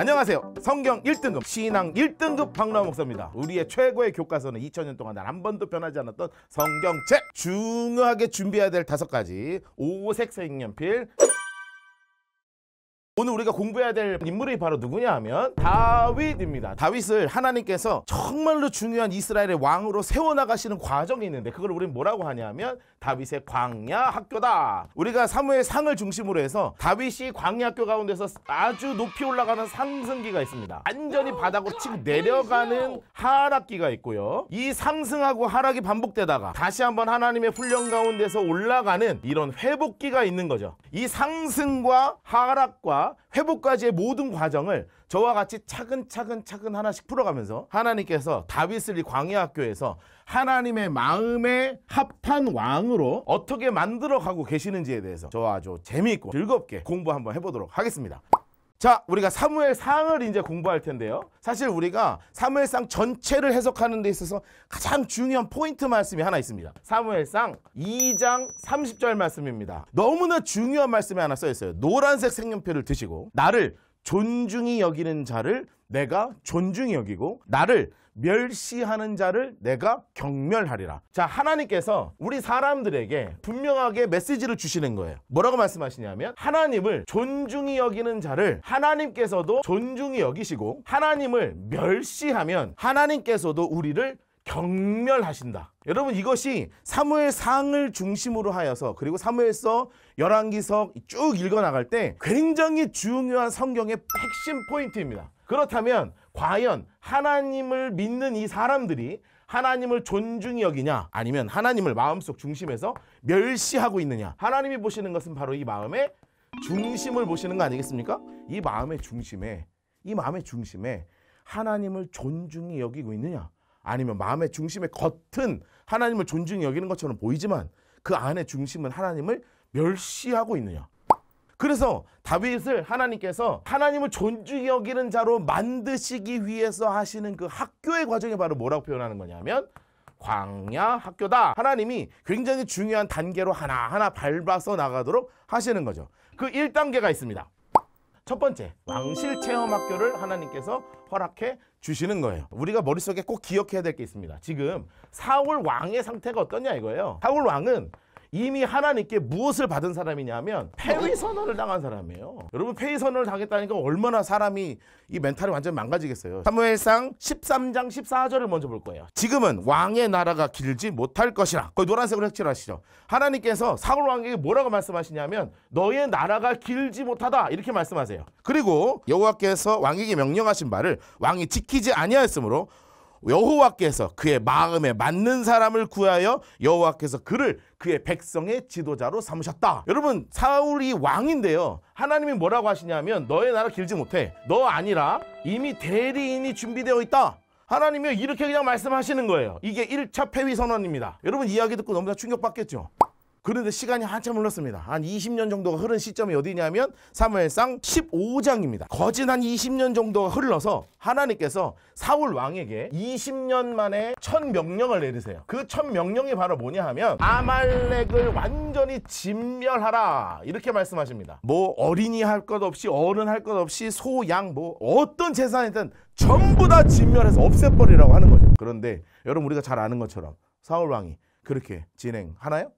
안녕하세요. 성경 1등급, 신앙 1등급 박노하 목사입니다. 우리의 최고의 교과서는 2000년 동안 단 한 번도 변하지 않았던 성경책. 중요하게 준비해야 될 5가지 오색 색연필. 오늘 우리가 공부해야 될 인물이 바로 누구냐 하면 다윗입니다. 다윗을 하나님께서 정말로 중요한 이스라엘의 왕으로 세워나가시는 과정이 있는데 그걸 우리는 뭐라고 하냐면 다윗의 광야 학교다. 우리가 사무엘상을 중심으로 해서 다윗이 광야 학교 가운데서 아주 높이 올라가는 상승기가 있습니다. 완전히 바닥으로 치고 내려가는 하락기가 있고요. 이 상승하고 하락이 반복되다가 다시 한번 하나님의 훈련 가운데서 올라가는 이런 회복기가 있는 거죠. 이 상승과 하락과 회복까지의 모든 과정을 저와 같이 차근차근 하나씩 풀어가면서 하나님께서 다윗을 이 광야 학교에서 하나님의 마음에 합한 왕으로 어떻게 만들어가고 계시는지에 대해서 저와 아주 재미있고 즐겁게 공부 한번 해보도록 하겠습니다. 자, 우리가 사무엘상을 이제 공부할 텐데요. 사실 우리가 사무엘상 전체를 해석하는 데 있어서 가장 중요한 포인트 말씀이 하나 있습니다. 사무엘상 2장 30절 말씀입니다. 너무나 중요한 말씀이 하나 써 있어요. 노란색 색연필을 드시고 나를 존중히 여기는 자를 내가 존중히 여기고 나를 멸시하는 자를 내가 경멸하리라. 자, 하나님께서 우리 사람들에게 분명하게 메시지를 주시는 거예요. 뭐라고 말씀하시냐면 하나님을 존중히 여기는 자를 하나님께서도 존중히 여기시고 하나님을 멸시하면 하나님께서도 우리를 경멸하신다. 여러분, 이것이 사무엘상을 중심으로 하여서 그리고 사무엘서, 열왕기서 쭉 읽어나갈 때 굉장히 중요한 성경의 핵심 포인트입니다. 그렇다면 과연 하나님을 믿는 이 사람들이 하나님을 존중히 여기냐 아니면 하나님을 마음속 중심에서 멸시하고 있느냐. 하나님이 보시는 것은 바로 이 마음의 중심을 보시는 거 아니겠습니까? 이 마음의 중심에 하나님을 존중히 여기고 있느냐 아니면 마음의 중심의 겉은 하나님을 존중히 여기는 것처럼 보이지만 그 안의 중심은 하나님을 멸시하고 있느냐. 그래서 다윗을 하나님께서 하나님을 존중히 여기는 자로 만드시기 위해서 하시는 그 학교의 과정이 바로 뭐라고 표현하는 거냐면 광야 학교다. 하나님이 굉장히 중요한 단계로 하나하나 밟아서 나가도록 하시는 거죠. 그 1단계가 있습니다. 첫 번째, 왕실 체험 학교를 하나님께서 허락해 주시는 거예요. 우리가 머릿속에 꼭 기억해야 될 게 있습니다. 지금 사울 왕의 상태가 어떠냐 이거예요. 사울 왕은 이미 하나님께 무엇을 받은 사람이냐면 폐위 선언을 당한 사람이에요. 여러분, 폐위 선언을 당했다니까 얼마나 사람이 이 멘탈이 완전 망가지겠어요. 사무엘상 13장 14절을 먼저 볼 거예요. 지금은 왕의 나라가 길지 못할 것이라. 거기 노란색으로 색칠하시죠. 하나님께서 사울 왕에게 뭐라고 말씀하시냐면 너의 나라가 길지 못하다 이렇게 말씀하세요. 그리고 여호와께서 왕에게 명령하신 바를 왕이 지키지 아니하였으므로 여호와께서 그의 마음에 맞는 사람을 구하여 여호와께서 그를 그의 백성의 지도자로 삼으셨다. 여러분, 사울이 왕인데요. 하나님이 뭐라고 하시냐면 너의 나라 길지 못해. 너 아니라 이미 대리인이 준비되어 있다. 하나님이 이렇게 그냥 말씀하시는 거예요. 이게 1차 폐위 선언입니다. 여러분, 이야기 듣고 너무나 충격받겠죠. 그런데 시간이 한참 흘렀습니다. 한 20년 정도가 흐른 시점이 어디냐면 사무엘상 15장입니다. 거진 한 20년 정도가 흘러서 하나님께서 사울 왕에게 20년 만에 첫 명령을 내리세요. 그 첫 명령이 바로 뭐냐 하면 아말렉을 완전히 진멸하라 이렇게 말씀하십니다. 뭐 어린이 할 것 없이 어른 할 것 없이 소, 양 뭐 어떤 재산이든 전부 다 진멸해서 없애버리라고 하는 거죠. 그런데 여러분, 우리가 잘 아는 것처럼 사울 왕이 그렇게 진행하나요?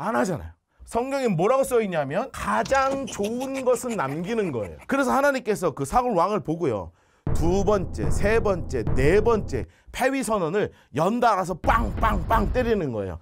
안 하잖아요. 성경에 뭐라고 써있냐면 가장 좋은 것은 남기는 거예요. 그래서 하나님께서 그 사울 왕을 보고요, 2번째, 3번째, 4번째 폐위 선언을 연달아서 빵빵빵 때리는 거예요.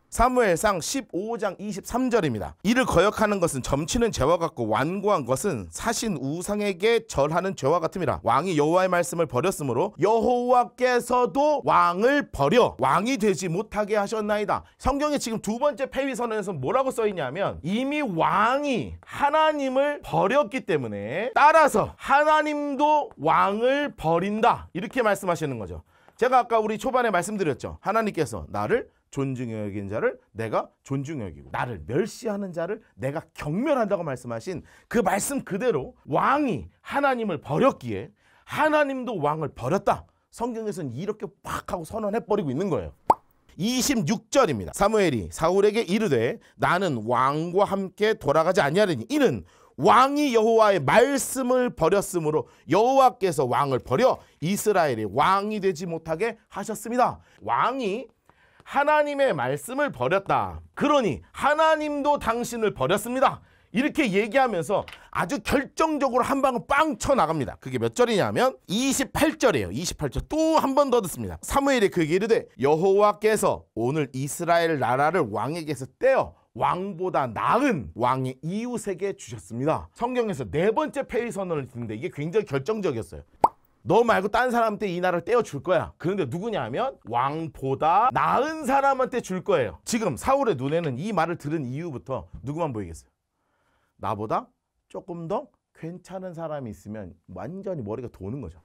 사무엘상 15장 23절입니다. 이를 거역하는 것은 점치는 죄와 같고 완고한 것은 사신 우상에게 절하는 죄와 같음이라. 왕이 여호와의 말씀을 버렸으므로 여호와께서도 왕을 버려 왕이 되지 못하게 하셨나이다. 성경에 지금 2번째 폐위 선언에서 뭐라고 써있냐면 이미 왕이 하나님을 버렸기 때문에 따라서 하나님도 왕을 버린다 이렇게 말씀하시는 거죠. 제가 아까 우리 초반에 말씀드렸죠. 하나님께서 나를 존중히 여긴 자를 내가 존중히 여기고 나를 멸시하는 자를 내가 경멸한다고 말씀하신 그 말씀 그대로 왕이 하나님을 버렸기에 하나님도 왕을 버렸다. 성경에서는 이렇게 팍 하고 선언해버리고 있는 거예요. 26절입니다. 사무엘이 사울에게 이르되 나는 왕과 함께 돌아가지 아니하리니 이는 왕이 여호와의 말씀을 버렸으므로 여호와께서 왕을 버려 이스라엘이 왕이 되지 못하게 하셨습니다. 왕이 하나님의 말씀을 버렸다. 그러니 하나님도 당신을 버렸습니다. 이렇게 얘기하면서 아주 결정적으로 한 방을 빵 쳐나갑니다. 그게 몇 절이냐면 28절이에요. 28절 또 한 번 더 듣습니다. 사무엘이 그에게 이르되 여호와께서 오늘 이스라엘 나라를 왕에게서 떼어 왕보다 나은 왕의 이웃에게 주셨습니다. 성경에서 네 번째 폐위 선언을 듣는데 이게 굉장히 결정적이었어요. 너 말고 딴 사람한테 이 나라를 떼어줄 거야. 그런데 누구냐면 왕보다 나은 사람한테 줄 거예요. 지금 사울의 눈에는 이 말을 들은 이후부터 누구만 보이겠어요? 나보다 조금 더 괜찮은 사람이 있으면 완전히 머리가 도는 거죠.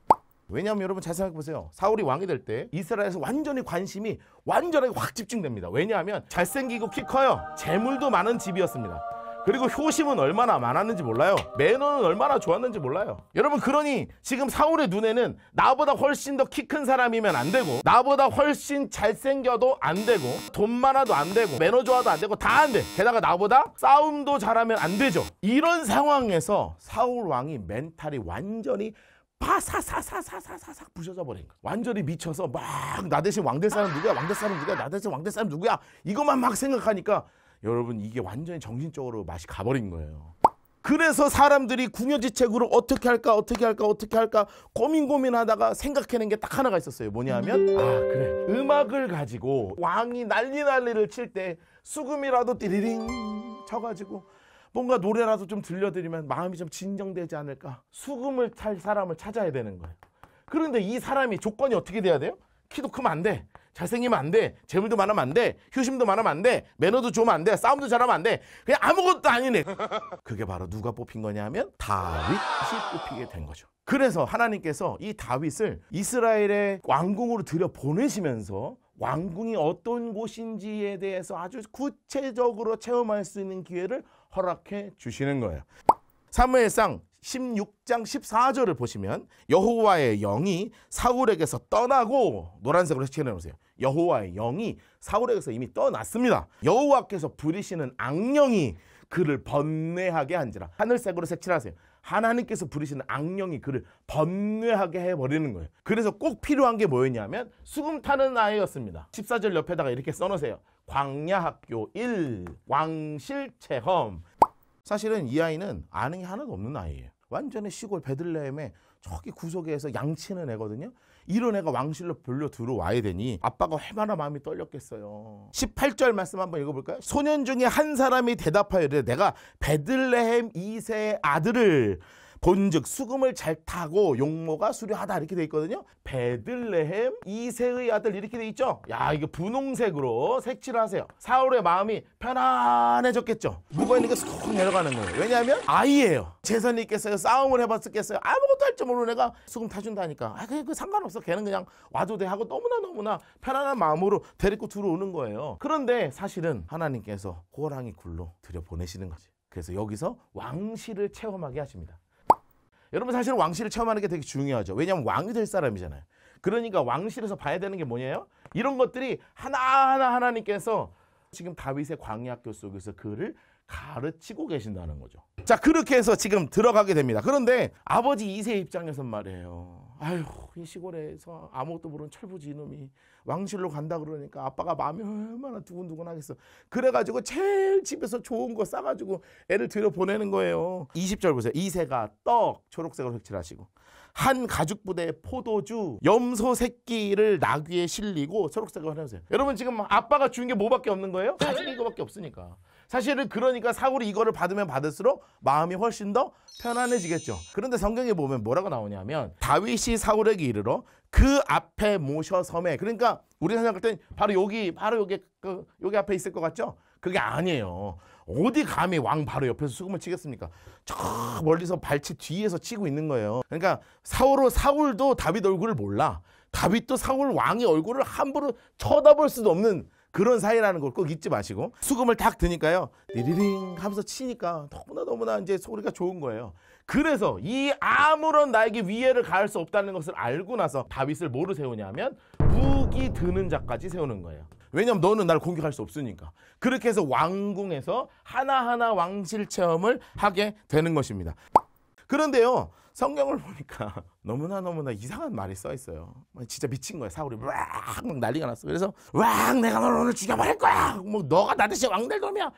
왜냐하면 여러분 잘 생각해보세요. 사울이 왕이 될 때 이스라엘에서 완전히 관심이 완전하게 확 집중됩니다. 왜냐하면 잘생기고 키 커요. 재물도 많은 집이었습니다. 그리고 효심은 얼마나 많았는지 몰라요. 매너는 얼마나 좋았는지 몰라요. 여러분 그러니 지금 사울의 눈에는 나보다 훨씬 더 키 큰 사람이면 안 되고 나보다 훨씬 잘생겨도 안 되고 돈 많아도 안 되고 매너 좋아도 안 되고 다 안 돼. 게다가 나보다 싸움도 잘하면 안 되죠. 이런 상황에서 사울 왕이 멘탈이 완전히 파사사사사사사삭 부셔져 버린 거야. 완전히 미쳐서 막 나 대신 왕 될 사람 누구야? 왕 될 사람 누구야? 나 대신 왕 될 사람 누구야? 이것만 막 생각하니까 여러분 이게 완전히 정신적으로 맛이 가버린 거예요. 그래서 사람들이 궁여지책으로 어떻게 할까 고민하다가 생각해낸 게 딱 하나가 있었어요. 뭐냐면 그래 음악을 가지고 왕이 난리를 칠 때 수금이라도 띠리링 쳐가지고 뭔가 노래라도 좀 들려드리면 마음이 좀 진정되지 않을까. 수금을 탈 사람을 찾아야 되는 거예요. 그런데 이 사람이 조건이 어떻게 돼야 돼요? 키도 크면 안 돼. 잘생기면 안 돼. 재물도 많으면 안 돼. 효심도 많으면 안 돼. 매너도 좋으면 안 돼. 싸움도 잘하면 안 돼. 그냥 아무것도 아니네. 그게 바로 누가 뽑힌 거냐면 다윗이 뽑히게 된 거죠. 그래서 하나님께서 이 다윗을 이스라엘의 왕궁으로 들여보내시면서 왕궁이 어떤 곳인지에 대해서 아주 구체적으로 체험할 수 있는 기회를 허락해 주시는 거예요. 사무엘상 16장 14절을 보시면 여호와의 영이 사울에게서 떠나고 노란색으로 색칠해 놓으세요. 여호와의 영이 사울에게서 이미 떠났습니다. 여호와께서 부리시는 악령이 그를 번뇌하게 한지라. 하늘색으로 색칠하세요. 하나님께서 부리시는 악령이 그를 번뇌하게 해버리는 거예요. 그래서 꼭 필요한 게 뭐였냐면 수금 타는 아이였습니다. 14절 옆에다가 이렇게 써놓으세요. 광야학교 1 왕실체험. 사실은 이 아이는 아는 게 하나도 없는 아이예요. 완전히 시골 베들레헴에 저기 구석에서 양치는 애거든요. 이런 애가 왕실로 불려 들어와야 되니 아빠가 얼마나 마음이 떨렸겠어요. 18절 말씀 한번 읽어볼까요? 소년 중에 한 사람이 대답하여 이르되 내가 베들레헴 이세의 아들을 본즉 수금을 잘 타고 용모가 수려하다 이렇게 돼 있거든요. 베들레헴 이세의 아들 이렇게 돼 있죠. 야 이거 분홍색으로 색칠을 하세요. 사울의 마음이 편안해졌겠죠. 누가 있는 게 쏙 내려가는 거예요. 왜냐하면 아이예요. 재산이 있겠어요? 싸움을 해봤겠어요? 아무것도 할 줄 모르는 애가 수금 타준다니까. 그 상관없어. 걔는 그냥 와도 돼 하고 너무나 편안한 마음으로 데리고 들어오는 거예요. 그런데 사실은 하나님께서 호랑이 굴로 들여보내시는 거지. 그래서 여기서 왕실을 체험하게 하십니다. 여러분 사실 왕실을 체험하는 게 되게 중요하죠. 왜냐하면 왕이 될 사람이잖아요. 그러니까 왕실에서 봐야 되는 게 뭐냐요? 이런 것들이 하나하나 하나님께서 지금 다윗의 광야학교 속에서 그를 가르치고 계신다는 거죠. 자 그렇게 해서 지금 들어가게 됩니다. 그런데 아버지 이세 입장에선 말이에요. 아휴 이 시골에서 아무것도 모르는 철부지 이놈이 왕실로 간다 그러니까 아빠가 마음이 얼마나 두근두근 하겠어. 그래가지고 제일 집에서 좋은 거 싸가지고 애를 들여보내는 거예요. 20절 보세요. 이세가 떡 초록색으로 색칠하시고 한 가죽 부대에 포도주 염소 새끼를 나귀에 실리고 초록색으로 해놓으세요. 여러분 지금 아빠가 준 게 뭐밖에 없는 거예요? 가진 이거밖에 없으니까. 사실은 그러니까 사울이 이거를 받으면 받을수록 마음이 훨씬 더 편안해지겠죠. 그런데 성경에 보면 뭐라고 나오냐면 다윗이 사울에게 이르러 그 앞에 모셔 섬에. 그러니까 우리가 생각할 땐 바로 여기 여기 앞에 있을 것 같죠? 그게 아니에요. 어디 감히 왕 바로 옆에서 수금을 치겠습니까? 저 멀리서 발치 뒤에서 치고 있는 거예요. 그러니까 사울도 다윗 얼굴을 몰라. 다윗도 사울 왕의 얼굴을 함부로 쳐다볼 수도 없는 그런 사이라는 걸 꼭 잊지 마시고 수금을 딱 드니까요. 리리링 하면서 치니까 너무나 이제 소리가 좋은 거예요. 그래서 이 아무런 나에게 위해를 가할 수 없다는 것을 알고 나서 다윗을 뭐로 세우냐면 무기 드는 자까지 세우는 거예요. 왜냐면 너는 날 공격할 수 없으니까. 그렇게 해서 왕궁에서 하나하나 왕실 체험을 하게 되는 것입니다. 그런데요, 성경을 보니까 너무나 이상한 말이 써 있어요. 진짜 미친 거야. 사울이 막 난리가 났어. 그래서 내가 너를 오늘 죽여버릴 거야. 뭐 너가 나 대신 왕 될 놈이야.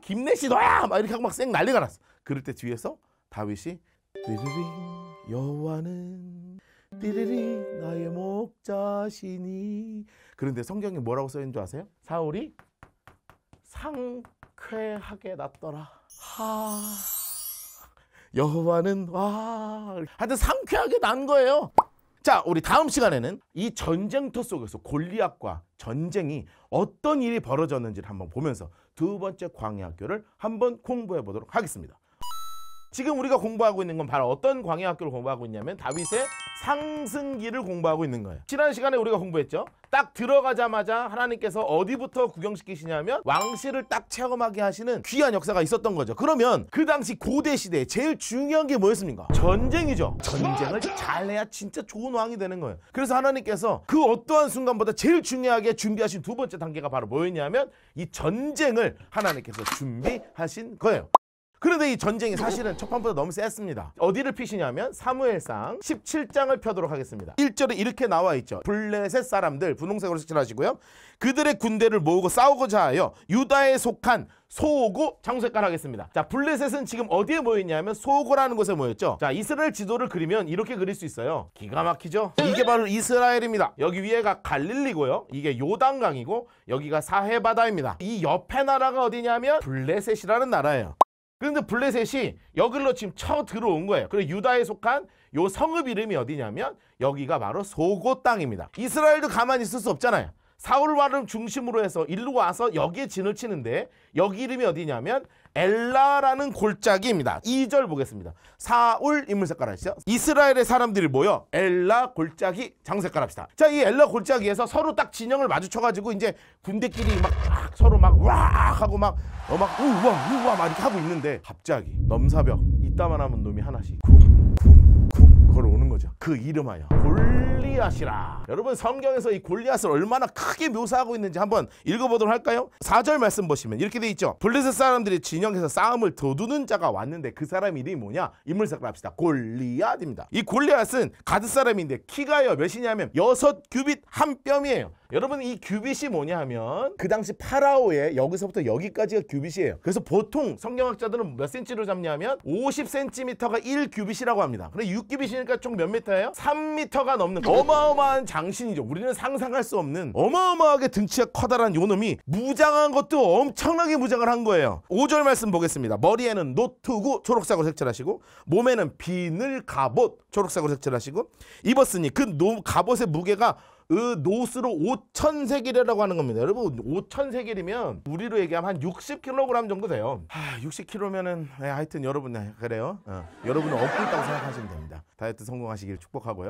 김내시 너야. 막 이렇게 하고 막 쌩 난리가 났어. 그럴 때 뒤에서 다윗이 띠리리 여호와는 띠리리 나의 목자시니. 그런데 성경에 뭐라고 써 있는 줄 아세요? 사울이 상쾌하게 났더라. 여호와는 하여튼 상쾌하게 난 거예요. 자, 우리 다음 시간에는 이 전쟁터 속에서 골리앗과 전쟁이 어떤 일이 벌어졌는지를 한번 보면서 두 번째 광야학교를 한번 공부해 보도록 하겠습니다. 지금 우리가 공부하고 있는 건 바로 어떤 광야학교를 공부하고 있냐면 다윗의 상승기를 공부하고 있는 거예요. 지난 시간에 우리가 공부했죠. 딱 들어가자마자 하나님께서 어디부터 구경시키시냐면 왕실을 딱 체험하게 하시는 귀한 역사가 있었던 거죠. 그러면 그 당시 고대 시대에 제일 중요한 게 뭐였습니까? 전쟁이죠. 전쟁을 잘해야 진짜 좋은 왕이 되는 거예요. 그래서 하나님께서 그 어떠한 순간보다 제일 중요하게 준비하신 두 번째 단계가 바로 뭐였냐면 이 전쟁을 하나님께서 준비하신 거예요. 그런데 이 전쟁이 사실은 첫 판보다 너무 셌습니다. 어디를 피시냐면 사무엘상 17장을 펴도록 하겠습니다. 1절에 이렇게 나와 있죠. 블레셋 사람들, 분홍색으로 색칠하시고요. 그들의 군대를 모으고 싸우고자 하여 유다에 속한 소고 장색깔 하겠습니다. 자, 블레셋은 지금 어디에 모여있냐면 소고라는 곳에 모였죠. 자, 이스라엘 지도를 그리면 이렇게 그릴 수 있어요. 기가 막히죠? 이게 바로 이스라엘입니다. 여기 위에가 갈릴리고요. 이게 요단강이고 여기가 사해바다입니다. 이 옆에 나라가 어디냐면 블레셋이라는 나라예요. 그런데 블레셋이 여기로 지금 쳐 들어온 거예요. 그리고 유다에 속한 요 성읍 이름이 어디냐면 여기가 바로 소고 땅입니다. 이스라엘도 가만히 있을 수 없잖아요. 사울 왕을 중심으로 해서 일로 와서 여기에 진을 치는데 여기 이름이 어디냐면 엘라라는 골짜기입니다. 2절 보겠습니다. 사울 인물 색깔 하시죠. 이스라엘의 사람들이 모여 엘라 골짜기 장색깔 합시다. 자, 이 엘라 골짜기에서 서로 딱 진영을 마주쳐가지고 이제 군대끼리 막 서로 막 하고 막 우와 막 이렇게 하고 있는데 갑자기 넘사벽 이따만하면 놈이 하나씩 쿵쿵쿵 걸어오는 거죠. 그 이름하여 골리앗이라. 여러분, 성경에서 이 골리앗을 얼마나 크게 묘사하고 있는지 한번 읽어보도록 할까요? 4절 말씀 보시면 이렇게 돼 있죠. 블레셋 사람들이 진영에서 싸움을 도두는 자가 왔는데 그 사람 이름이 뭐냐? 인물색을 합시다. 골리앗입니다. 이 골리앗은 가드 사람인데 키가요 몇이냐면 6규빗 한 뼘이에요. 여러분, 이 규빗이 뭐냐 하면 그 당시 파라오의 여기서부터 여기까지가 규빗이에요. 그래서 보통 성경학자들은 몇 센치로 잡냐면 50cm가 1규빗이라고 합니다. 근데 6규빗이니까 총 몇 미터예요? 3m가 넘는 어마어마한 장신이죠. 우리는 상상할 수 없는 어마어마하게 등치가 커다란 요놈이 무장한 것도 엄청나게 무장을 한 거예요. 5절 말씀 보겠습니다. 머리에는 노트구 초록색으로 색칠하시고 몸에는 비늘 갑옷 초록색으로 색칠하시고 입었으니 그 갑옷의 무게가 노스로 5,000세겔이라고 하는 겁니다. 여러분, 5,000세겔이면 우리로 얘기하면 한 60kg 정도 돼요. 60kg면은 하여튼 여러분 그래요. 여러분은 얻고 있다고 생각하시면 됩니다. 다이어트 성공하시길 축복하고요.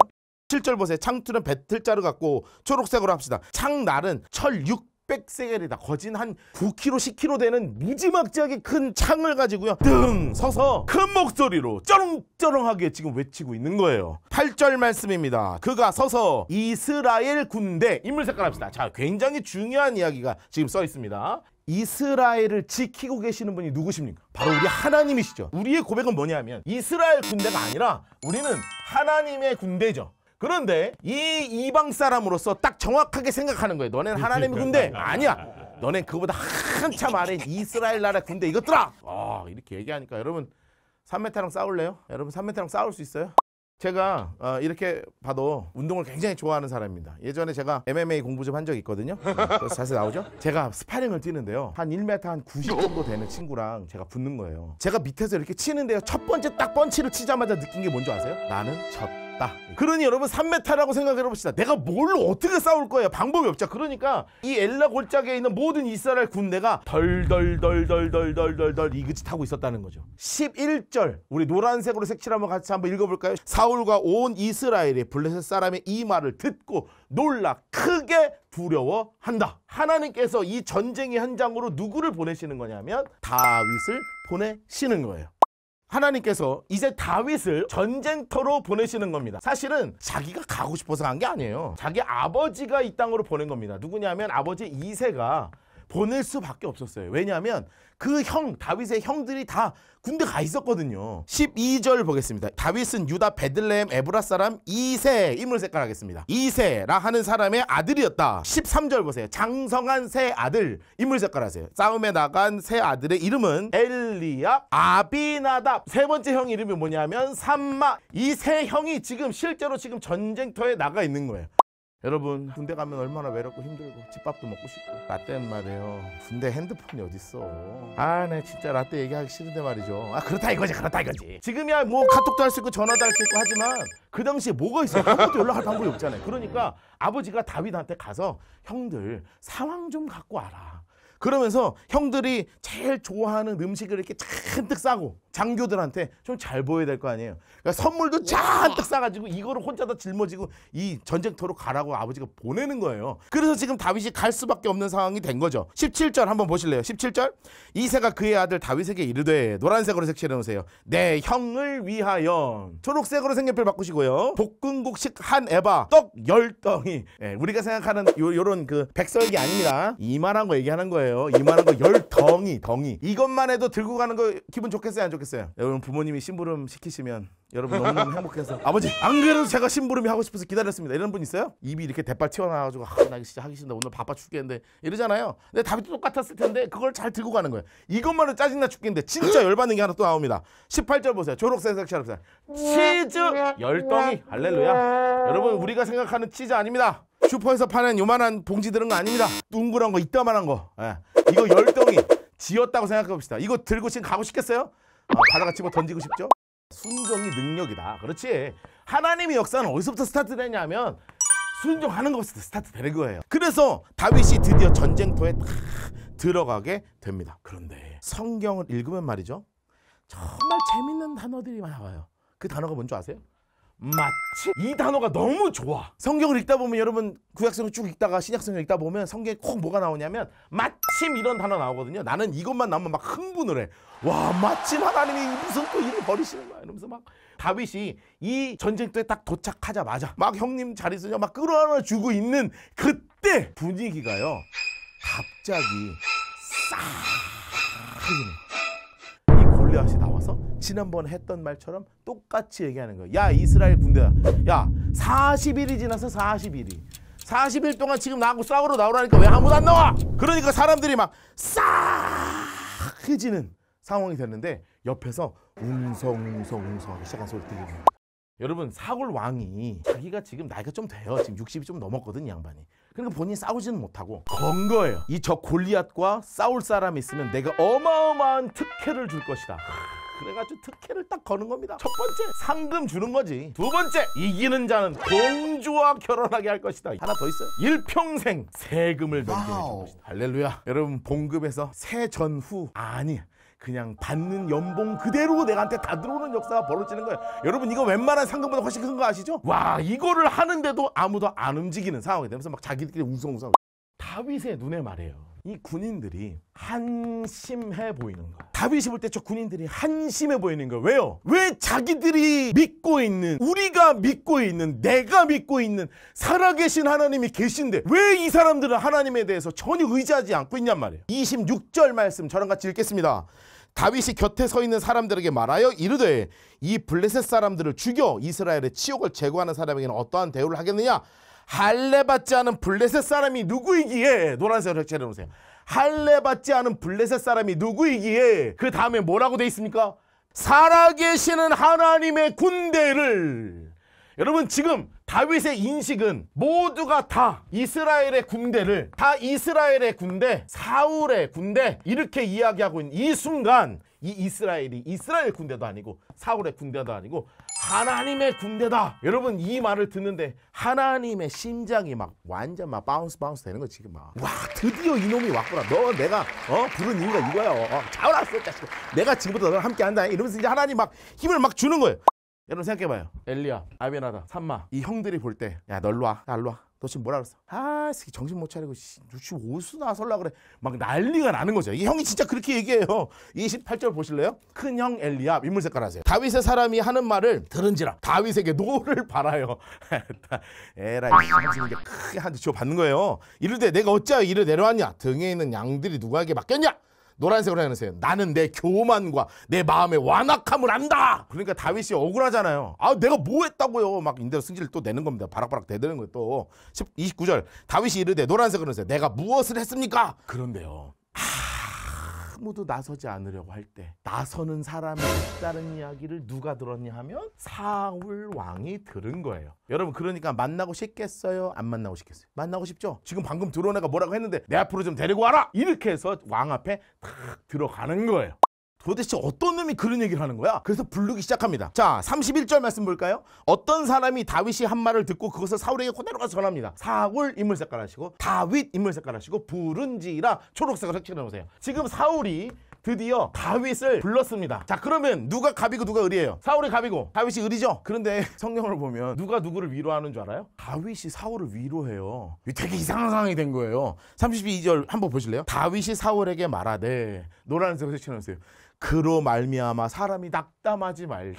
7절 보세요. 창틀은 배틀자루 같고 초록색으로 합시다. 창날은 철 600세겔이다. 거진 한 9kg, 10kg 되는 무지막지하게 큰 창을 가지고요. 등 서서 큰 목소리로 쩌렁쩌렁하게 지금 외치고 있는 거예요. 8절 말씀입니다. 그가 서서 이스라엘 군대 인물 색깔 합시다. 자, 굉장히 중요한 이야기가 지금 써 있습니다. 이스라엘을 지키고 계시는 분이 누구십니까? 바로 우리 하나님이시죠. 우리의 고백은 뭐냐면 이스라엘 군대가 아니라 우리는 하나님의 군대죠. 그런데 이 이방 사람으로서 딱 정확하게 생각하는 거예요. 너넨 하나님의 군대 아니야. 너넨 그거보다 한참 아래 이스라엘 나라 군대 이것들아. 이렇게 얘기하니까 여러분 3m랑 싸울래요? 여러분 3m랑 싸울 수 있어요? 제가 이렇게 봐도 운동을 굉장히 좋아하는 사람입니다. 예전에 제가 MMA 공부 좀 한 적이 있거든요. 그래서 자세히 나오죠? 제가 스파링을 뛰는데요. 한 1m 한 90 정도 되는 친구랑 제가 붙는 거예요. 제가 밑에서 이렇게 치는데요. 첫 번째 딱 펀치를 치자마자 느낀 게 뭔지 아세요? 나는 졌다. 그러니 여러분 3m라고 생각해 봅시다. 내가 뭘로 어떻게 싸울 거예요? 방법이 없죠. 그러니까 이 엘라 골짜기에 있는 모든 이스라엘 군대가 덜덜덜덜덜덜덜덜 이그짓 하고 있었다는 거죠. 11절 우리 노란색으로 색칠 한번 같이 한번 읽어볼까요? 사울과 온 이스라엘이 블레셋 사람의 이 말을 듣고 놀라 크게 두려워한다. 하나님께서 이 전쟁의 현장으로 누구를 보내시는 거냐면 다윗을 보내시는 거예요. 하나님께서 이제 다윗을 전쟁터로 보내시는 겁니다. 사실은 자기가 가고 싶어서 간 게 아니에요. 자기 아버지가 이 땅으로 보낸 겁니다. 누구냐면 아버지 이새가 보낼 수밖에 없었어요. 왜냐하면 그 다윗의 형들이 다 군대 가 있었거든요. 12절 보겠습니다. 다윗은 유다 베들레헴 에브라 사람 이새, 인물 색깔 하겠습니다. 이새라 하는 사람의 아들이었다. 13절 보세요. 장성한 세 아들, 인물 색깔 하세요. 싸움에 나간 세 아들의 이름은 엘리압, 아비나답. 세 번째 형 이름이 뭐냐면 삼마. 이 세 형이 실제로 전쟁터에 나가 있는 거예요. 여러분, 군대 가면 얼마나 외롭고 힘들고 집밥도 먹고 싶고. 라떼는 말이에요, 군대 핸드폰이 어딨어. 네 진짜 라떼 얘기하기 싫은데 말이죠. 그렇다 이거지. 지금이야 뭐 카톡도 할 수 있고 전화도 할 수 있고 하지만 그 당시에 뭐가 있어요? 아무것도 연락할 방법이 없잖아요. 그러니까 아버지가 다윗한테 가서 형들 상황 좀 갖고 와라. 그러면서 형들이 제일 좋아하는 음식을 이렇게 잔뜩 싸고 장교들한테 좀 잘 보여야 될 거 아니에요. 그러니까 선물도 잔뜩 싸가지고 이거를 혼자 다 짊어지고 이 전쟁터로 가라고 아버지가 보내는 거예요. 그래서 지금 다윗이 갈 수밖에 없는 상황이 된 거죠. 17절 한번 보실래요? 17절. 이새가 그의 아들 다윗에게 이르되, 노란색으로 색칠해 놓으세요. 내 형을 위하여. 초록색으로 색연필 바꾸시고요. 볶음국식 한 에바, 떡 10덩이. 우리가 생각하는 요런 그 백설기 아닙니다. 이만한 거 얘기하는 거예요. 이만한 거 10덩이. 이것만 해도 들고 가는 거 기분 좋겠어요, 안 좋겠어요? 여러분, 부모님이 심부름 시키시면 여러분 너무너무 행복해서 아버지 안 그래도 제가 심부름이 하고 싶어서 기다렸습니다, 이런 분 있어요? 입이 이렇게 대빨 튀어나와가지고 나 진짜 하기 싫다, 오늘 바빠 죽겠는데 이러잖아요. 근데 다윗도 똑같았을 텐데 그걸 잘 들고 가는 거예요. 이것만은 짜증나 죽겠는데 진짜 열받는 게 하나 또 나옵니다. 18절 보세요. 초록색 색깔 치즈 10덩이. 할렐루야. 여러분, 우리가 생각하는 치즈 아닙니다. 슈퍼에서 파는 요만한 봉지 들은 거 아닙니다. 둥그런 거, 이따만한 거. 이거 10덩이 지었다고 생각해 봅시다. 이거 들고 지금 가고 싶겠어요? 바다가 집어 던지고 싶죠? 순종이 능력이다. 그렇지. 하나님의 역사는 어디서부터 스타트 되냐면 순종하는 것부터 스타트 되는 거예요. 그래서 다윗이 드디어 전쟁터에 딱 들어가게 됩니다. 그런데 성경을 읽으면 말이죠, 정말 재밌는 단어들이 나와요. 그 단어가 뭔지 아세요? 마침. 이 단어가 너무 좋아. 성경을 읽다 보면, 여러분 구약성을 쭉 읽다가 신약성을 읽다 보면 성경에 꼭 뭐가 나오냐면 마침 이런 단어 나오거든요. 나는 이것만 나오면 막 흥분을 해. 와, 마침 하나님이 무슨 또 일을 벌이시는 거야 이러면서 막. 다윗이 이 전쟁터에 딱 도착하자마자 막 형님 잘 있으냐 막 끌어안아 주고 있는 그때 분위기가요, 갑자기 싹 흐리네. 이 골리앗이 나와서 지난번에 했던 말처럼 똑같이 얘기하는 거예요. 야, 이스라엘 군대야, 야 40일이 지나서 40일 동안 지금 나하고 싸우러 나오라니까 왜 아무도 안 나와? 그러니까 사람들이 막 싹 해지는 상황이 됐는데 옆에서 웅성웅성하기 시작한 소리 들리는 거예요. 여러분, 사울 왕이 자기가 지금 나이가 좀 돼요. 지금 60이 좀 넘었거든, 이 양반이. 그러니까 본인이 싸우지는 못하고 건 거예요. 이 저 골리앗과 싸울 사람이 있으면 내가 어마어마한 특혜를 줄 것이다. 그래가지고 특혜를 딱 거는 겁니다. 첫 번째, 상금 주는 거지. 두 번째, 이기는 자는 공주와 결혼하게 할 것이다. 하나 더 있어요. 일평생 세금을 면제해 줄 것이다. 할렐루야. 여러분, 봉급에서 세 전후 아니, 그냥 받는 연봉 그대로 내한테 다 들어오는 역사가 벌어지는 거예요. 여러분, 이거 웬만한 상금보다 훨씬 큰 거 아시죠? 와, 이거를 하는데도 아무도 안 움직이는 상황이 되면서 막 자기들끼리 웅성웅성. 다윗의 눈에 말이에요, 이 군인들이 한심해 보이는 거야. 다윗이 볼 때 저 군인들이 한심해 보이는 거야. 왜요? 왜 자기들이 믿고 있는, 우리가 믿고 있는, 내가 믿고 있는 살아계신 하나님이 계신데 왜 이 사람들은 하나님에 대해서 전혀 의지하지 않고 있냔 말이에요. 26절 말씀 저랑 같이 읽겠습니다. 다윗이 곁에 서 있는 사람들에게 말하여 이르되, 이 블레셋 사람들을 죽여 이스라엘의 치욕을 제거하는 사람에게는 어떠한 대우를 하겠느냐? 할례받지 않은 블레셋 사람이 누구이기에? 노란색으로 색칠해 놓으세요. 할례받지 않은 블레셋 사람이 누구이기에? 그 다음에 뭐라고 돼 있습니까? 살아계시는 하나님의 군대를. 여러분, 지금 다윗의 인식은 모두가 다 이스라엘의 군대를, 다 이스라엘의 군대, 사울의 군대 이렇게 이야기하고 있는 이 순간, 이 이스라엘이 이스라엘 군대도 아니고 사울의 군대도 아니고 하나님의 군대다. 여러분, 이 말을 듣는데 하나님의 심장이 막 완전 막 바운스 되는 거 지금 막. 와, 드디어 이놈이 왔구나. 너 내가 부른 이유가 이거야. 잘 왔어, 자식. 내가 지금부터 너랑 함께 한다. 이러면서 이제 하나님 막 힘을 막 주는 거예요. 여러분 생각해봐요. 엘리야, 아비나답, 삼마, 이 형들이 볼 때, 야, 너 일로 와, 나 일로 와. 너 지금 뭐라 그랬어? 아, 새끼 정신 못 차리고 너 지금 어디서 나설라 그래? 막 난리가 나는 거죠. 이 형이 진짜 그렇게 얘기해요. 28절 보실래요? 큰 형 엘리압 인물 색깔 하세요. 다윗의 사람이 하는 말을 들은지라 다윗에게 노를 바라요. 에라이 이제 크게 한 대 쥐어 받는 거예요. 이르되 내가 어찌하여 이를 내려왔냐? 등에 있는 양들이 누구에게 맡겼냐? 노란색으로 해놓으세요. 나는 내 교만과 내 마음의 완악함을 안다. 그러니까 다윗이 억울하잖아요. 아, 내가 뭐 했다고요? 막 인대로 승질을 또 내는 겁니다. 바락바락 대드는 거예요. 또 29절 다윗이 이르되 노란색으로 해놓으세요. 내가 무엇을 했습니까? 그런데요, 아무도 나서지 않으려고 할 때 나서는 사람이 있다는 이야기를 누가 들었냐 하면 사울 왕이 들은 거예요. 여러분, 그러니까 만나고 싶겠어요? 안 만나고 싶겠어요? 만나고 싶죠? 지금 방금 들어온 애가 뭐라고 했는데 내 앞으로 좀 데리고 와라! 이렇게 해서 왕 앞에 탁 들어가는 거예요. 도대체 어떤 놈이 그런 얘기를 하는 거야? 그래서 부르기 시작합니다. 자, 31절 말씀 볼까요? 어떤 사람이 다윗이 한 말을 듣고 그것을 사울에게 그대로 가서 전합니다. 사울 인물 색깔 하시고 다윗 인물 색깔 하시고 부른지라 초록색으로 색칠해 놓으세요. 지금 사울이 드디어 다윗을 불렀습니다. 자, 그러면 누가 갑이고 누가 을이에요? 사울이 갑이고 다윗이 을이죠? 그런데 성경을 보면 누가 누구를 위로하는 줄 알아요? 다윗이 사울을 위로해요. 되게 이상한 상황이 된 거예요. 32절 한번 보실래요? 다윗이 사울에게 말하되 노란색으로 색칠해 놓으세요. 그로 말미암아 사람이 낙담하지 말게.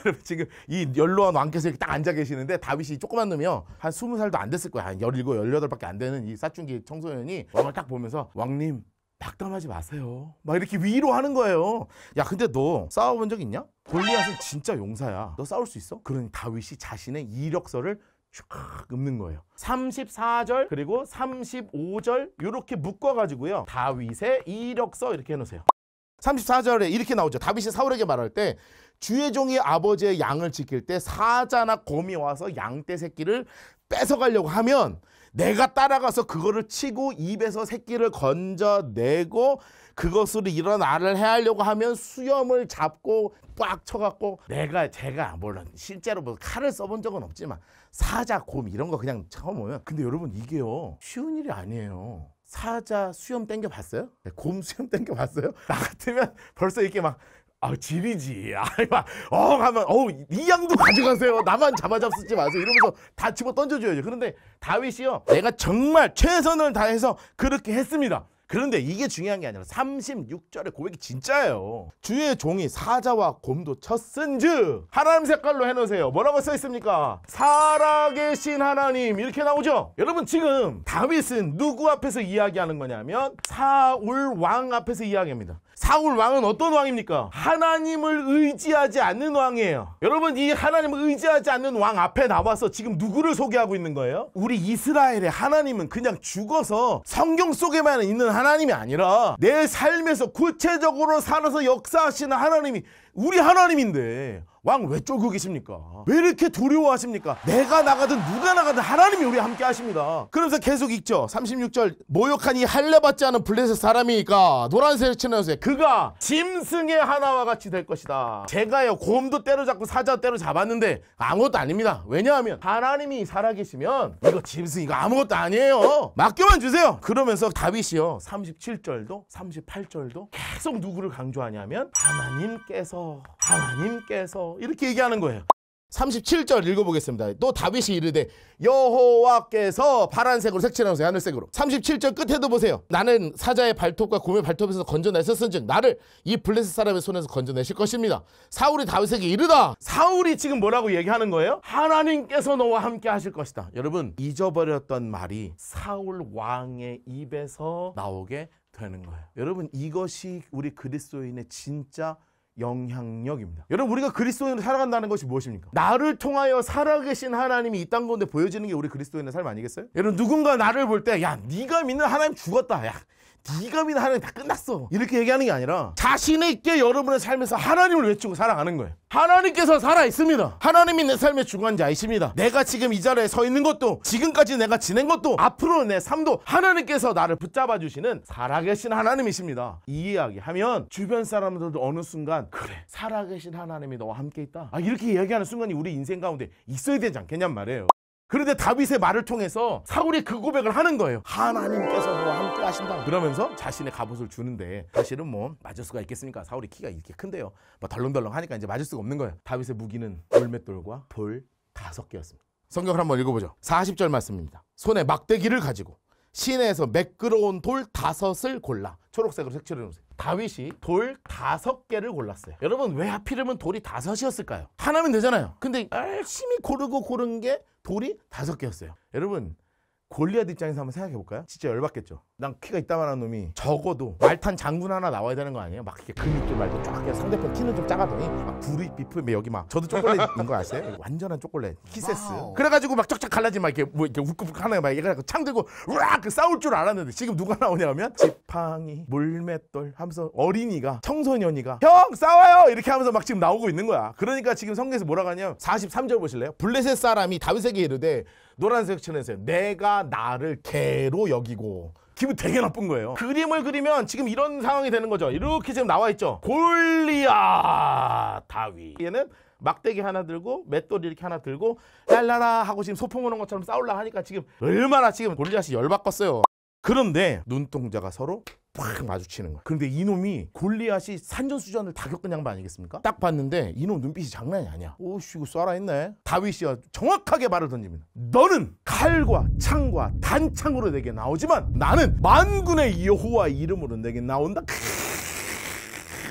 여러분, 지금 이 연로한 왕께서 이렇게 딱 앉아 계시는데 다윗이 조그만 놈이요, 한 20살도 안 됐을 거야. 한 17, 18밖에 안 되는 이 사춘기 청소년이 왕을 딱 보면서 왕님 낙담하지 마세요. 막 이렇게 위로하는 거예요. 야, 근데 너 싸워본 적 있냐? 골리앗은 진짜 용사야. 너 싸울 수 있어? 그러니 다윗이 자신의 이력서를 쭉 읊는 거예요. 34절 그리고 35절 이렇게 묶어가지고요, 다윗의 이력서 이렇게 해놓으세요. 34절에 이렇게 나오죠. 다윗이 사울에게 말할 때 주의 종이 아버지의 양을 지킬 때 사자나 곰이 와서 양떼 새끼를 뺏어가려고 하면 내가 따라가서 그거를 치고 입에서 새끼를 건져내고 그것으로 일어나를 해하려고 하면 수염을 잡고 꽉 쳐갖고 제가 물론 실제로 뭐 칼을 써본 적은 없지만 사자, 곰 이런 거 그냥 처음 오면, 근데 여러분 이게요 쉬운 일이 아니에요. 사자 수염 땡겨봤어요? 곰 수염 땡겨봤어요? 나 같으면 벌써 이렇게 막 지리지. 가면 이 양도 가져가세요. 나만 잡아잡수지 마세요. 이러면서 다 집어 던져줘야죠. 그런데 다윗이요, 내가 정말 최선을 다해서 그렇게 했습니다. 그런데 이게 중요한 게 아니라 36절의 고백이 진짜예요. 주의 종이 사자와 곰도 쳤은즉 하나님 색깔로 해놓으세요. 뭐라고 써 있습니까? 살아계신 하나님 이렇게 나오죠. 여러분, 지금 다윗은 누구 앞에서 이야기하는 거냐면 사울 왕 앞에서 이야기합니다. 사울 왕은 어떤 왕입니까? 하나님을 의지하지 않는 왕이에요. 여러분, 이 하나님을 의지하지 않는 왕 앞에 나와서 지금 누구를 소개하고 있는 거예요? 우리 이스라엘의 하나님은 그냥 죽어서 성경 속에만 있는 하나님이 아니라 내 삶에서 구체적으로 살아서 역사하시는 하나님이 우리 하나님인데 왕 왜 쫄고 계십니까? 왜 이렇게 두려워하십니까? 내가 나가든 누가 나가든 하나님이 우리와 함께 하십니다. 그러면서 계속 읽죠. 36절 모욕하니 할례받지 않은 블레셋 사람이니까 노란색을 칠해놓으세요. 그가 짐승의 하나와 같이 될 것이다. 제가요 곰도 때려잡고 사자도 때려잡았는데 아무것도 아닙니다. 왜냐하면 하나님이 살아계시면 이거 짐승 이거 아무것도 아니에요. 맡겨만 주세요. 그러면서 다윗이요 37절도 38절도 계속 누구를 강조하냐면 하나님께서 이렇게 얘기하는 거예요. 37절 읽어보겠습니다. 또 다윗이 이르되 여호와께서 파란색으로 색칠하면서 하늘색으로. 37절 끝에도 보세요. 나는 사자의 발톱과 곰의 발톱에서 건져냈었은즉 나를 이 블레셋 사람의 손에서 건져내실 것입니다. 사울이 다윗에게 이르다. 사울이 지금 뭐라고 얘기하는 거예요? 하나님께서 너와 함께 하실 것이다. 여러분, 잊어버렸던 말이 사울 왕의 입에서 나오게 되는 거예요. 여러분, 이것이 우리 그리스도인의 진짜 영향력입니다. 여러분, 우리가 그리스도인으로 살아간다는 것이 무엇입니까? 나를 통하여 살아계신 하나님이 이 땅 가운데 보여지는 게 우리 그리스도인의 삶 아니겠어요? 여러분, 누군가 나를 볼 때 야, 네가 믿는 하나님 죽었다. 야, 네가 믿는 하나님 다 끝났어. 이렇게 얘기하는 게 아니라 자신 있게 여러분의 삶에서 하나님을 외치고 살아가는 거예요. 하나님께서 살아있습니다. 하나님이 내 삶의 중간자이십니다. 내가 지금 이 자리에 서 있는 것도, 지금까지 내가 지낸 것도, 앞으로 내 삶도 하나님께서 나를 붙잡아 주시는 살아계신 하나님이십니다. 이 이야기 하면 주변 사람들도 어느 순간 그래, 살아계신 하나님이 너와 함께 있다, 이렇게 이야기하는 순간이 우리 인생 가운데 있어야 되지 않겠냔 말이에요. 그런데 다윗의 말을 통해서 사울이 그 고백을 하는 거예요. 하나님께서 너와 함께 하신다. 그러면서 자신의 갑옷을 주는데 사실은 뭐 맞을 수가 있겠습니까? 사울이 키가 이렇게 큰데요. 뭐 덜렁덜렁 하니까 이제 맞을 수가 없는 거예요. 다윗의 무기는 돌맷돌과 돌 5개였습니다. 성경을 한번 읽어보죠. 40절 말씀입니다. 손에 막대기를 가지고 시내에서 매끄러운 돌 5을 골라. 초록색으로 색칠해 놓으세요. 다윗이 돌 5개를 골랐어요. 여러분 왜 하필이면 돌이 5이었을까요? 하나면 되잖아요. 근데 열심히 고르고 고른 게 돌이 5개였어요. 여러분 골리앗 입장에서 한번 생각해 볼까요? 진짜 열받겠죠. 난 키가 이따만한 놈이 적어도 말탄 장군 하나 나와야 되는 거 아니에요? 막 이렇게 근육들 말고 쫙 그냥 상대편 키는 좀 작아더니 막 구리 비프 여기 막 저도 초콜릿인 거 아세요? 완전한 초콜릿 키세스. 그래가지고 막 쫙쫙 갈라지면 막 이렇게 뭐 이렇게 우끄북 하나 막 얘가 창 들고 으악 그 싸울 줄 알았는데 지금 누가 나오냐면 지팡이 물맷돌 하면서 어린이가 청소년이가 형 싸워요 이렇게 하면서 막 지금 나오고 있는 거야. 그러니까 지금 성경에서 뭐라고 하냐면 43절 보실래요? 블레셋 사람이 다윗에게 이르되 노란색 칠해서요. 내가 나를 개로 여기고. 기분 되게 나쁜 거예요. 그림을 그리면 지금 이런 상황이 되는 거죠. 이렇게 지금 나와 있죠. 골리앗 다윗. 얘는 막대기 하나 들고 맷돌 이렇게 하나 들고 랄라라 하고 지금 소풍 오는 것처럼 싸우려 하니까 지금 얼마나 지금 골리앗이 열받겠어요. 그런데 눈동자가 서로 팍 마주치는 거야. 그런데 이놈이 골리앗이 산전수전을 다 겪은 양반 아니겠습니까? 딱 봤는데 이놈 눈빛이 장난이 아니야. 오씨 이거 쏴라 했네. 다윗이 정확하게 말을 던집니다. 너는 칼과 창과 단창으로 내게 나오지만 나는 만군의 여호와 이름으로 내게 나온다.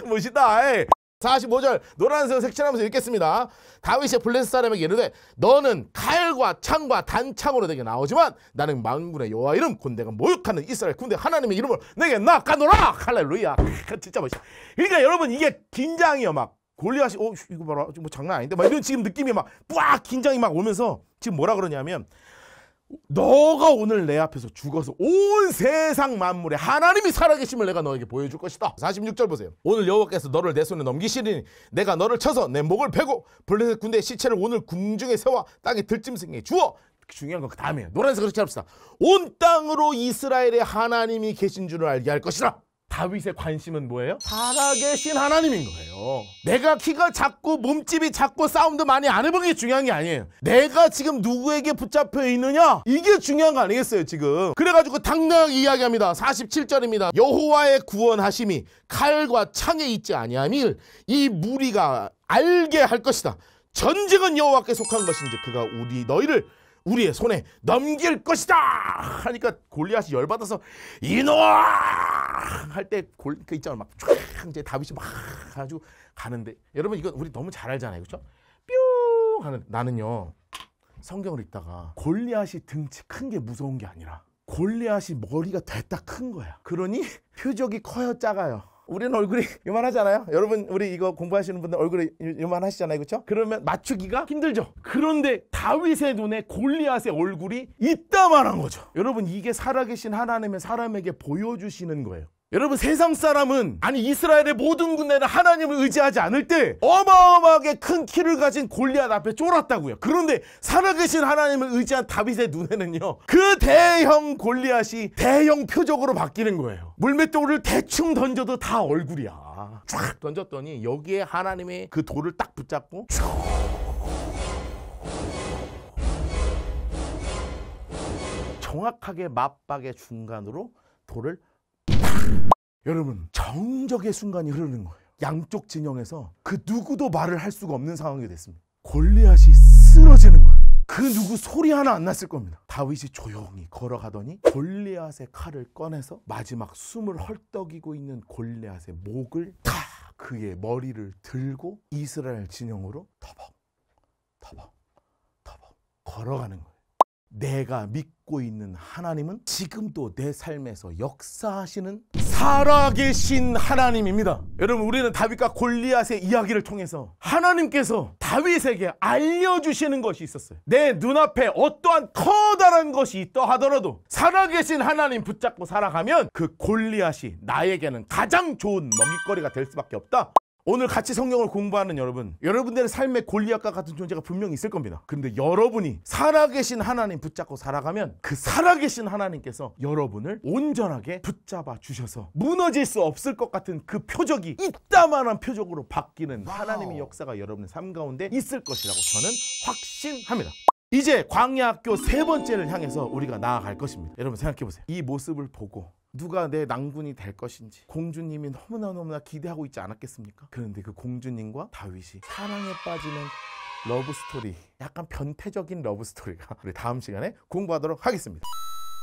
멋있다. 45절 노란색 색칠하면서 읽겠습니다. 다윗이 블레셋 사람에게 이르되 너는 칼과 창과 단창으로 내게 나오지만 나는 만군의 여호와 이름 곧 내가 모욕하는 이스라엘 군대 하나님의 이름으로 내게 나가노라. 할렐루야. 진짜 멋있어. 그러니까 여러분 이게 긴장이요. 막 골리앗이 이거 봐라 뭐 장난 아닌데 막 이런 지금 느낌이 막 빡 긴장이 막 오면서 지금 뭐라 그러냐면 너가 오늘 내 앞에서 죽어서 온 세상 만물에 하나님이 살아계심을 내가 너에게 보여줄 것이다. 46절 보세요. 오늘 여호와께서 너를 내 손에 넘기시리니 내가 너를 쳐서 내 목을 베고 블레셋 군대의 시체를 오늘 궁중에 세워 땅에 들짐승에 주어. 중요한 건 그 다음이에요. 노란색으로 칠합시다. 온 땅으로 이스라엘의 하나님이 계신 줄을 알게 할 것이라. 다윗의 관심은 뭐예요? 살아계신 하나님인 거예요. 내가 키가 작고 몸집이 작고 싸움도 많이 안 해본 게 중요한 게 아니에요. 내가 지금 누구에게 붙잡혀 있느냐? 이게 중요한 거 아니겠어요 지금. 그래가지고 당당하게 이야기합니다. 47절입니다. 여호와의 구원하심이 칼과 창에 있지 아니함을 이 무리가 알게 할 것이다. 전쟁은 여호와께 속한 것인지 그가 너희를 우리의 손에 넘길 것이다 하니까 골리앗이 열받아서 이놈아 할 때 그 있잖아 막 이제 다윗이 막 가지고 가는데 여러분 이거 우리 너무 잘 알잖아요. 그렇죠? 뿅 하는 나는요 성경을 읽다가 골리앗이 등치 큰 게 무서운 게 아니라 골리앗이 머리가 됐다 큰 거야. 그러니 표적이 커요 작아요? 우리는 얼굴이 요만하잖아요. 여러분 우리 이거 공부하시는 분들 얼굴이 요만하시잖아요. 그렇죠? 그러면 맞추기가 힘들죠. 그런데 다윗의 눈에 골리앗의 얼굴이 이따만한 거죠. 여러분 이게 살아계신 하나님의 사람에게 보여주시는 거예요. 여러분 세상 사람은 아니 이스라엘의 모든 군대는 하나님을 의지하지 않을 때 어마어마하게 큰 키를 가진 골리앗 앞에 쫄았다고요. 그런데 살아계신 하나님을 의지한 다윗의 눈에는요 그 대형 골리앗이 대형 표적으로 바뀌는 거예요. 물맷돌을 대충 던져도 다 얼굴이야. 쫙 던졌더니 여기에 하나님의 그 돌을 딱 붙잡고 정확하게 맞박의 중간으로 돌을 여러분 정적의 순간이 흐르는 거예요. 양쪽 진영에서 그 누구도 말을 할 수가 없는 상황이 됐습니다. 골리앗이 쓰러지는 거예요. 그 누구 소리 하나 안 났을 겁니다. 다윗이 조용히 걸어가더니 골리앗의 칼을 꺼내서 마지막 숨을 헐떡이고 있는 골리앗의 목을 다 그의 머리를 들고 이스라엘 진영으로 터벅 걸어가는 거예요. 내가 믿고 있는 하나님은 지금도 내 삶에서 역사하시는 살아계신 하나님입니다. 여러분 우리는 다윗과 골리앗의 이야기를 통해서 하나님께서 다윗에게 알려주시는 것이 있었어요. 내 눈앞에 어떠한 커다란 것이 있다 하더라도 살아계신 하나님 붙잡고 살아가면 그 골리앗이 나에게는 가장 좋은 먹잇거리가 될 수밖에 없다. 오늘 같이 성경을 공부하는 여러분들의 삶에 골리앗과 같은 존재가 분명히 있을 겁니다. 그런데 여러분이 살아계신 하나님 붙잡고 살아가면 그 살아계신 하나님께서 여러분을 온전하게 붙잡아 주셔서 무너질 수 없을 것 같은 그 표적이 이따만한 표적으로 바뀌는 하나님의 역사가 여러분의 삶 가운데 있을 것이라고 저는 확신합니다. 이제 광야학교 3번째를 향해서 우리가 나아갈 것입니다. 여러분 생각해보세요. 이 모습을 보고 누가 내 낭군이 될 것인지 공주님이 너무나 기대하고 있지 않았겠습니까? 그런데 그 공주님과 다윗이 사랑에 빠지는 러브 스토리, 약간 변태적인 러브 스토리가 우리 다음 시간에 공부하도록 하겠습니다.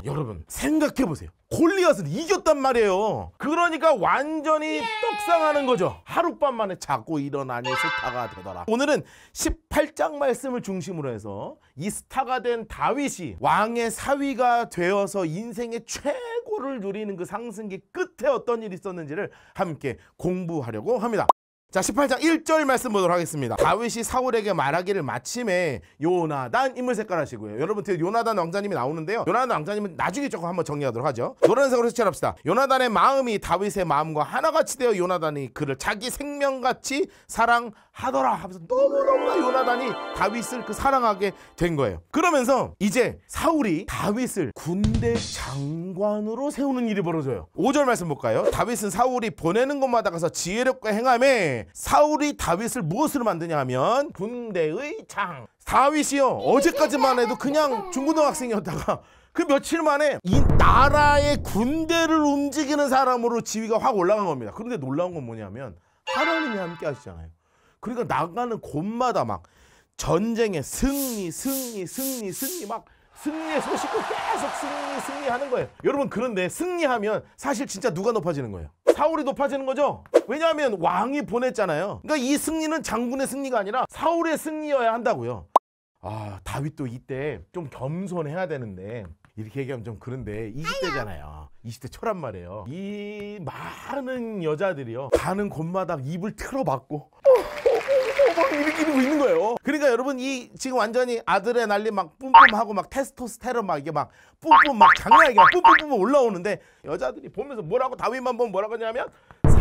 여러분 생각해보세요. 골리앗을 이겼단 말이에요. 그러니까 완전히 떡상하는 거죠. 하룻밤 만에 자고 일어나니 스타가 되더라. 오늘은 18장 말씀을 중심으로 해서 이 스타가 된 다윗이 왕의 사위가 되어서 인생의 최고를 누리는 그 상승기 끝에 어떤 일이 있었는지를 함께 공부하려고 합니다. 자, 18장 1절 말씀 보도록 하겠습니다. 다윗이 사울에게 말하기를 마침에 요나단 인물 색깔 하시고요. 여러분 뒤에 요나단 왕자님이 나오는데요. 요나단 왕자님은 나중에 조금 한번 정리하도록 하죠. 노란색으로 색칠합시다. 요나단의 마음이 다윗의 마음과 하나같이 되어 요나단이 그를 자기 생명같이 사랑하더라 하면서 너무너무 요나단이 다윗을 그 사랑하게 된 거예요. 그러면서 이제 사울이 다윗을 군대 장관으로 세우는 일이 벌어져요. 5절 말씀 볼까요? 다윗은 사울이 보내는 곳마다 가서 지혜롭게 행하며 사울이 다윗을 무엇으로 만드냐 하면 군대의 장. 다윗이요 어제까지만 해도 그냥 중고등학생이었다가 그 며칠 만에 이 나라의 군대를 움직이는 사람으로 지위가 확 올라간 겁니다. 그런데 놀라운 건 뭐냐면 하나님이 함께 하시잖아요. 그러니까 나가는 곳마다 막 전쟁의 승리 막 승리의 소식을 계속 승리하는 거예요. 여러분 그런데 승리하면 사실 진짜 누가 높아지는 거예요? 사울이 높아지는 거죠. 왜냐하면 왕이 보냈잖아요. 그러니까 이 승리는 장군의 승리가 아니라 사울의 승리여야 한다고요. 아, 다윗도 이때 좀 겸손해야 되는데 이렇게 얘기하면 좀 그런데 20대잖아요. 20대 초란 말이에요. 이 많은 여자들이요 가는 곳마다 입을 틀어막고 막 이러고 있는 거예요. 그러니까 여러분 이 지금 완전히 아드레날린 막 뿜뿜하고 막 테스토스테론 막 이게 막 뿜뿜 막 장난 아니게 막 뿜뿜 올라오는데 여자들이 보면서 뭐라고 다윗만 보면 뭐라고 하냐면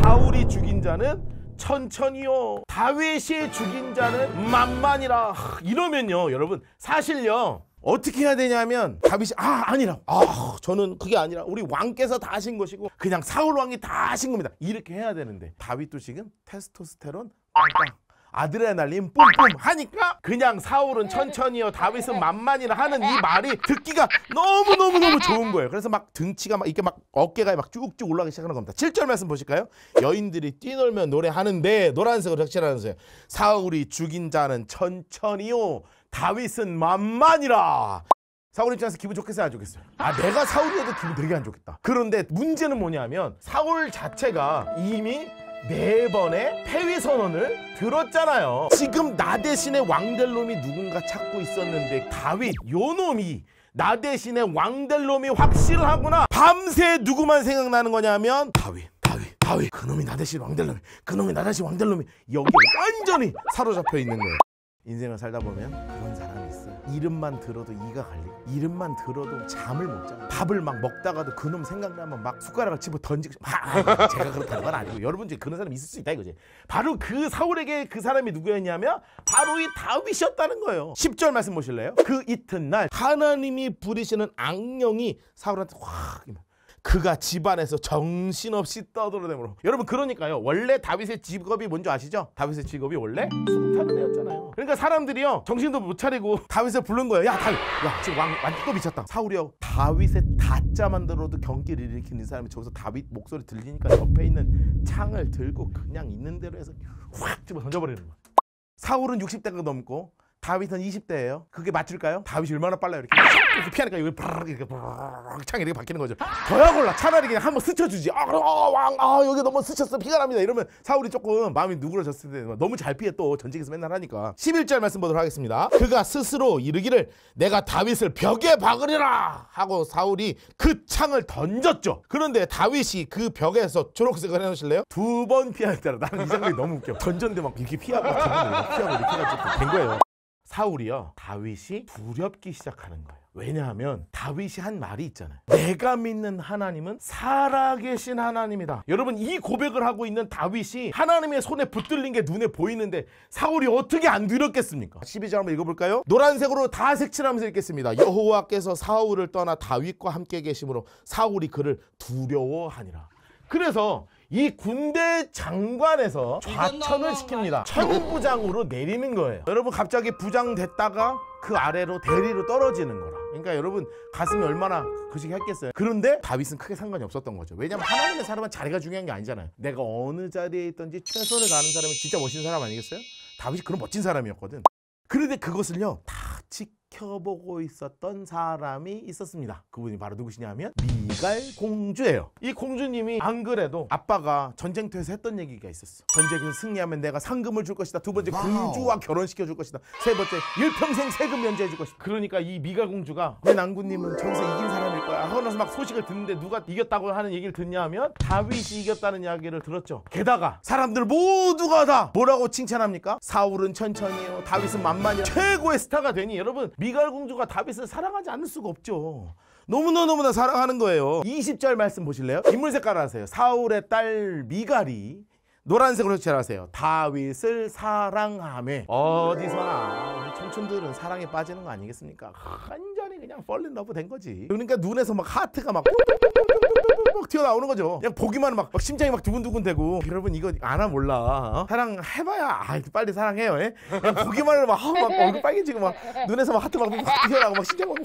사울이 죽인 자는 천천히요 다윗이 죽인 자는 만만이라. 이러면요 여러분 사실요 어떻게 해야 되냐면 다윗이 아니라 저는 그게 아니라 우리 왕께서 다 하신 것이고 그냥 사울 왕이 다 하신 겁니다 이렇게 해야 되는데 다윗도 지금 테스토스테론 빵빵 아드레날린 뿜뿜 하니까 그냥 사울은 천천히요 다윗은 만만이라 하는 이 말이 듣기가 너무너무 좋은 거예요. 그래서 막 등치가 막 이렇게 막 어깨가 막 쭉쭉 올라가기 시작하는 겁니다. 7절 말씀 보실까요? 여인들이 뛰놀며 노래하는데 노란색으로 색칠하면서요 사울이 죽인 자는 천천히요 다윗은 만만이라. 사울 입장에서 기분 좋겠어요 안 좋겠어요? 내가 사울이어도 기분 되게 안 좋겠다. 그런데 문제는 뭐냐면 사울 자체가 이미 4번의 폐위 선언을 들었잖아요. 지금 나 대신에 왕 될 놈이 누군가 찾고 있었는데 다윗 요 놈이 나 대신에 왕 될 놈이 확실하구나. 밤새 누구만 생각나는 거냐면 다윗 그놈이 나 대신 왕 될 놈이 그놈이 나 대신 왕 될 놈이 여기 완전히 사로잡혀 있는 거예요. 인생을 살다 보면 그런 사람이 있어요. 이름만 들어도 이가 갈리고 이름만 들어도 잠을 못 자고 밥을 막 먹다가도 그놈 생각나면 막 숟가락을 집어 던지고 제가 그렇다는 건 아니고 여러분 중에 그런 사람이 있을 수 있다 이거지. 바로 그 사울에게 그 사람이 누구였냐면 바로 이 다윗이었다는 거예요. 10절 말씀 보실래요? 그 이튿날 하나님이 부리시는 악령이 사울한테 확 그가 집안에서 정신없이 떠돌아다니므로. 여러분 그러니까요 원래 다윗의 직업이 뭔지 아시죠? 다윗의 직업이 원래 수타는 애였잖아요. 그러니까 사람들이요 정신도 못 차리고 다윗을 부른 거예요. 야 다윗 지금 왕 완전 또 미쳤다. 사울이요 다윗의 다짜만 들어도 경기를 일으키는 사람이 저기서 다윗 목소리 들리니까 옆에 있는 창을 들고 그냥 있는 대로 해서 확 집어 던져버리는 거예요. 사울은 60대가 넘고 다윗은 20대예요. 그게 맞출까요? 다윗이 얼마나 빨라요. 이렇게 피하니까 여기 이렇게 창이 이렇게 바뀌는 거죠. 더야 골라. 차라리 그냥 한번 스쳐주지. 왕 여기 너무 스쳤어. 피가 납니다. 이러면 사울이 조금 마음이 누그러졌을 때 너무 잘 피해 또 전쟁에서 맨날 하니까. 11절 말씀 보도록 하겠습니다. 그가 스스로 이르기를 내가 다윗을 벽에 박으리라 하고 사울이 그 창을 던졌죠. 그런데 다윗이 그 벽에서 초록색을 해놓으실래요? 2번 피하였더라. 나는 이 장면이 너무 웃겨. 던졌는데 막 이렇게 피하고 피하고 이렇게 해가지고 된 거예요. 사울이요 다윗이 두렵기 시작하는 거예요. 왜냐하면 다윗이 한 말이 있잖아요. 내가 믿는 하나님은 살아계신 하나님이다. 여러분 이 고백을 하고 있는 다윗이 하나님의 손에 붙들린 게 눈에 보이는데 사울이 어떻게 안 두렵겠습니까? 12절 한번 읽어볼까요? 노란색으로 다 색칠하면서 읽겠습니다. 여호와께서 사울을 떠나 다윗과 함께 계심으로 사울이 그를 두려워하니라. 그래서 이 군대 장관에서 좌천을 시킵니다. 천부장으로 내리는 거예요. 여러분 갑자기 부장 됐다가 그 아래로 대리로 떨어지는 거라. 그러니까 여러분 가슴이 얼마나 그시기 했겠어요. 그런데 다윗은 크게 상관이 없었던 거죠. 왜냐하면 하나님의 사람은 자리가 중요한 게 아니잖아요. 내가 어느 자리에 있든지 최선을 다하는 사람이 진짜 멋진 사람 아니겠어요? 다윗이 그런 멋진 사람이었거든. 그런데 그것을요 다 지켜보고 있었던 사람이 있었습니다. 그분이 바로 누구시냐면 미갈 공주예요. 이 공주님이 안 그래도 아빠가 전쟁터에서 했던 얘기가 있었어. 전쟁에서 승리하면 내가 상금을 줄 것이다. 두 번째 공주와 결혼시켜 줄 것이다. 세 번째 일평생 세금 면제해 줄 것이다. 그러니까 이 미갈 공주가 내 낭군님은 저기서 이긴 사람일 거야 하고 나서 막 소식을 듣는데 누가 이겼다고 하는 얘기를 듣냐 하면 다윗이 이겼다는 이야기를 들었죠. 게다가 사람들 모두가 다 뭐라고 칭찬합니까? 사울은 천천히요, 다윗은 만만히요. 최고의 스타가 되니 여러분 미갈 공주가 다윗을 사랑하지 않을 수가 없죠. 너무나 사랑하는 거예요. 20절 말씀 보실래요? 인물 색깔 아세요? 사울의 딸 미갈이 노란색으로 색칠하세요. 다윗을 사랑하며. 어디서나 우리 청춘들은 사랑에 빠지는 거 아니겠습니까? 완전히 그냥 fall in love 된 거지. 그러니까 눈에서 막 하트가 막 튀어나오는 거죠. 그냥 보기만 막 심장이 막 두근두근 되고. 여러분 이거 안 하면 몰라. 사랑해봐야 빨리 사랑해요. 예? 그냥 보기만 해도 막 얼굴 빨개지고 막 눈에서 막 하트 막 튀어나오고 막 심장 막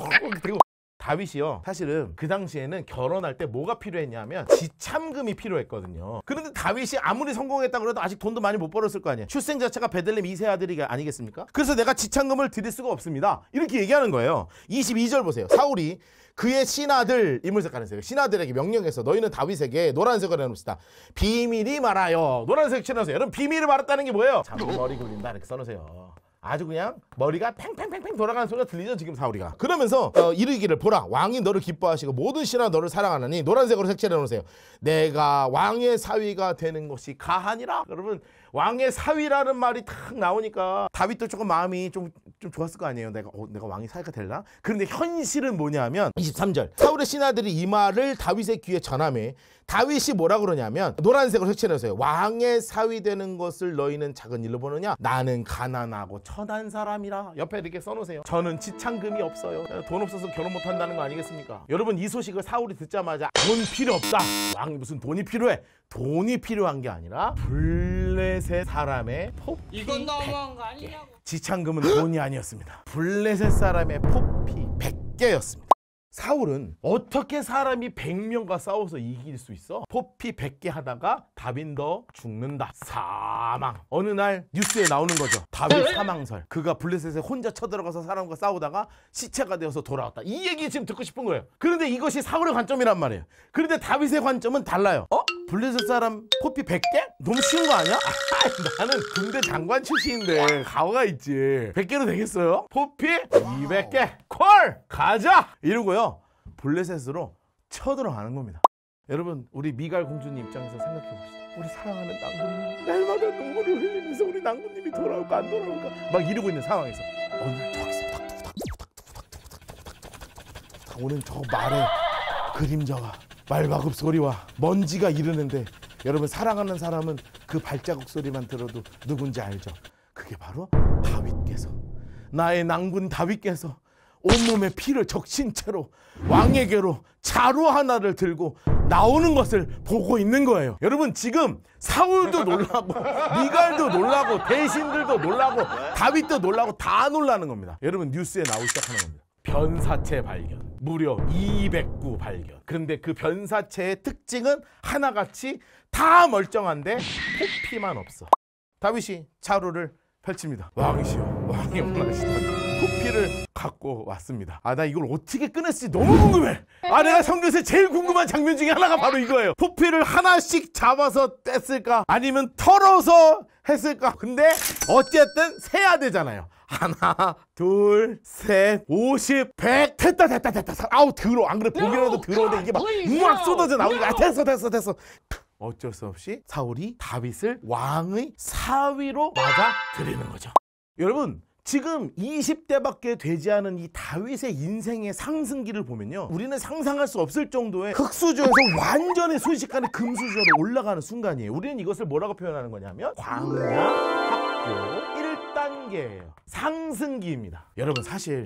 되고. 다윗이요 사실은 그 당시에는 결혼할 때 뭐가 필요했냐면 지참금이 필요했거든요. 그런데 다윗이 아무리 성공했다고 해도 아직 돈도 많이 못 벌었을 거 아니에요. 출생 자체가 베들레헴 2세 아들이 아니겠습니까? 그래서 내가 지참금을 드릴 수가 없습니다 이렇게 얘기하는 거예요. 22절 보세요. 사울이 그의 신하들, 인물 색깔이세요. 신하들에게 명령해서 너희는 다윗에게 노란색을 해놓읍시다. 비밀이 말하여. 노란색 칠해놓으세요. 여러분 비밀을 말했다는 게 뭐예요? 머리 굴린다 이렇게 써놓으세요. 아주 그냥 머리가 팽팽팽팽 돌아가는 소리가 들리죠 지금 사울이가. 그러면서 이르기를 보라 왕이 너를 기뻐하시고 모든 신하 너를 사랑하느니 노란색으로 색칠해 놓으세요. 내가 왕의 사위가 되는 것이 가하니라. 여러분 왕의 사위라는 말이 탁 나오니까 다윗도 조금 마음이 좀 좋았을 거 아니에요. 내가 왕의 사위가 될라? 그런데 현실은 뭐냐면 23절 사울의 신하들이 이 말을 다윗의 귀에 전하매 다윗이 뭐라 그러냐면 노란색으로 색칠해서요. 왕의 사위 되는 것을 너희는 작은 일로 보느냐? 나는 가난하고 천한 사람이라. 옆에 이렇게 써놓으세요. 저는 지참금이 없어요. 돈 없어서 결혼 못한다는 거 아니겠습니까? 여러분 이 소식을 사울이 듣자마자 돈 필요 없다. 왕이 무슨 돈이 필요해? 돈이 필요한 게 아니라 블레셋 사람의 포피 이건 너무한 거 아니냐고. 지참금은 돈이 아니었습니다. 블레셋 사람의 포피 100개였습니다. 사울은 어떻게 사람이 100명과 싸워서 이길 수 있어? 포피 100개 하다가 다윗 너 죽는다. 사망. 어느 날 뉴스에 나오는 거죠. 다윗 사망설. 그가 블레셋에 혼자 쳐들어가서 사람과 싸우다가 시체가 되어서 돌아왔다. 이 얘기 지금 듣고 싶은 거예요. 그런데 이것이 사울의 관점이란 말이에요. 그런데 다윗의 관점은 달라요. 블레셋 사람 포피 100개? 너무 쉬운 거 아니야? 나는 군대 장관 출신인데 가오가 있지. 100개로 되겠어요? 포피 200개. 콜! 가자! 이러고요. 블레셋으로 쳐들어가는 겁니다. 여러분 우리 미갈 공주님 입장에서 생각해 봅시다. 우리 사랑하는 낭군님 날마다 눈물을 흘리면서 우리 낭군님이 돌아올까 안 돌아올까 막 이러고 있는 상황에서 어느 날 저기서 탁탁탁탁탁탁탁탁탁탁탁 오는 저 말의 그림자와 말바굽 소리와 먼지가 이르는데 여러분 사랑하는 사람은 그 발자국 소리만 들어도 누군지 알죠? 그게 바로 다윗께서 나의 낭군 다윗께서 온몸에 피를 적신 채로 왕에게로 자루 하나를 들고 나오는 것을 보고 있는 거예요. 여러분 지금 사울도 놀라고 미갈도 놀라고 대신들도 놀라고 다윗도 놀라고 다 놀라는 겁니다. 여러분 뉴스에 나오기 시작하는 겁니다. 변사체 발견. 무려 209 발견. 그런데 그 변사체의 특징은 하나같이 다 멀쩡한데 포피만 없어. 다윗이 자루를 펼칩니다. 왕이시여 왕이 원하시다니 포피를 갖고 왔습니다. 나 이걸 어떻게 꺼냈을지 너무 궁금해. 내가 성경에서 제일 궁금한 장면 중에 하나가 바로 이거예요. 포피를 하나씩 잡아서 뗐을까 아니면 털어서 했을까. 근데 어쨌든 세야 되잖아요. 하나, 둘, 셋, 50, 100 됐다. 아우 더러워. 안 그래 보기라도 더러운데 이게 막 쏟아져 나오니까 됐어. 어쩔 수 없이 사울이 다윗을 왕의 사위로 맞아 들이는 거죠. 여러분 지금 20대밖에 되지 않은 이 다윗의 인생의 상승기를 보면요 우리는 상상할 수 없을 정도의 흙수저에서 완전히 순식간에 금수저로 올라가는 순간이에요. 우리는 이것을 뭐라고 표현하는 거냐면 광야 학교 1단계예요. 상승기입니다. 여러분 사실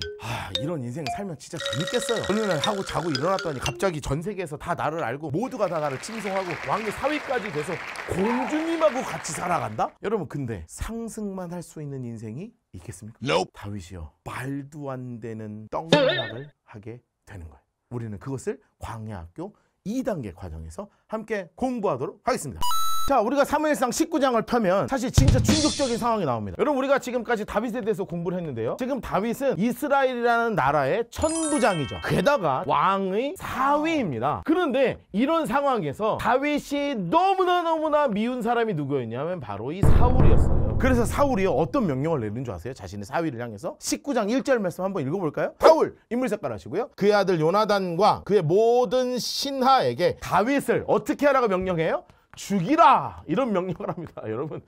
이런 인생 살면 진짜 재밌겠어요. 어느 날 하고 자고 일어났더니 갑자기 전 세계에서 다 나를 알고 모두가 다 나를 칭송하고 왕의 사위까지 돼서 공주님하고 같이 살아간다? 여러분 근데 상승만 할 수 있는 인생이 있겠습니까? Nope. 다윗이요 말도 안 되는 떡락을 하게 되는 거예요. 우리는 그것을 광야학교 2단계 과정에서 함께 공부하도록 하겠습니다. 자, 우리가 사무엘상 19장을 펴면 사실 진짜 충격적인 상황이 나옵니다. 여러분, 우리가 지금까지 다윗에 대해서 공부를 했는데요. 지금 다윗은 이스라엘이라는 나라의 천부장이죠. 게다가 왕의 사위입니다. 그런데 이런 상황에서 다윗이 너무나 미운 사람이 누구였냐면 바로 이 사울이었어요. 그래서 사울이 어떤 명령을 내린 줄 아세요? 자신의 사위를 향해서 19장 1절 말씀 한번 읽어볼까요? 사울 인물 색깔 하시고요. 그의 아들 요나단과 그의 모든 신하에게 다윗을 어떻게 하라고 명령해요? 죽이라! 이런 명령을 합니다. 여러분,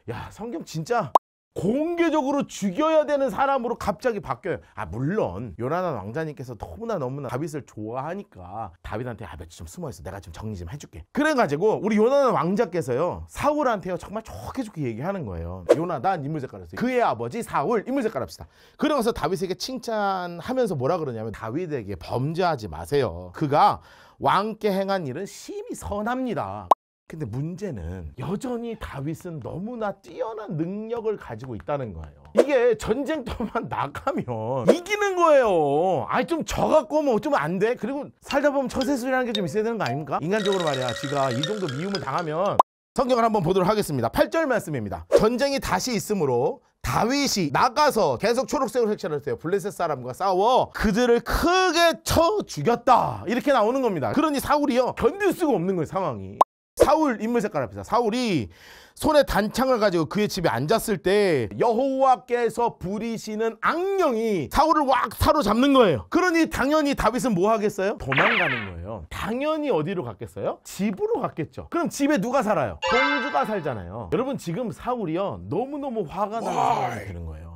야, 성경 진짜 공개적으로 죽여야 되는 사람으로 갑자기 바뀌어요. 물론 요나단 왕자님께서 너무나 다윗을 좋아하니까 다윗한테 며칠 좀 숨어있어, 내가 좀 정리 좀 해줄게. 그래가지고 우리 요나단 왕자께서요 사울한테요 정말 좋게 얘기하는 거예요. 요나단 인물 색깔 합시다. 그의 아버지 사울 인물 색깔 합시다. 그러면서 다윗에게 칭찬하면서 뭐라 그러냐면, 다윗에게 범죄하지 마세요. 그가 왕께 행한 일은 심히 선합니다. 근데 문제는 여전히 다윗은 너무나 뛰어난 능력을 가지고 있다는 거예요. 이게 전쟁터만 나가면 이기는 거예요. 좀 져갖고 오면 어쩌면 안 돼? 그리고 살다 보면 처세술이라는 게 좀 있어야 되는 거 아닙니까? 인간적으로 말이야, 지가 이 정도 미움을 당하면. 성경을 한번 보도록 하겠습니다. 8절 말씀입니다. 전쟁이 다시 있으므로 다윗이 나가서 계속 초록색으로 색칠을 했어요. 블레셋 사람과 싸워 그들을 크게 쳐 죽였다, 이렇게 나오는 겁니다. 그러니 사울이요 견딜 수가 없는 거예요, 상황이. 사울 인물 색깔 합시다. 사울이 손에 단창을 가지고 그의 집에 앉았을 때 여호와께서 부리시는 악령이 사울을 왁 사로잡는 거예요. 그러니 당연히 다윗은 뭐 하겠어요? 도망가는 거예요. 당연히 어디로 갔겠어요? 집으로 갔겠죠. 그럼 집에 누가 살아요? 공주가 살잖아요. 여러분, 지금 사울이요 너무너무 화가 나는 상황이 되는 거예요.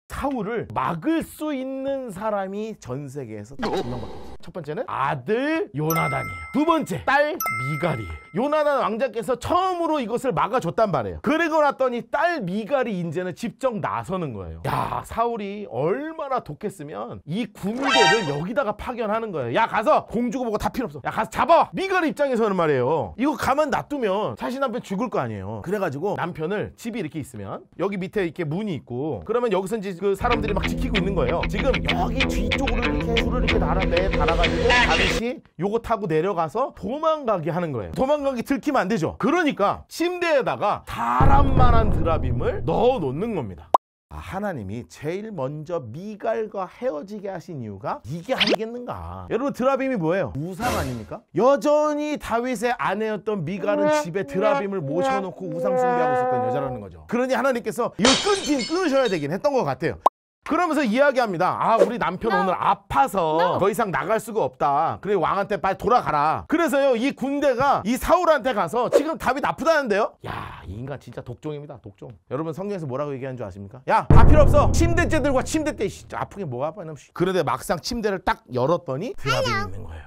사울을 막을 수 있는 사람이 전 세계에서 딱 두 명밖에 없어요. 첫 번째는 아들 요나단이에요. 두 번째 딸 미갈이에요. 요나단 왕자께서 처음으로 이것을 막아줬단 말이에요. 그리고 났더니 딸 미갈이 이제는 직접 나서는 거예요. 야, 사울이 얼마나 독했으면 이 군대를 여기다가 파견하는 거예요. 야, 가서 공주고 뭐고 다 필요 없어. 야, 가서 잡아. 미갈 입장에서는 말이에요, 이거 가만 놔두면 자신 남편 죽을 거 아니에요. 그래가지고 남편을, 집이 이렇게 있으면 여기 밑에 이렇게 문이 있고, 그러면 여기서 이제 그 사람들이 막 지키고 있는 거예요. 지금 여기 뒤쪽으로 이렇게 줄을 이렇게 달아가지고 다윗이 요거 타고 내려가서 도망가게 하는 거예요. 도망가기 들키면 안 되죠. 그러니까 침대에다가 사람만한 드라빔을 넣어 놓는 겁니다. 하나님이 제일 먼저 미갈과 헤어지게 하신 이유가 이게 아니겠는가? 여러분, 드라빔이 뭐예요? 우상 아닙니까? 여전히 다윗의 아내였던 미갈은 집에 드라빔을 모셔놓고 우상 숭배하고 있었던 여자라는 거죠. 그러니 하나님께서 이걸 끊으셔야 되긴 했던 것 같아요. 그러면서 이야기합니다. 우리 남편 오늘 아파서 더 이상 나갈 수가 없다. 그래, 왕한테 빨리 돌아가라. 그래서요 이 군대가 이 사울한테 가서 지금 다윗 아프다는데요. 야, 이 인간 진짜 독종입니다, 독종. 여러분, 성경에서 뭐라고 얘기하는 줄 아십니까? 야, 다 필요 없어. 침대째 들고 와. 침대대. 아프게 뭐가 아파. 그런데 막상 침대를 딱 열었더니 드라빔이 있는 거예요.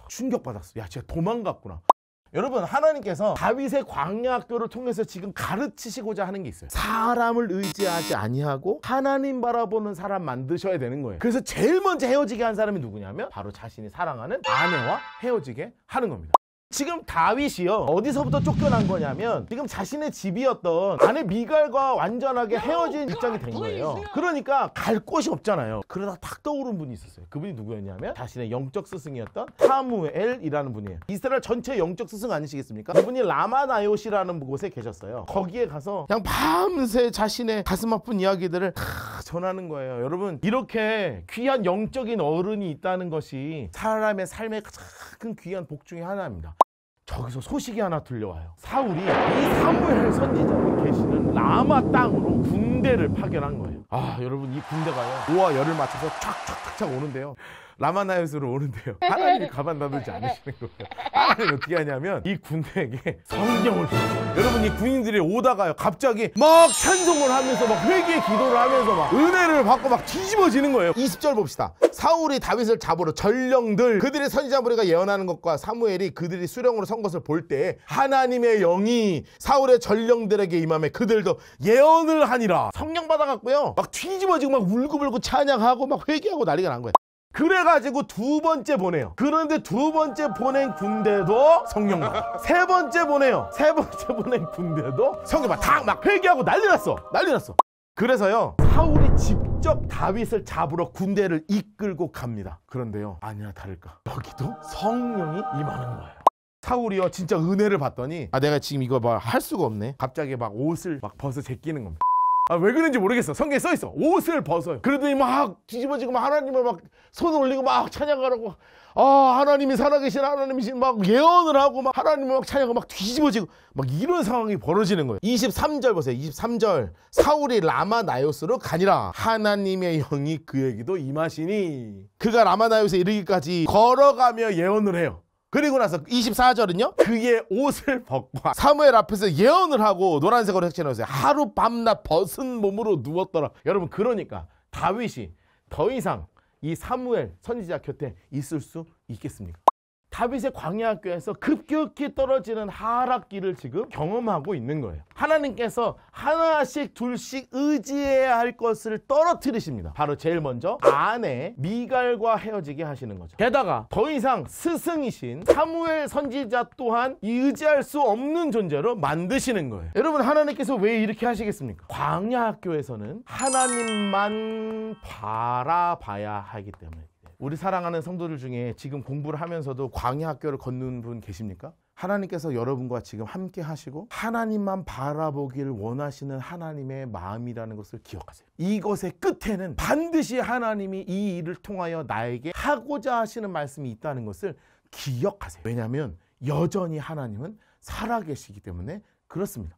충격받았어. 야, 진짜 도망갔구나. 여러분, 하나님께서 다윗의 광야 학교를 통해서 지금 가르치시고자 하는 게 있어요. 사람을 의지하지 아니하고 하나님 바라보는 사람 만드셔야 되는 거예요. 그래서 제일 먼저 헤어지게 한 사람이 누구냐면 바로 자신이 사랑하는 아내와 헤어지게 하는 겁니다. 지금 다윗이요 어디서부터 쫓겨난 거냐면, 지금 자신의 집이었던 아내 미갈과 완전하게 헤어진 입장이 된 거예요. 그러니까 갈 곳이 없잖아요. 그러다 딱 떠오른 분이 있었어요. 그분이 누구였냐면 자신의 영적 스승이었던 사무엘이라는 분이에요. 이스라엘 전체 영적 스승 아니시겠습니까? 이분이 라마나요시라는 곳에 계셨어요. 거기에 가서 그냥 밤새 자신의 가슴 아픈 이야기들을 다 전하는 거예요. 여러분, 이렇게 귀한 영적인 어른이 있다는 것이 사람의 삶의 가장 큰 귀한 복 중에 하나입니다. 저기서 소식이 하나 들려와요. 사울이 이 사무엘 선지자가 계시는 라마 땅으로 군대를 파견한 거예요. 여러분, 이 군대가요 5와 열을 맞춰서 촥촥촥 오는데요. 라마나요스로 오는데요. 하나님이 가만 놔두지 않으시는 거예요. 하나님이 어떻게 하냐면 이 군대에게 성령을 주죠. 여러분, 이 군인들이 오다가요 갑자기 막 찬송을 하면서 막 회개의 기도를 하면서 막 은혜를 받고 막 뒤집어지는 거예요. 20절 봅시다. 사울이 다윗을 잡으러 전령들, 그들의 선지자 무리가 예언하는 것과 사무엘이 그들이 수령으로 선 것을 볼 때 하나님의 영이 사울의 전령들에게 임하며 그들도 예언을 하니라. 성령 받아갖고요 막 뒤집어지고 막 울고불고 찬양하고 막 회개하고 난리가 난 거예요. 그래가지고 두 번째 보내요. 그런데 두 번째 보낸 군대도 성령 받아. 세 번째 보내요. 세 번째 보낸 군대도 성령 받아. 막 회개하고 난리 났어. 그래서요 사울이 직접 다윗을 잡으러 군대를 이끌고 갑니다. 그런데요, 아니나 다를까 여기도 성령이 임하는 거예요. 사울이요 진짜 은혜를 받더니 내가 지금 이거 막 할 수가 없네. 갑자기 막 옷을 막 벗어 제끼는 겁니다. 왜 그런지 모르겠어. 성경에 써있어. 옷을 벗어요. 그러더니 막 뒤집어지고 막 하나님을 막 손을 올리고 막 찬양하라고. 하나님이 살아계신 하나님이신 막 예언을 하고 막 하나님을 막 찬양하고 막 뒤집어지고 막 이런 상황이 벌어지는 거예요. 23절 보세요. 23절. 사울이 라마나요스로 가니라. 하나님의 영이 그에게도 임하시니. 그가 라마나요스에 이르기까지 걸어가며 예언을 해요. 그리고 나서 24절은요. 그의 옷을 벗고 사무엘 앞에서 예언을 하고 노란색으로 색칠해놓으세요. 하루 밤낮 벗은 몸으로 누웠더라. 여러분 그러니까 다윗이 더 이상 이 사무엘 선지자 곁에 있을 수 있겠습니까? 다윗의 광야학교에서 급격히 떨어지는 하락기를 지금 경험하고 있는 거예요. 하나님께서 하나씩 둘씩 의지해야 할 것을 떨어뜨리십니다. 바로 제일 먼저 아내 미갈과 헤어지게 하시는 거죠. 게다가 더 이상 스승이신 사무엘 선지자 또한 의지할 수 없는 존재로 만드시는 거예요. 여러분 하나님께서 왜 이렇게 하시겠습니까? 광야학교에서는 하나님만 바라봐야 하기 때문에. 우리 사랑하는 성도들 중에 지금 공부를 하면서도 광야 학교를 걷는 분 계십니까? 하나님께서 여러분과 지금 함께 하시고 하나님만 바라보기를 원하시는 하나님의 마음이라는 것을 기억하세요. 이것의 끝에는 반드시 하나님이 이 일을 통하여 나에게 하고자 하시는 말씀이 있다는 것을 기억하세요. 왜냐하면 여전히 하나님은 살아계시기 때문에 그렇습니다.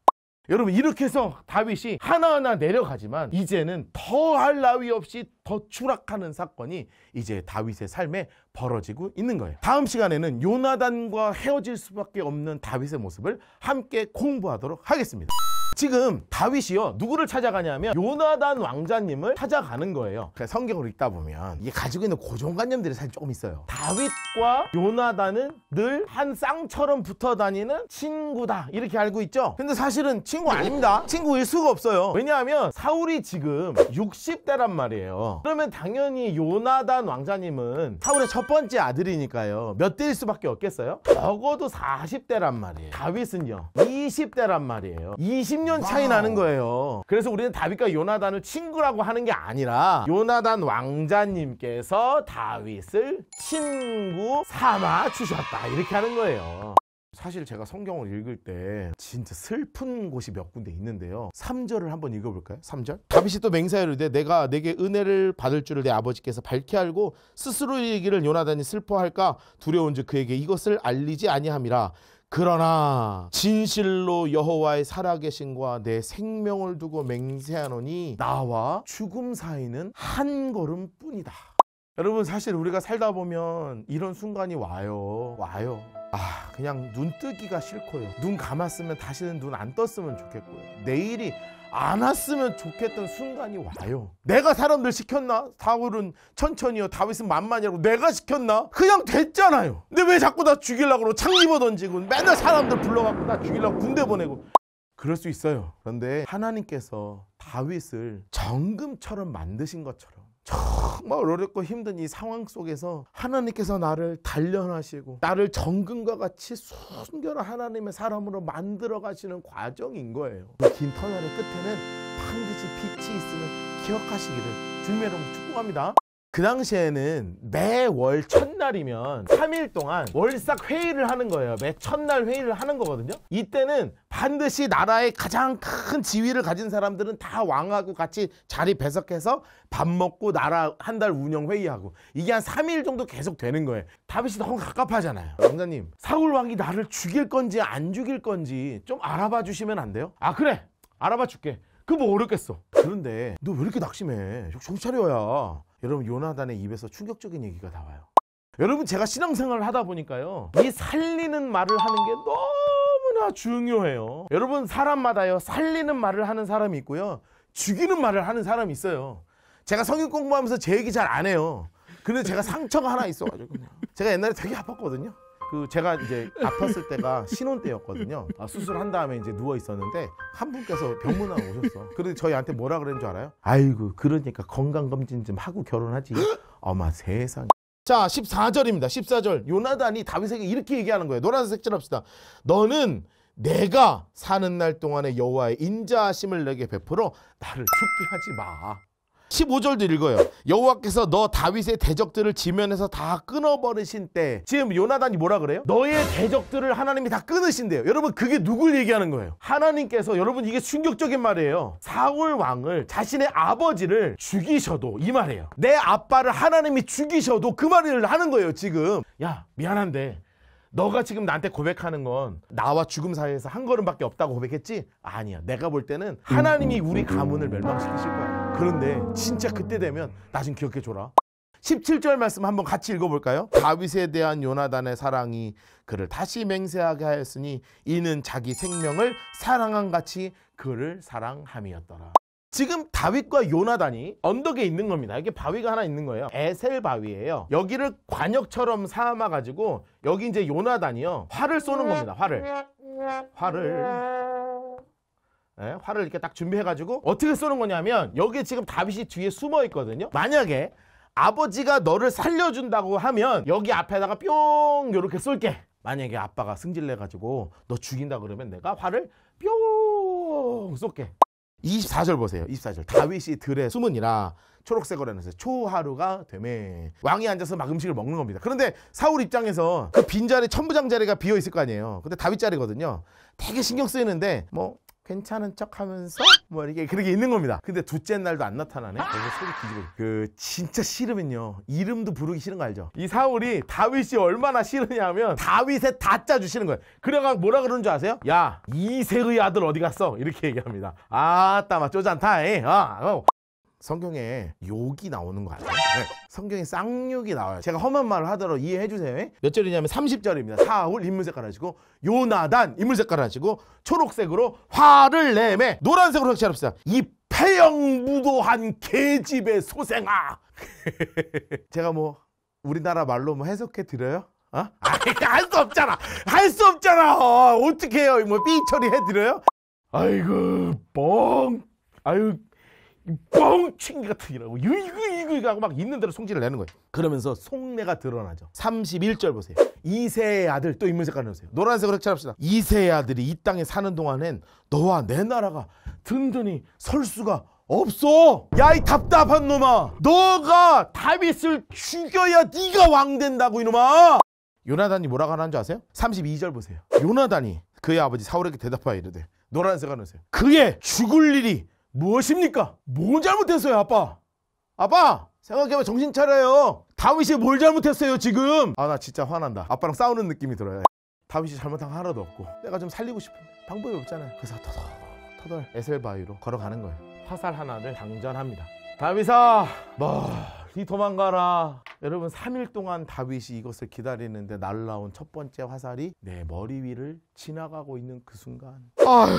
여러분 이렇게 해서 다윗이 하나하나 내려가지만 이제는 더할 나위 없이 더 추락하는 사건이 이제 다윗의 삶에 벌어지고 있는 거예요. 다음 시간에는 요나단과 헤어질 수밖에 없는 다윗의 모습을 함께 공부하도록 하겠습니다. 지금 다윗이요 누구를 찾아가냐면 요나단 왕자님을 찾아가는 거예요. 성경을 읽다 보면 이게 가지고 있는 고정관념들이 사실 조금 있어요. 다윗과 요나단은 늘 한 쌍처럼 붙어 다니는 친구다 이렇게 알고 있죠. 근데 사실은 친구 아닙니다. 친구일 수가 없어요. 왜냐하면 사울이 지금 60대란 말이에요. 그러면 당연히 요나단 왕자님은 사울의 첫 번째 아들이니까요 몇 대일 수밖에 없겠어요? 적어도 40대란 말이에요. 다윗은요 20대란 말이에요. 20년 차이 나는 거예요. 그래서 우리는 다윗과 요나단을 친구라고 하는 게 아니라 요나단 왕자님께서 다윗을 친구 삼아 주셨다 이렇게 하는 거예요. 사실 제가 성경을 읽을 때 진짜 슬픈 곳이 몇 군데 있는데요. 3절을 한번 읽어볼까요? 3절. 다윗이 또 맹세하여 이르되 내가 내게 은혜를 받을 줄을 내 아버지께서 밝히 알고 스스로 이르기를 요나단이 슬퍼할까 두려운즉 그에게 이것을 알리지 아니함이라. 그러나 진실로 여호와의 살아계심과 내 생명을 두고 맹세하노니 나와 죽음 사이는 한 걸음뿐이다. 여러분 사실 우리가 살다 보면 이런 순간이 와요. 그냥 눈 뜨기가 싫고요. 눈 감았으면 다시는 눈 안 떴으면 좋겠고요. 내일이 안 왔으면 좋겠던 순간이 와요. 내가 사람들 시켰나? 사울은 천천히요 다윗은 만만이라고 내가 시켰나? 그냥 됐잖아요. 근데 왜 자꾸 나 죽이려고 그러고 창 집어 던지고 맨날 사람들 불러갖고 나 죽이려고 군대 보내고 그럴 수 있어요. 그런데 하나님께서 다윗을 정금처럼 만드신 것처럼 정말 어렵고 힘든 이 상황 속에서 하나님께서 나를 단련하시고 나를 정금과 같이 순결한 하나님의 사람으로 만들어 가시는 과정인 거예요. 그 긴 터널의 끝에는 반드시 빛이 있음을 기억하시기를 주님의 이름으로 축복합니다. 그 당시에는 매월 첫날이면 3일 동안 월삭 회의를 하는 거예요. 매 첫날 회의를 하는 거거든요. 이때는 반드시 나라의 가장 큰 지위를 가진 사람들은 다 왕하고 같이 자리 배석해서 밥 먹고 나라 한 달 운영 회의하고 이게 한 3일 정도 계속 되는 거예요. 다윗이 너무 갑갑하잖아요. 왕자님 사울 왕이 나를 죽일 건지 안 죽일 건지 좀 알아봐 주시면 안 돼요? 그래 알아봐 줄게. 그거 뭐 어렵겠어. 그런데 너 왜 이렇게 낙심해? 정신 차려야. 여러분 요나단의 입에서 충격적인 얘기가 나와요. 여러분 제가 신앙생활을 하다 보니까요 이 살리는 말을 하는 게 너무나 중요해요. 여러분 사람마다요 살리는 말을 하는 사람이 있고요 죽이는 말을 하는 사람이 있어요. 제가 성경 공부하면서 제 얘기 잘 안 해요. 근데 제가 상처가 하나 있어가지고 제가 옛날에 되게 아팠거든요. 제가 이제 아팠을 때가 신혼 때였거든요. 수술한 다음에 이제 누워 있었는데 한 분께서 병문안 오셨어. 그런데 저희한테 뭐라 그랬는 줄 알아요? 아이고 그러니까 건강검진 좀 하고 결혼하지. 어마 세상에. 자 14절입니다. 14절 요나단이 다윗에게 이렇게 얘기하는 거예요. 노란색 색칠합시다. 너는 내가 사는 날 동안에 여호와의 인자하심을 내게 베풀어 나를 죽게 하지 마. 15절도 읽어요. 여호와께서 너 다윗의 대적들을 지면에서 다 끊어버리신 때, 지금 요나단이 뭐라 그래요? 너의 대적들을 하나님이 다 끊으신대요. 여러분, 그게 누굴 얘기하는 거예요? 하나님께서, 여러분, 이게 충격적인 말이에요. 사울 왕을, 자신의 아버지를 죽이셔도, 이 말이에요. 내 아빠를 하나님이 죽이셔도 그 말을 하는 거예요. 지금 야, 미안한데 너가 지금 나한테 고백하는 건 나와 죽음 사이에서 한 걸음밖에 없다고 고백했지? 아니야. 내가 볼 때는 하나님이 우리 가문을 멸망시키실 거야. 그런데 진짜 그때 되면 나 좀 기억해 줘라. 17절 말씀 한번 같이 읽어볼까요? 다윗에 대한 요나단의 사랑이 그를 다시 맹세하게 하였으니 이는 자기 생명을 사랑한 같이 그를 사랑함이었더라. 지금 다윗과 요나단이 언덕에 있는 겁니다. 이게 바위가 하나 있는 거예요. 에셀 바위예요. 여기를 관역처럼 삼아가지고 여기 이제 요나단이요, 활을 쏘는 겁니다. 활을 이렇게 딱 준비해가지고 어떻게 쏘는 거냐면, 여기 지금 다윗이 뒤에 숨어 있거든요. 만약에 아버지가 너를 살려준다고 하면 여기 앞에다가 뿅 요렇게 쏠게. 만약에 아빠가 승질내가지고 너 죽인다 그러면 내가 활을 뿅 쏠게. 24절 보세요. 24절. 다윗이 들에 숨으니라 초록색으로 해놨어요. 초하루가 되매. 왕이 앉아서 막 음식을 먹는 겁니다. 그런데 사울 입장에서 그 빈자리, 천부장 자리가 비어 있을 거 아니에요. 근데 다윗 자리거든요. 되게 신경 쓰이는데 뭐 괜찮은 척 하면서 뭐 이렇게 그렇게 있는 겁니다. 근데 둘째 날도 안 나타나네. 거기서 소리 뒤집어. 그 진짜 싫으면요, 이름도 부르기 싫은 거 알죠? 이 사울이 다윗이 얼마나 싫으냐면 다윗의 다짜 주시는 거예요. 그래가 뭐라 그러는 줄 아세요? 야, 이새의 아들 어디 갔어? 이렇게 얘기합니다. 아따 마 쪼잔타. 성경에 욕이 나오는 거 아니에요? 네. 성경에 쌍욕이 나와요. 제가 험한 말을 하더라도 이해해 주세요. 몇 절이냐면 30절입니다. 사울 인물 색깔 하시고, 요나단 인물 색깔 하시고, 초록색으로 화를 내매. 노란색으로 색칠합시다. 이 폐영무도한 계집의 소생아. 제가 뭐 우리나라 말로 뭐 해석해 드려요? 할 수 없잖아. 할 수 없잖아. 어떻게 해요? 뭐 삐 처리해 드려요? 아이고 뻥. 아유 뻥충이 같은 이라고 이거 하고 막 있는 대로 성질을 내는 거예요. 그러면서 속내가 드러나죠. 31절 보세요. 이새의 아들, 또 인물 색깔 넣으세요. 노란색으로 색칠합시다. 이새의 아들이 이 땅에 사는 동안엔 너와 내 나라가 든든히 설 수가 없어. 야, 이 답답한 놈아, 너가 다윗을 죽여야 네가 왕 된다고 이놈아. 요나단이 뭐라고 하는 줄 아세요? 32절 보세요. 요나단이 그의 아버지 사울에게 대답하여 이르되, 노란색을 넣으세요. 그의 죽을 일이 무엇입니까? 뭘 잘못했어요? 아빠 생각해봐. 정신 차려요. 다윗이 뭘 잘못했어요 지금? 나 진짜 화난다. 아빠랑 싸우는 느낌이 들어요. 다윗이 잘못한 거 하나도 없고 내가 좀 살리고 싶은데 방법이 없잖아요. 그래서 터덜 에셀 바위로 걸어가는 거예요. 화살 하나를 당전합니다. 다윗아, 멀리 도망가라. 여러분, 3일 동안 다윗이 이것을 기다리는데 날라온 첫 번째 화살이 내 머리 위를 지나가고 있는 그 순간, 아휴,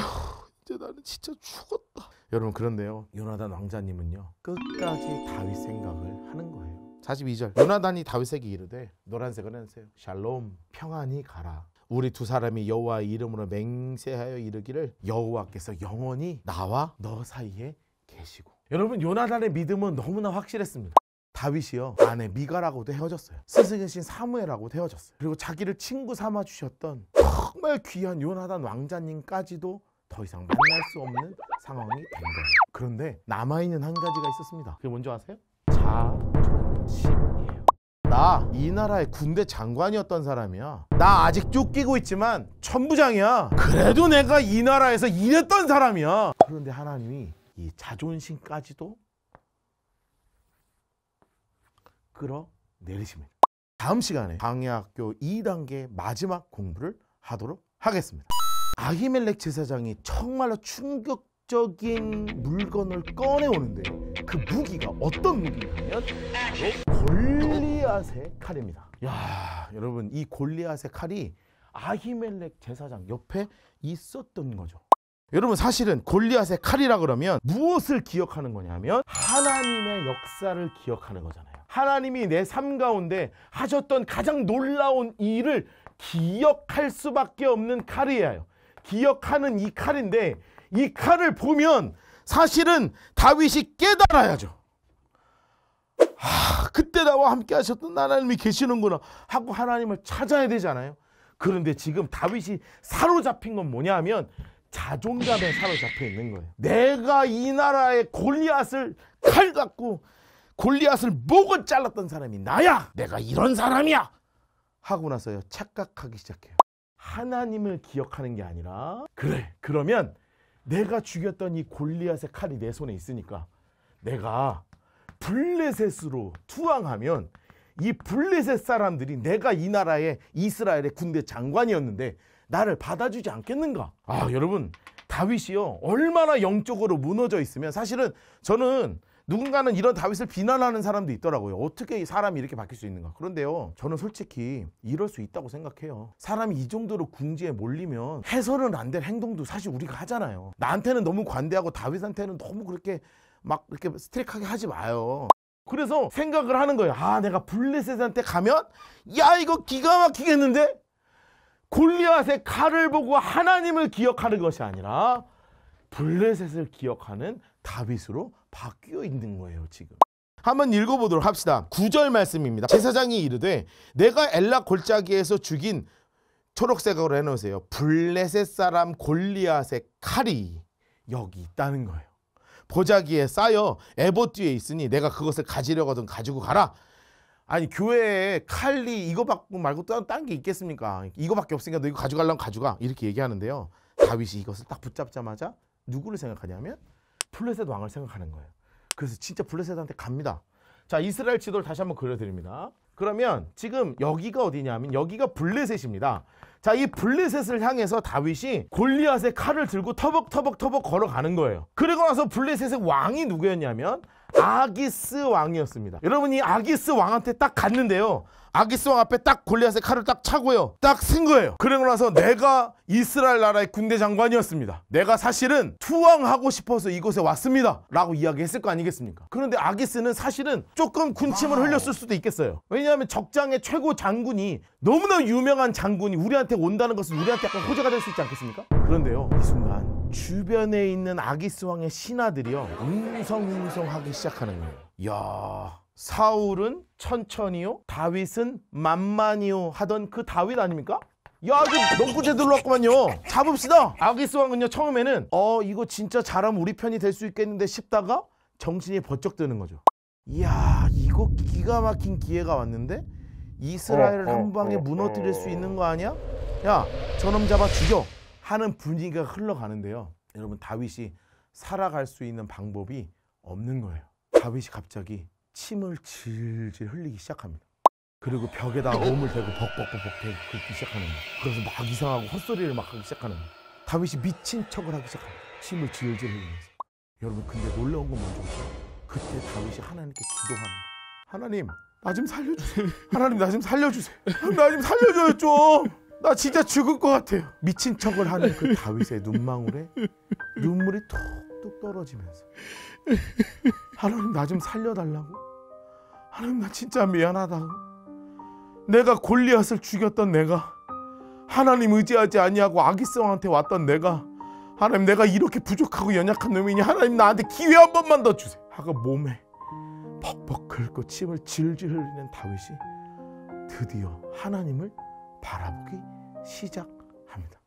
이제 나는 진짜 죽었다. 여러분, 그런데요, 요나단 왕자님은요 끝까지 다윗 생각을 하는 거예요. 42절. 요나단이 다윗에게 이르되, 노란색을 해주세요. 샬롬, 평안히 가라. 우리 두 사람이 여호와의 이름으로 맹세하여 이르기를 여호와께서 영원히 나와 너 사이에 계시고. 여러분, 요나단의 믿음은 너무나 확실했습니다. 다윗이요, 아내 미갈하고도 헤어졌어요. 스승이신 사무엘하고도 헤어졌어요. 그리고 자기를 친구 삼아 주셨던 정말 귀한 요나단 왕자님까지도 더 이상 만날 수 없는 상황이 된 거예요. 그런데 남아있는 한 가지가 있었습니다. 그게 뭔지 아세요? 자존심이에요. 나 이 나라의 군대 장관이었던 사람이야. 나 아직 쫓기고 있지만 천부장이야. 그래도 내가 이 나라에서 일했던 사람이야. 그런데 하나님이 이 자존심까지도 끌어내리십니다. 다음 시간에 광야학교 2단계 마지막 공부를 하도록 하겠습니다. 아히멜렉 제사장이 정말로 충격적인 물건을 꺼내오는데, 그 무기가 어떤 무기냐면 바로 골리앗의 칼입니다. 야, 여러분, 이 골리앗의 칼이 아히멜렉 제사장 옆에 있었던 거죠. 여러분, 사실은 골리앗의 칼이라 그러면 무엇을 기억하는 거냐면 하나님의 역사를 기억하는 거잖아요. 하나님이 내 삶 가운데 하셨던 가장 놀라운 일을 기억할 수밖에 없는 칼이에요. 기억하는 이 칼인데, 이 칼을 보면 사실은 다윗이 깨달아야죠. 그때 나와 함께 하셨던 하나님이 계시는구나 하고 하나님을 찾아야 되잖아요. 그런데 지금 다윗이 사로잡힌 건 뭐냐 하면 자존감에 사로잡혀 있는 거예요. 내가 이 나라의 골리앗을 칼 갖고 골리앗을 목을 잘랐던 사람이 나야. 내가 이런 사람이야. 하고 나서요 착각하기 시작해요. 하나님을 기억하는 게 아니라 그래 그러면 내가 죽였던 이 골리앗의 칼이 내 손에 있으니까 내가 블레셋으로 투항하면 이 블레셋 사람들이 내가 이 나라의 이스라엘의 군대 장관이었는데 나를 받아주지 않겠는가? 아 여러분 다윗이요 얼마나 영적으로 무너져 있으면 사실은 저는 누군가는 이런 다윗을 비난하는 사람도 있더라고요. 어떻게 사람이 이렇게 바뀔 수 있는가? 그런데요 저는 솔직히 이럴 수 있다고 생각해요. 사람이 이 정도로 궁지에 몰리면 해서는 안 될 행동도 사실 우리가 하잖아요. 나한테는 너무 관대하고 다윗한테는 너무 그렇게 막 이렇게 스트릭하게 하지 마요. 그래서 생각을 하는 거예요. 아 내가 블레셋한테 가면 야 이거 기가 막히겠는데? 골리앗의 칼을 보고 하나님을 기억하는 것이 아니라 블레셋을 기억하는 다윗으로 바뀌어 있는 거예요. 지금 한번 읽어보도록 합시다. 9절 말씀입니다. 제사장이 이르되 내가 엘라 골짜기에서 죽인 초록색으로 해놓으세요. 블레셋 사람 골리앗의 칼이 여기 있다는 거예요. 보자기에 쌓여 에봇 뒤에 있으니 내가 그것을 가지려거든 가지고 가라. 아니 교회에 칼이 이거 말고 딴 게 있겠습니까? 이거밖에 없으니까 너 이거 가져가려면 가져가. 이렇게 얘기하는데요. 다윗이 이것을 딱 붙잡자마자 누구를 생각하냐면 블레셋 왕을 생각하는 거예요. 그래서 진짜 블레셋한테 갑니다. 자 이스라엘 지도를 다시 한번 그려드립니다. 그러면 지금 여기가 어디냐면 여기가 블레셋입니다. 자 이 블레셋을 향해서 다윗이 골리앗의 칼을 들고 터벅터벅 걸어가는 거예요. 그리고 나서 블레셋의 왕이 누구였냐면 아기스 왕이었습니다. 여러분 이 아기스 왕한테 딱 갔는데요. 아기스 왕 앞에 딱 골리앗의 칼을 딱 차고요. 딱 쓴 거예요. 그러고 나서 내가 이스라엘 나라의 군대 장관이었습니다. 내가 사실은 투항하고 싶어서 이곳에 왔습니다. 라고 이야기했을 거 아니겠습니까? 그런데 아기스는 사실은 조금 군침을 흘렸을 수도 있겠어요. 왜냐하면 적장의 최고 장군이 너무나 유명한 장군이 우리한테 온다는 것은 우리한테 약간 호재가 될 수 있지 않겠습니까? 그런데요. 이 순간 주변에 있는 아기스 왕의 신하들이요. 웅성웅성하기 시작하는 거예요. 이야... 사울은 천천히요 다윗은 만만히요 하던 그 다윗 아닙니까? 야 아주 넝구제 들러왔구만요. 잡읍시다. 아기스 왕은요 처음에는 이거 진짜 잘하면 우리 편이 될 수 있겠는데 싶다가 정신이 번쩍 드는 거죠. 이야 이거 기가 막힌 기회가 왔는데 이스라엘을 한 방에 무너뜨릴 수 있는 거 아니야? 야 저놈 잡아 죽여 하는 분위기가 흘러가는데요. 여러분 다윗이 살아갈 수 있는 방법이 없는 거예요. 다윗이 갑자기 침을 질질 흘리기 시작합니다. 그리고 벽에다가 몸을 대고 벅벅벅벅 긁기 시작하는 거예요. 그래서 막 이상하고 헛소리를 막 하기 시작하는 거예요. 다윗이 미친 척을 하기 시작합니다. 침을 질질 흘리면서. 여러분 근데 놀라운 건 뭔지 아세요? 그때 다윗이 하나님께 기도하는 거예요. 하나님 나 좀 살려주세요. 하나님 나 좀 살려주세요. 나 좀 살려줘요 좀. 나 진짜 죽을 것 같아요. 미친 척을 하는 그 다윗의 눈망울에 눈물이 툭툭 떨어지면서 하나님 나 좀 살려달라고. 하나님 나 진짜 미안하다고. 내가 골리앗을 죽였던 내가 하나님 의지하지 아니하고 아기스 왕한테 왔던 내가 하나님 내가 이렇게 부족하고 연약한 놈이니 하나님 나한테 기회 한 번만 더 주세요 하고 몸에 벅벅 긁고 침을 질질 흘리는 다윗이 드디어 하나님을 바라보기 시작합니다.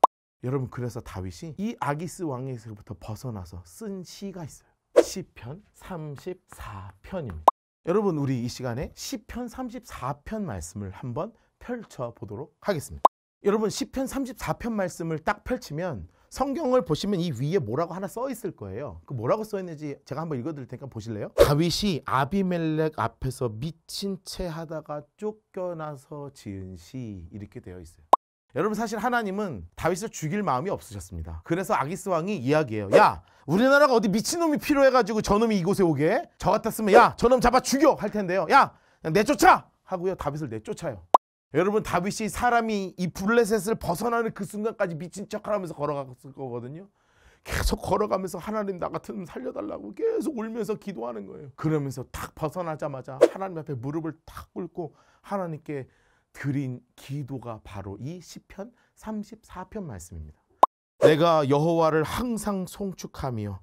여러분 그래서 다윗이 이 아기스 왕에서부터 벗어나서 쓴 시가 있어요. 시편 34편입니다. 여러분 우리 이 시간에 시편 34편 말씀을 한번 펼쳐보도록 하겠습니다. 여러분 시편 34편 말씀을 딱 펼치면 성경을 보시면 이 위에 뭐라고 하나 써 있을 거예요. 그 뭐라고 써 있는지 제가 한번 읽어드릴 테니까 보실래요? 다윗이 아비멜렉 앞에서 미친 채 하다가 쫓겨나서 지은 시 이렇게 되어 있어요. 여러분 사실 하나님은 다윗을 죽일 마음이 없으셨습니다. 그래서 아기스 왕이 이야기해요. 야 우리나라가 어디 미친놈이 필요해가지고 저놈이 이곳에 오게? 저 같았으면 야 저놈 잡아 죽여 할 텐데요. 야 그냥 내쫓아 하고요 다윗을 내쫓아요. 여러분 다윗이 사람이 이 블레셋을 벗어나는 그 순간까지 미친 척하면서 걸어갔을 거거든요. 계속 걸어가면서 하나님 나 같은 놈 살려달라고 계속 울면서 기도하는 거예요. 그러면서 탁 벗어나자마자 하나님 앞에 무릎을 탁 꿇고 하나님께 드린 기도가 바로 이 시편 34편 말씀입니다. 내가 여호와를 항상 송축하며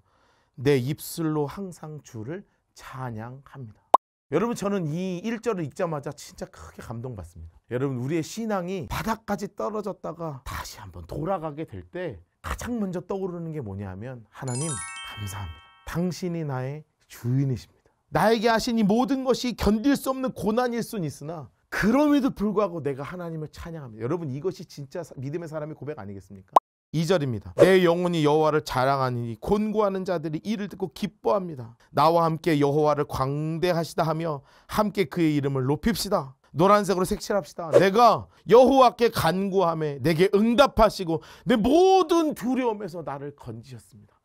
내 입술로 항상 주를 찬양합니다. 여러분 저는 이 1절을 읽자마자 진짜 크게 감동받습니다. 여러분 우리의 신앙이 바닥까지 떨어졌다가 다시 한번 돌아가게 될 때 가장 먼저 떠오르는 게 뭐냐 하면 하나님 감사합니다. 당신이 나의 주인이십니다. 나에게 하신 이 모든 것이 견딜 수 없는 고난일 수는 있으나 그럼에도 불구하고 내가 하나님을 찬양합니다. 여러분 이것이 진짜 믿음의 사람의 고백 아니겠습니까? 2절입니다. 내 영혼이 여호와를 자랑하니 곤고하는 자들이 이를 듣고 기뻐합니다. 나와 함께 여호와를 광대하시다 하며 함께 그의 이름을 높입시다. 노란색으로 색칠합시다. 내가 여호와께 간구하며 내게 응답하시고 내 모든 두려움에서 나를 건지셨습니다.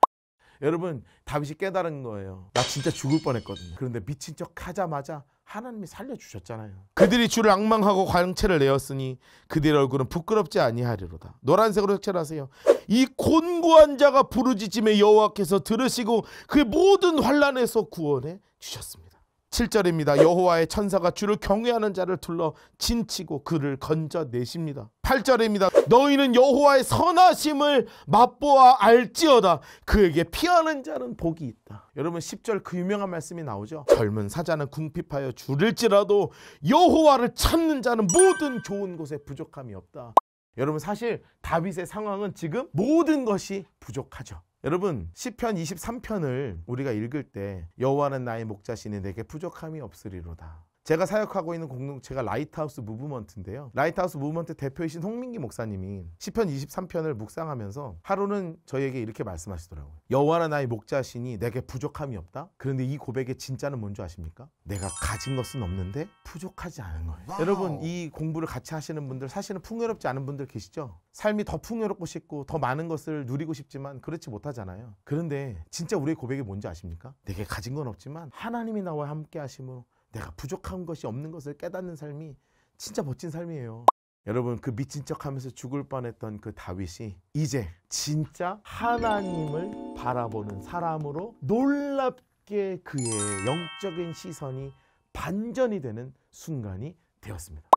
여러분 다윗이 깨달은 거예요. 나 진짜 죽을 뻔했거든요. 그런데 미친 척 하자마자 하나님이 살려주셨잖아요. 그들이 주를 악망하고 광채를 내었으니 그들의 얼굴은 부끄럽지 아니하리로다. 노란색으로 색칠하세요. 이 곤고한 자가 부르짖음에 여호와께서 들으시고 그의 모든 환난에서 구원해 주셨습니다. 7절입니다. 여호와의 천사가 주를 경외하는 자를 둘러 진치고 그를 건져내십니다. 8절입니다. 너희는 여호와의 선하심을 맛보아 알지어다. 그에게 피하는 자는 복이 있다. 여러분 10절 그 유명한 말씀이 나오죠. 젊은 사자는 궁핍하여 줄일지라도 여호와를 찾는 자는 모든 좋은 곳에 부족함이 없다. 여러분 사실 다윗의 상황은 지금 모든 것이 부족하죠. 여러분 시편 23편을 우리가 읽을 때 여호와는 나의 목자시니 내게 부족함이 없으리로다. 제가 사역하고 있는 공동체가 라이트하우스 무브먼트인데요. 라이트하우스 무브먼트 대표이신 홍민기 목사님이 시편 23편을 묵상하면서 하루는 저희에게 이렇게 말씀하시더라고요. 여호와는 나의 목자시니 내게 부족함이 없다. 그런데 이 고백의 진짜는 뭔지 아십니까? 내가 가진 것은 없는데 부족하지 않은 거예요. 와우. 여러분 이 공부를 같이 하시는 분들 사실은 풍요롭지 않은 분들 계시죠? 삶이 더 풍요롭고 싶고 더 많은 것을 누리고 싶지만 그렇지 못하잖아요. 그런데 진짜 우리의 고백이 뭔지 아십니까? 내게 가진 건 없지만 하나님이 나와 함께 하심으로 내가 부족한 것이 없는 것을 깨닫는 삶이 진짜 멋진 삶이에요. 여러분 그 미친 척하면서 죽을 뻔했던 그 다윗이 이제 진짜 하나님을 바라보는 사람으로 놀랍게 그의 영적인 시선이 반전이 되는 순간이 되었습니다.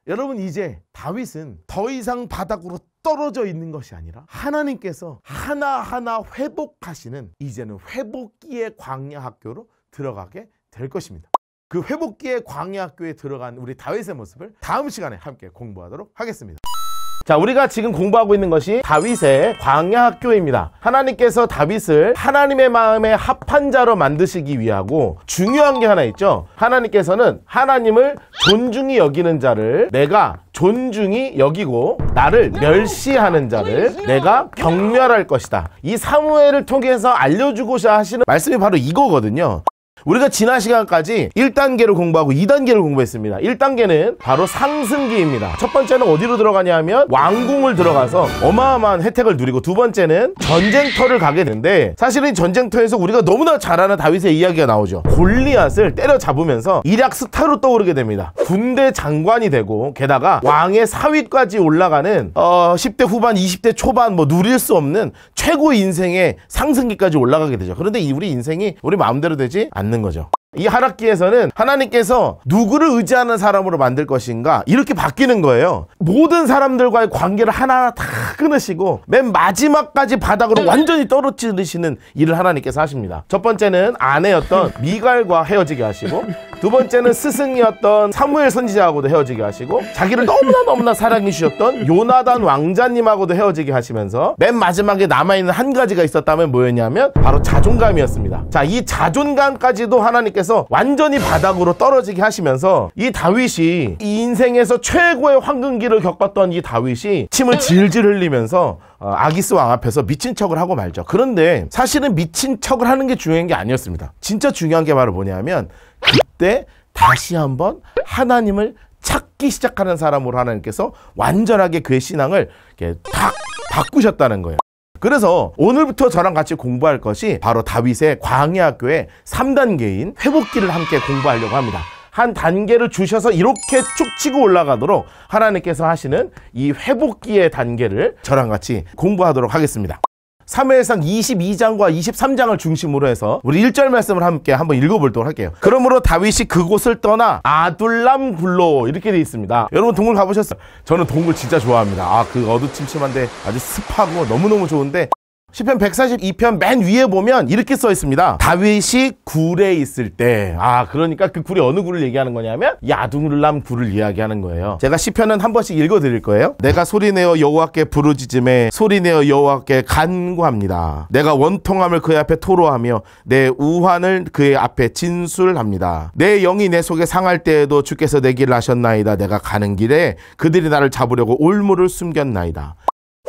여러분 이제 다윗은 더 이상 바닥으로 떨어져 있는 것이 아니라 하나님께서 하나하나 회복하시는 이제는 회복기의 광야 학교로 들어가게 될 것입니다. 그 회복기의 광야 학교에 들어간 우리 다윗의 모습을 다음 시간에 함께 공부하도록 하겠습니다. 자, 우리가 지금 공부하고 있는 것이 다윗의 광야 학교입니다. 하나님께서 다윗을 하나님의 마음에 합한 자로 만드시기 위하고 중요한 게 하나 있죠. 하나님께서는 하나님을 존중히 여기는 자를 내가 존중히 여기고 나를 멸시하는 자를 내가 경멸할 것이다. 이 사무엘을 통해서 알려주고자 하시는 말씀이 바로 이거거든요. 우리가 지난 시간까지 1단계를 공부하고 2단계를 공부했습니다. 1단계는 바로 상승기입니다. 첫 번째는 어디로 들어가냐 하면 왕궁을 들어가서 어마어마한 혜택을 누리고 두 번째는 전쟁터를 가게 되는데 사실은 전쟁터에서 우리가 너무나 잘 아는 다윗의 이야기가 나오죠. 골리앗을 때려잡으면서 일약 스타로 떠오르게 됩니다. 군대 장관이 되고 게다가 왕의 사위까지 올라가는 10대 후반 20대 초반 누릴 수 없는 최고 인생의 상승기까지 올라가게 되죠. 그런데 우리 인생이 우리 마음대로 되지 않는 거죠. 이 하락기에서는 하나님께서 누구를 의지하는 사람으로 만들 것인가 이렇게 바뀌는 거예요. 모든 사람들과의 관계를 하나하나 다 끊으시고 맨 마지막까지 바닥으로 완전히 떨어뜨리시는 일을 하나님께서 하십니다. 첫 번째는 아내였던 미갈과 헤어지게 하시고 두 번째는 스승이었던 사무엘 선지자하고도 헤어지게 하시고 자기를 너무나 사랑해 주셨던 요나단 왕자님하고도 헤어지게 하시면서 맨 마지막에 남아있는 한 가지가 있었다면 뭐였냐면 바로 자존감이었습니다. 자, 이 자존감까지도 하나님께서 완전히 바닥으로 떨어지게 하시면서 이 다윗이 이 인생에서 최고의 황금기를 겪었던 이 다윗이 침을 질질 흘리면서 아기스 왕 앞에서 미친 척을 하고 말죠. 그런데 사실은 미친 척을 하는 게 중요한 게 아니었습니다. 진짜 중요한 게 바로 뭐냐면 그때 다시 한번 하나님을 찾기 시작하는 사람으로 하나님께서 완전하게 그의 신앙을 이렇게 탁 바꾸셨다는 거예요. 그래서 오늘부터 저랑 같이 공부할 것이 바로 다윗의 광야 학교의 3단계인 회복기를 함께 공부하려고 합니다. 한 단계를 주셔서 이렇게 쭉 치고 올라가도록 하나님께서 하시는 이 회복기의 단계를 저랑 같이 공부하도록 하겠습니다. 사무엘상 22장과 23장을 중심으로 해서 우리 1절 말씀을 함께 한번 읽어보도록 할게요. 그러므로 다윗이 그곳을 떠나 아둘람 굴로 이렇게 되어 있습니다. 여러분 동굴 가보셨어요? 저는 동굴 진짜 좋아합니다. 그 어두침침한데 아주 습하고 너무너무 좋은데 시편 142편 맨 위에 보면 이렇게 써 있습니다. 다윗이 굴에 있을 때, 그러니까 그 굴이 어느 굴을 얘기하는 거냐면 야둘람 굴을 이야기하는 거예요. 제가 시편은 한 번씩 읽어 드릴 거예요. 내가 소리내어 여호와께 부르짖음에 소리내어 여호와께 간구합니다. 내가 원통함을 그의 앞에 토로하며 내 우환을 그의 앞에 진술합니다. 내 영이 내 속에 상할 때에도 주께서 내 길을 아셨나이다. 내가 가는 길에 그들이 나를 잡으려고 올무를 숨겼나이다.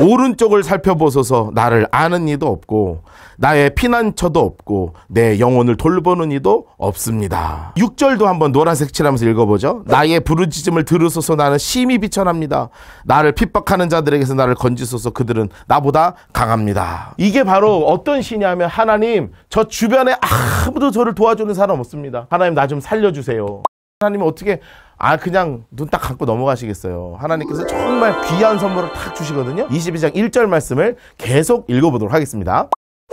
오른쪽을 살펴보소서. 나를 아는 이도 없고 나의 피난처도 없고 내 영혼을 돌보는 이도 없습니다. 6절도 한번 노란색 칠하면서 읽어보죠. 나의 부르짖음을 들으소서. 나는 심히 비천합니다. 나를 핍박하는 자들에게서 나를 건지소서. 그들은 나보다 강합니다. 이게 바로 어떤 시냐면, 하나님, 저 주변에 아무도 저를 도와주는 사람 없습니다. 하나님, 나 좀 살려주세요. 하나님은 어떻게 그냥 눈 딱 감고 넘어가시겠어요. 하나님께서 정말 귀한 선물을 탁 주시거든요. 22장 1절 말씀을 계속 읽어보도록 하겠습니다.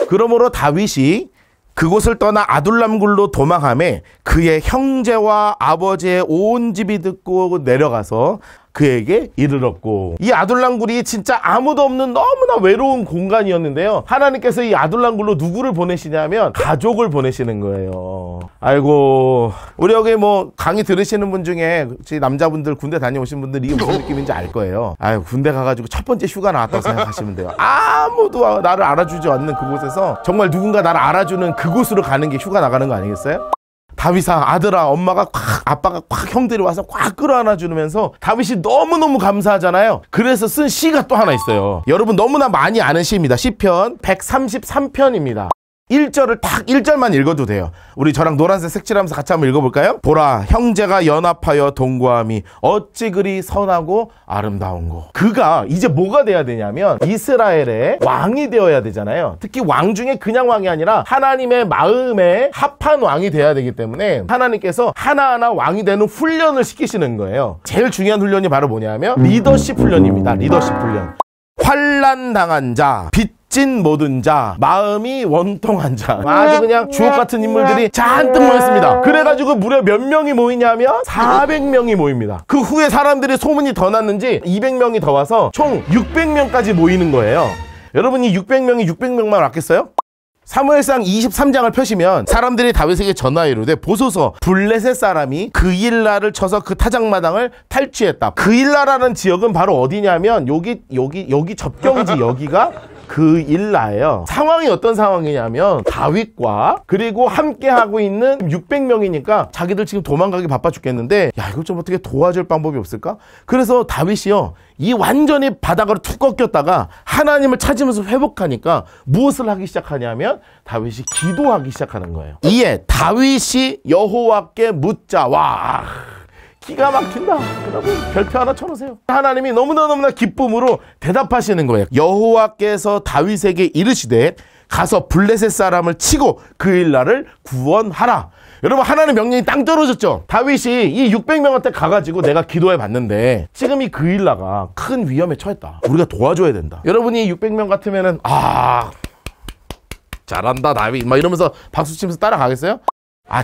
그러므로 다윗이 그곳을 떠나 아둘람굴로 도망하매 그의 형제와 아버지의 온 집이 듣고 내려가서 그에게 이르렀고, 이 아둘람굴이 진짜 아무도 없는 너무나 외로운 공간이었는데요. 하나님께서 이 아둘람굴로 누구를 보내시냐면 가족을 보내시는 거예요. 아이고, 우리 여기 뭐 강의 들으시는 분 중에 남자분들 군대 다녀오신 분들 이게 무슨 느낌인지 알 거예요. 군대 가가지고 첫 번째 휴가 나왔다고 생각하시면 돼요. 아무도 나를 알아주지 않는 그곳에서 정말 누군가 나를 알아주는 그곳으로 가는 게 휴가 나가는 거 아니겠어요? 다윗아, 아들아, 엄마가 아빠가 형들이 와서 꽉 끌어안아 주면서 다윗이 너무너무 감사하잖아요. 그래서 쓴 시가 또 하나 있어요. 여러분 너무나 많이 아는 시입니다. 시편 133편입니다. 1절을 딱 1절만 읽어도 돼요. 우리 저랑 노란색 색칠하면서 같이 한번 읽어볼까요? 보라, 형제가 연합하여 동거함이 어찌 그리 선하고 아름다운고. 그가 이제 뭐가 돼야 되냐면 이스라엘의 왕이 되어야 되잖아요. 특히 왕 중에 그냥 왕이 아니라 하나님의 마음에 합한 왕이 돼야 되기 때문에 하나님께서 하나하나 왕이 되는 훈련을 시키시는 거예요. 제일 중요한 훈련이 바로 뭐냐면 리더십 훈련입니다. 리더십 훈련. 환난 당한 자, 빚진 모든 자, 마음이 원통한 자, 아주 그냥 주옥 같은 인물들이 잔뜩 모였습니다. 그래가지고 무려 몇 명이 모이냐면 400명이 모입니다. 그 후에 사람들이 소문이 더 났는지 200명이 더 와서 총 600명까지 모이는 거예요. 여러분이 600명이 600명만 왔겠어요? 사무엘상 23장을 펴시면 사람들이 다윗에게 전하여 이르되 보소서, 블레셋 사람이 그일라를 쳐서 그 타작마당을 탈취했다. 그일라라는 지역은 바로 어디냐면 여기 접경지, 여기가 그일라예요. 상황이 어떤 상황이냐면 다윗과 그리고 함께하고 있는 600명이니까 자기들 지금 도망가기 바빠 죽겠는데, 야, 이걸 좀 어떻게 도와줄 방법이 없을까? 그래서 다윗이요, 이 완전히 바닥으로 툭 꺾였다가 하나님을 찾으면서 회복하니까 무엇을 하기 시작하냐면 다윗이 기도하기 시작하는 거예요. 이에 다윗이 여호와께 묻자. 와, 기가 막힌다. 여러분 별표 하나 쳐놓으세요. 하나님이 너무나 기쁨으로 대답하시는 거예요. 여호와께서 다윗에게 이르시되 가서 블레셋 사람을 치고 그일라를 구원하라. 여러분, 하나님 명령이 땅 떨어졌죠. 다윗이 이 600명한테 가가지고 내가 기도해 봤는데 지금 이 그일라가 큰 위험에 처했다. 우리가 도와줘야 된다. 여러분이 600명 같으면은 잘한다 다윗 막 이러면서 박수 치면서 따라가겠어요?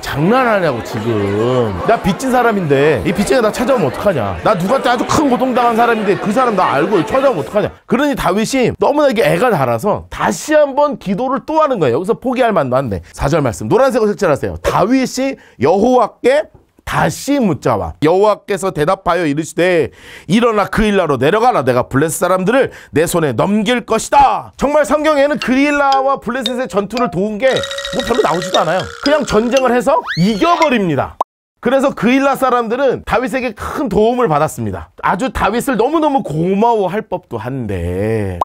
장난하냐고 지금. 나 빚진 사람인데 이 빚쟁이가 나 찾아오면 어떡하냐. 나 누구한테 아주 큰 고통당한 사람인데 그 사람 나 알고 찾아오면 어떡하냐. 그러니 다윗이 너무나 이게 애가 달아서 다시 한번 기도를 또 하는 거예요. 여기서 포기할 만도 한데 4절 말씀 노란색으로 색칠하세요. 다윗이 여호와께 다시 묻자와 여호와께서 대답하여 이르시되 일어나 그일라로 내려가라. 내가 블레셋 사람들을 내 손에 넘길 것이다. 정말 성경에는 그일라와 블레셋의 전투를 도운 게 뭐 별로 나오지도 않아요. 그냥 전쟁을 해서 이겨버립니다. 그래서 그일라 사람들은 다윗에게 큰 도움을 받았습니다. 아주 다윗을 너무너무 고마워할 법도 한데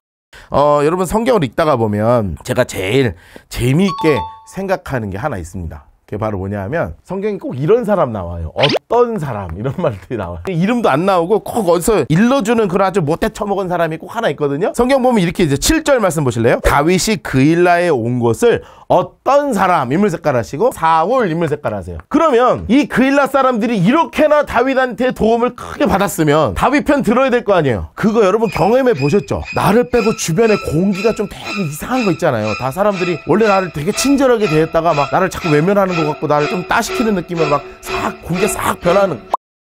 여러분 성경을 읽다가 보면 제가 제일 재미있게 생각하는 게 하나 있습니다. 그게 바로 뭐냐 하면 성경에 꼭 이런 사람 나와요. 어떤 사람, 이런 말들이 나와요. 이름도 안 나오고 꼭 어디서 일러주는 그런 아주 못해 처먹은 사람이 꼭 하나 있거든요. 성경 보면 이렇게 이제 7절 말씀 보실래요? 다윗이 그일라에 온 것을 어떤 사람 인물 색깔 하시고 사울 인물 색깔 하세요. 그러면 이 그일라 사람들이 이렇게나 다윗한테 도움을 크게 받았으면 다윗 편 들어야 될 거 아니에요. 그거 여러분 경험해 보셨죠? 나를 빼고 주변에 공기가 좀 되게 이상한 거 있잖아요. 다 사람들이 원래 나를 되게 친절하게 대했다가 막 나를 자꾸 외면하는 것 같고 나를 좀 따시키는 느낌으로 막 싹 공기가 싹 변하는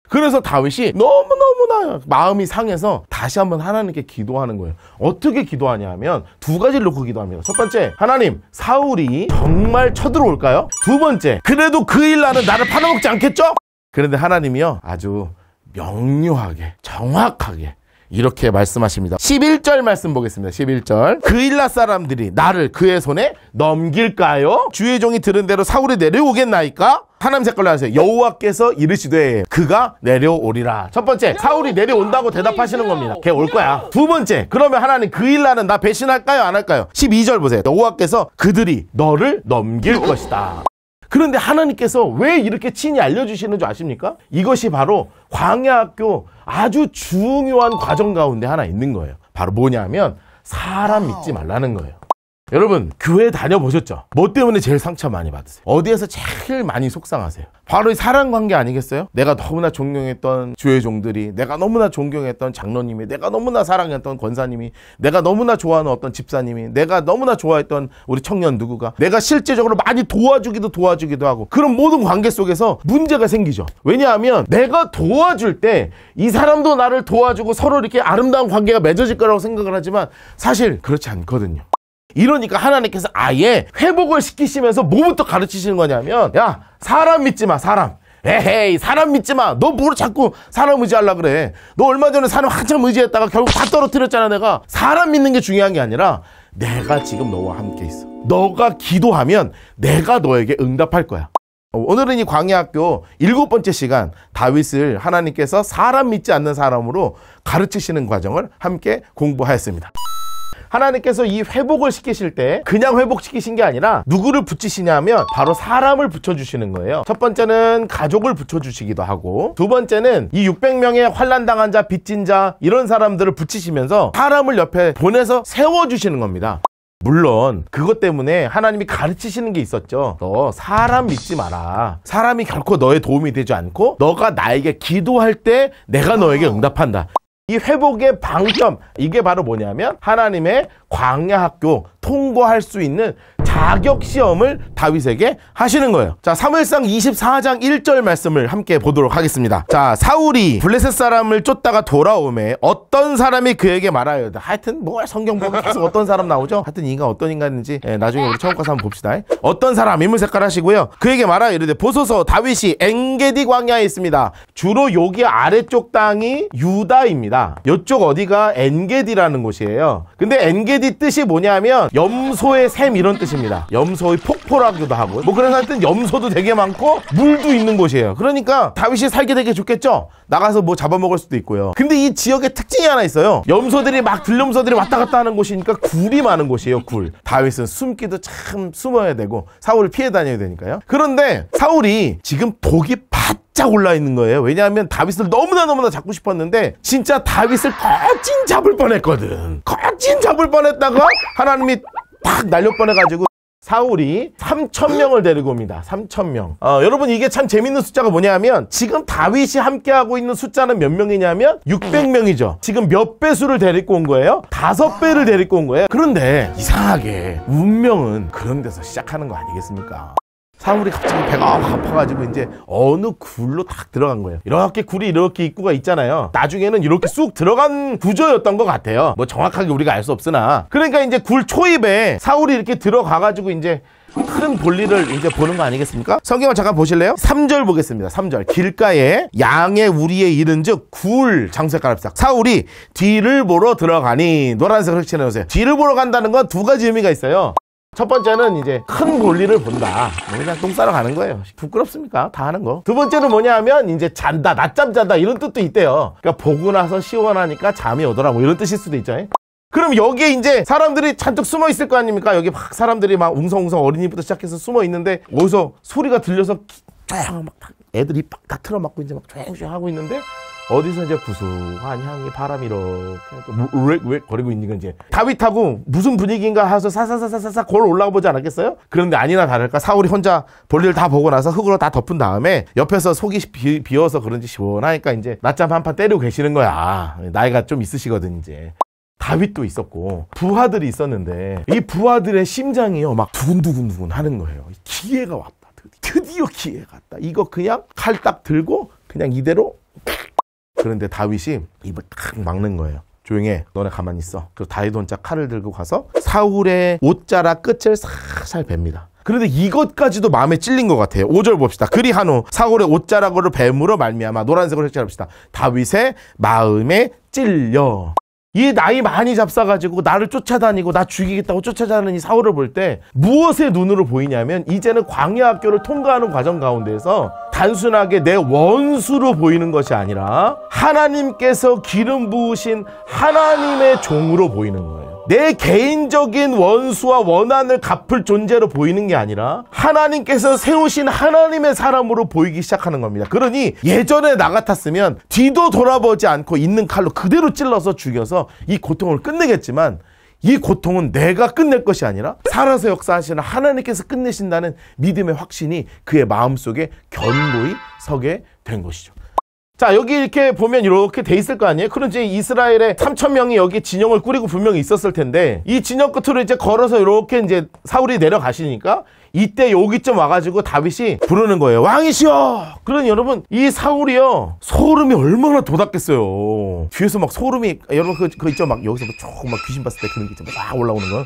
그래서 다윗이 너무너무나 마음이 상해서 다시 한번 하나님께 기도하는 거예요. 어떻게 기도하냐 하면 두 가지를 놓고 기도합니다. 첫 번째, 하나님, 사울이 정말 쳐들어올까요? 두 번째, 그래도 그 일 나는 나를 팔아먹지 않겠죠? 그런데 하나님이요, 아주 명료하게, 정확하게 이렇게 말씀하십니다. 11절 말씀 보겠습니다. 11절. 그일라 사람들이 나를 그의 손에 넘길까요? 주의 종이 들은 대로 사울이 내려오겠나이까? 하나님 색깔로 하세요. 여호와께서 이르시되 그가 내려오리라. 첫 번째, 사울이 내려온다고 대답하시는 겁니다. 걔 올 거야. 두 번째, 그러면 하나님 그일라는 나 배신할까요? 안 할까요? 12절 보세요. 여호와께서 그들이 너를 넘길 것이다. 그런데 하나님께서 왜 이렇게 친히 알려주시는 줄 아십니까? 이것이 바로 광야학교 아주 중요한 과정 가운데 하나 있는 거예요. 바로 뭐냐면 사람 믿지 말라는 거예요. 여러분, 교회 다녀보셨죠? 뭐 때문에 제일 상처 많이 받으세요? 어디에서 제일 많이 속상하세요? 바로 이 사람 관계 아니겠어요? 내가 너무나 존경했던 주의 종들이, 내가 너무나 존경했던 장로님이, 내가 너무나 사랑했던 권사님이, 내가 너무나 좋아하는 어떤 집사님이, 내가 너무나 좋아했던 우리 청년 누구가, 내가 실제적으로 많이 도와주기도 하고, 그런 모든 관계 속에서 문제가 생기죠. 왜냐하면 내가 도와줄 때 이 사람도 나를 도와주고 서로 이렇게 아름다운 관계가 맺어질 거라고 생각을 하지만 사실 그렇지 않거든요. 이러니까 하나님께서 아예 회복을 시키시면서 뭐부터 가르치시는 거냐면, 야, 사람 믿지 마, 사람. 에헤이, 사람 믿지 마. 너 뭘 자꾸 사람 의지하려고 그래. 너 얼마 전에 사람 한참 의지했다가 결국 다 떨어뜨렸잖아. 내가 사람 믿는 게 중요한 게 아니라 내가 지금 너와 함께 있어. 너가 기도하면 내가 너에게 응답할 거야. 오늘은 이 광야학교 7번째 시간, 다윗을 하나님께서 사람 믿지 않는 사람으로 가르치시는 과정을 함께 공부하였습니다. 하나님께서 이 회복을 시키실 때 그냥 회복시키신 게 아니라 누구를 붙이시냐면 바로 사람을 붙여주시는 거예요. 첫 번째는 가족을 붙여주시기도 하고, 두 번째는 이 600명의 환난당한 자, 빚진 자, 이런 사람들을 붙이시면서 사람을 옆에 보내서 세워주시는 겁니다. 물론 그것 때문에 하나님이 가르치시는 게 있었죠. 너 사람 믿지 마라. 사람이 결코 너의 도움이 되지 않고 너가 나에게 기도할 때 내가 너에게 응답한다. 이 회복의 방점, 이게 바로 뭐냐면 하나님의 광야학교 통과할 수 있는 자격시험을 다윗에게 하시는 거예요. 자, 사무엘상 24장 1절 말씀을 함께 보도록 하겠습니다. 자, 사울이 블레셋 사람을 쫓다가 돌아오매 어떤 사람이 그에게 말하여, 하여튼 뭐 성경 보면 계속 어떤 사람 나오죠. 하여튼 인간 어떤 인간인지 나중에 우리 처음 가서 한번 봅시다. 어떤 사람, 인물 색깔 하시고요. 그에게 말하여 이르되 보소서 다윗이 엔게디 광야에 있습니다. 주로 여기 아래쪽 땅이 유다입니다. 이쪽 어디가 엔게디라는 곳이에요. 근데 엔게디 뜻이 뭐냐면 염소의 샘, 이런 뜻입니다. 염소의 폭포라기도 하고, 뭐 그래서 하여튼 염소도 되게 많고 물도 있는 곳이에요. 그러니까 다윗이 살기 되게 좋겠죠. 나가서 뭐 잡아먹을 수도 있고요. 근데 이 지역에 특징이 하나 있어요. 염소들이 막 들염소들이 왔다 갔다 하는 곳이니까 굴이 많은 곳이에요. 굴. 다윗은 숨기도 참 숨어야 되고 사울을 피해 다녀야 되니까요. 그런데 사울이 지금 독이 바짝 올라 있는 거예요. 왜냐하면 다윗을 너무나 잡고 싶었는데 진짜 다윗을 거진 잡을 뻔했거든. 거진 잡을 뻔했다가 하나님이 팍 날려 뻔해가지고 사울이 3,000명을 데리고 옵니다. 3,000명. 여러분, 이게 참 재밌는 숫자가 뭐냐면 지금 다윗이 함께하고 있는 숫자는 몇 명이냐면 600명이죠. 지금 몇 배수를 데리고 온 거예요? 5배를 데리고 온 거예요. 그런데 이상하게 운명은 그런 데서 시작하는 거 아니겠습니까? 사울이 갑자기 배가 아파가지고 이제 어느 굴로 딱 들어간 거예요. 이렇게 굴이 이렇게 입구가 있잖아요. 나중에는 이렇게 쑥 들어간 구조였던 것 같아요. 뭐 정확하게 우리가 알 수 없으나. 그러니까 이제 굴 초입에 사울이 이렇게 들어가가지고 이제 큰 볼일을 이제 보는 거 아니겠습니까? 성경을 잠깐 보실래요? 3절 보겠습니다. 3절. 길가에 양의 우리에 이른즉 굴 장색가랍싹. 사울이 뒤를 보러 들어가니, 노란색을 칠해놓으세요. 뒤를 보러 간다는 건 두 가지 의미가 있어요. 첫 번째는 이제 큰 볼일을 본다. 그냥 똥 싸러 가는 거예요. 부끄럽습니까? 다 하는 거. 두 번째는 뭐냐 하면 이제 잔다, 낮잠 잔다, 이런 뜻도 있대요. 그러니까 보고 나서 시원하니까 잠이 오더라, 뭐 이런 뜻일 수도 있죠. 그럼 여기에 이제 사람들이 잔뜩 숨어 있을 거 아닙니까? 여기 막 사람들이 막 웅성웅성 어린이부터 시작해서 숨어 있는데 어디서 소리가 들려서 막 애들이 딱 틀어막고 이제 막 조용조용 하고 있는데 어디서 이제 구수한 향이, 바람이 이렇게 우웩 거리고 있는 건 이제 다윗하고 무슨 분위기인가 해서 사사사사사 걸어 올라가 보지 않았겠어요? 그런데 아니나 다를까 사울이 혼자 볼일 다 보고 나서 흙으로 다 덮은 다음에 옆에서 속이 비어서 그런지 시원하니까 이제 낮잠 한 판 때리고 계시는 거야. 나이가 좀 있으시거든 이제. 다윗도 있었고 부하들이 있었는데 이 부하들의 심장이요 막 두근두근 하는 거예요. 기회가 왔다. 드디어 기회가 왔다. 이거 그냥 칼 딱 들고 그냥 이대로 그런데 다윗이 입을 탁 막는 거예요. 조용히 해. 너네 가만히 있어. 그리고 다윗 혼자 칼을 들고 가서 사울의 옷자락 끝을 살살 뱁니다. 그런데 이것까지도 마음에 찔린 것 같아요. 5절 봅시다. 그리한 후 사울의 옷자락으로 뱀으로 말미암아 노란색으로 색칠합시다. 다윗의 마음에 찔려. 이 나이 많이 잡사가지고 나를 쫓아다니고 나 죽이겠다고 쫓아다니는 이 사울을 볼 때 무엇의 눈으로 보이냐면 이제는 광야 학교를 통과하는 과정 가운데서 단순하게 내 원수로 보이는 것이 아니라 하나님께서 기름 부으신 하나님의 종으로 보이는 거예요. 내 개인적인 원수와 원한을 갚을 존재로 보이는 게 아니라 하나님께서 세우신 하나님의 사람으로 보이기 시작하는 겁니다. 그러니 예전에 나 같았으면 뒤도 돌아보지 않고 있는 칼로 그대로 찔러서 죽여서 이 고통을 끝내겠지만 이 고통은 내가 끝낼 것이 아니라 살아서 역사하시는 하나님께서 끝내신다는 믿음의 확신이 그의 마음속에 견고히 서게 된 것이죠. 자, 여기 이렇게 보면 이렇게 돼 있을 거 아니에요? 그럼 이제 이스라엘에 3,000명이 여기 진영을 꾸리고 분명히 있었을 텐데 이 진영 끝으로 이제 걸어서 이렇게 이제 사울이 내려가시니까 이때 여기쯤 와가지고 다윗이 부르는 거예요. 왕이시여! 그러니 여러분 이 사울이요 소름이 얼마나 돋았겠어요. 뒤에서 막 소름이 여러분 그 있죠? 막 여기서 조금 막 귀신 봤을 때 그런 게 있죠. 막 올라오는 거.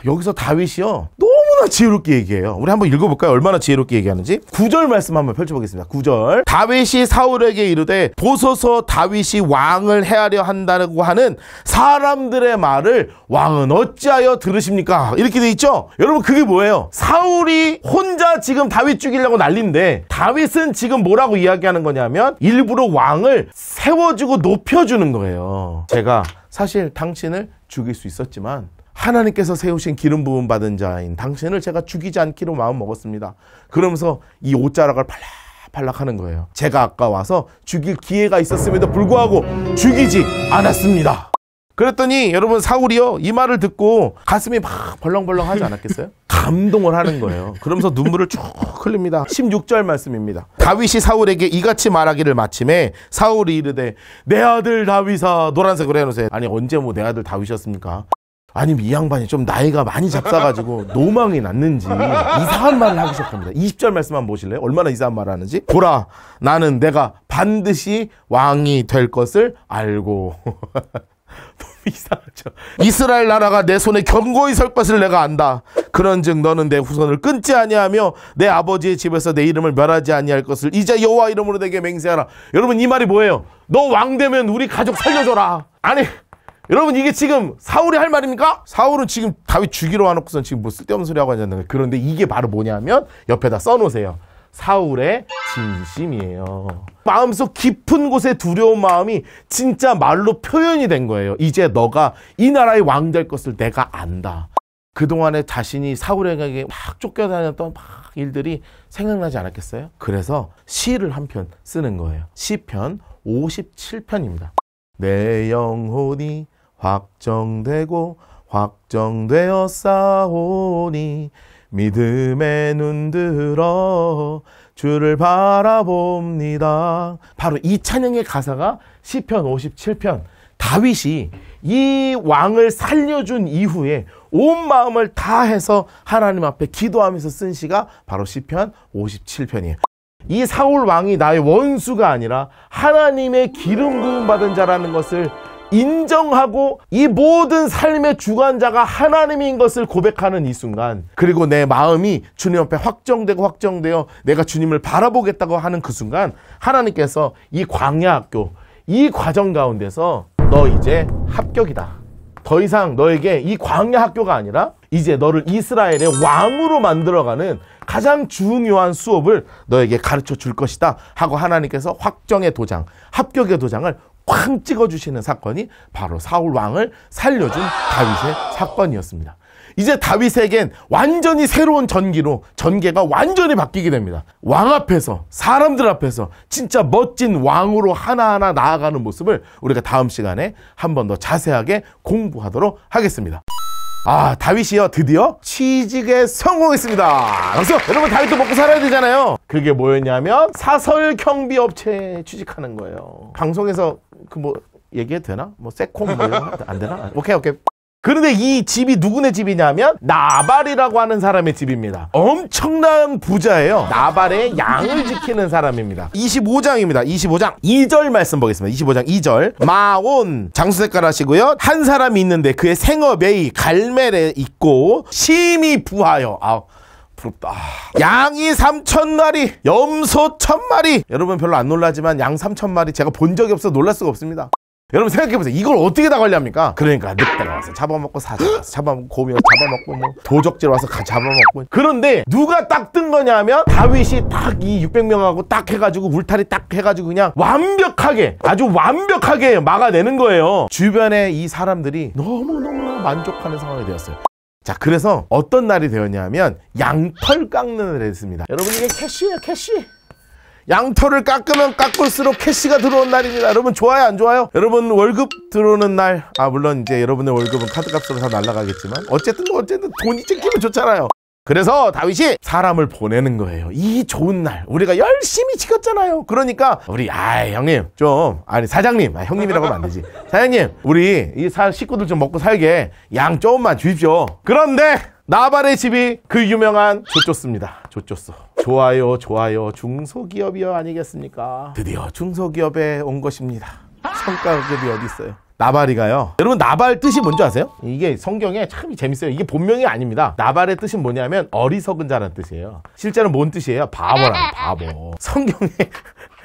여기서 다윗이요 너무나 지혜롭게 얘기해요. 우리 한번 읽어볼까요? 얼마나 지혜롭게 얘기하는지. 9절 말씀 한번 펼쳐보겠습니다. 9절. 다윗이 사울에게 이르되 보소서 다윗이 왕을 해하려 한다고 하는 사람들의 말을 왕은 어찌하여 들으십니까? 이렇게 돼 있죠. 여러분 그게 뭐예요? 사울이 혼자 지금 다윗 죽이려고 난리인데 다윗은 지금 뭐라고 이야기하는 거냐면 일부러 왕을 세워주고 높여주는 거예요. 제가 사실 당신을 죽일 수 있었지만 하나님께서 세우신 기름 부음 받은 자인 당신을 제가 죽이지 않기로 마음 먹었습니다. 그러면서 이 옷자락을 팔락팔락 하는 거예요. 제가 아까 와서 죽일 기회가 있었음에도 불구하고 죽이지 않았습니다. 그랬더니 여러분 사울이요 이 말을 듣고 가슴이 막 벌렁벌렁 하지 않았겠어요? 감동을 하는 거예요. 그러면서 눈물을 쭉 흘립니다. 16절 말씀입니다. 다윗이 사울에게 이같이 말하기를 마침에 사울이 이르되 내 아들 다윗아 노란색으로 해놓으세요. 아니 언제 뭐 내 아들 다윗이었습니까? 아니면 이 양반이 좀 나이가 많이 잡사가지고 노망이 났는지 이상한 말을 하기 시작합니다. 20절 말씀 한번 보실래요? 얼마나 이상한 말을 하는지. 보라 나는 내가 반드시 왕이 될 것을 알고 너무 이상하죠. 이스라엘 나라가 내 손에 견고히 설 것을 내가 안다. 그런즉 너는 내 후손을 끊지 아니하며 내 아버지의 집에서 내 이름을 멸하지 아니할 것을 이제 여호와 이름으로 내게 맹세하라. 여러분 이 말이 뭐예요? 너 왕 되면 우리 가족 살려줘라. 아니 여러분 이게 지금 사울이 할 말입니까? 사울은 지금 다윗 죽이러 와놓고선 지금 뭐 쓸데없는 소리 하고 앉았는데 그런데 이게 바로 뭐냐면 옆에다 써놓으세요. 사울의 진심이에요. 마음속 깊은 곳에 두려운 마음이 진짜 말로 표현이 된 거예요. 이제 너가 이 나라의 왕 될 것을 내가 안다. 그동안에 자신이 사울에게 막 쫓겨다녔던 막 일들이 생각나지 않았겠어요? 그래서 시를 한 편 쓰는 거예요. 시편 57편입니다. 내 영혼이 확정되고 확정되어 싸우니 믿음의 눈들어 주를 바라봅니다. 바로 이 찬양의 가사가 시편 57편. 다윗이 이 왕을 살려준 이후에 온 마음을 다해서 하나님 앞에 기도하면서 쓴 시가 바로 시편 57편이에요. 이 사울 왕이 나의 원수가 아니라 하나님의 기름 부음 받은 자라는 것을 인정하고 이 모든 삶의 주관자가 하나님인 것을 고백하는 이 순간, 그리고 내 마음이 주님 앞에 확정되어 내가 주님을 바라보겠다고 하는 그 순간 하나님께서 이 광야 학교, 이 과정 가운데서 너 이제 합격이다. 더 이상 너에게 이 광야 학교가 아니라 이제 너를 이스라엘의 왕으로 만들어가는 가장 중요한 수업을 너에게 가르쳐 줄 것이다 하고 하나님께서 확정의 도장, 합격의 도장을 쾅 찍어주시는 사건이 바로 사울 왕을 살려준 다윗의 사건이었습니다. 이제 다윗에겐 완전히 새로운 전개가 완전히 바뀌게 됩니다. 왕 앞에서, 사람들 앞에서 진짜 멋진 왕으로 하나하나 나아가는 모습을 우리가 다음 시간에 한 번 더 자세하게 공부하도록 하겠습니다. 다윗이요 드디어 취직에 성공했습니다. 그래서 여러분 다윗도 먹고 살아야 되잖아요. 그게 뭐였냐면 사설 경비 업체에 취직하는 거예요. 방송에서 얘기해도 되나? 세콤 안 되나? 오케이. 그런데 이 집이 누구네 집이냐면 나발이라고 하는 사람의 집입니다. 엄청난 부자예요. 나발의 양을 지키는 사람입니다. 25장입니다. 25장 2절 말씀 보겠습니다. 25장 2절. 마온 장수색깔 하시고요. 한 사람이 있는데 그의 생업에 갈멜에 있고 심히 부하여. 부럽다. 양이 3,000마리, 염소 1,000마리. 여러분 별로 안 놀라지만 양 3,000마리 제가 본 적이 없어서 놀랄 수가 없습니다. 여러분 생각해보세요. 이걸 어떻게 다 관리합니까? 그러니까 늑대가 와서 잡아먹고 사자 와서 잡아먹고 곰이 와서 잡아먹고 뭐 도적질 와서 잡아먹고. 그런데 누가 딱 뜬 거냐면 다윗이 딱 이 600명하고 딱 해가지고 울타리 딱 해가지고 그냥 완벽하게 아주 완벽하게 막아내는 거예요. 주변에 이 사람들이 너무너무 만족하는 상황이 되었어요. 자, 그래서 어떤 날이 되었냐면 양털 깎는 날이 됐습니다. 여러분 이게 캐시예요, 캐시. 양털을 깎으면 깎을수록 캐시가 들어온 날입니다. 여러분 좋아요, 안 좋아요? 여러분 월급 들어오는 날, 물론 이제 여러분의 월급은 카드값으로 다 날아가겠지만 어쨌든 돈이 찍히면 좋잖아요. 그래서 다윗이 사람을 보내는 거예요. 이 좋은 날 우리가 열심히 지켰잖아요. 그러니까 우리 형님 좀 사장님 형님이라고 하면 안 되지. 사장님 우리 이 식구들 좀 먹고 살게 양 조금만 주십시오. 그런데 나발의 집이 그 유명한 조조스입니다. 조조스. 좋아요 중소기업이요 아니겠습니까? 드디어 중소기업에 온 것입니다. 성과급이 어디 있어요? 나발이가요. 여러분 나발 뜻이 뭔지 아세요? 이게 성경에 참 재밌어요. 이게 본명이 아닙니다. 나발의 뜻은 뭐냐면 어리석은 자라는 뜻이에요. 실제로 뭔 뜻이에요? 바보라는 바보. 성경에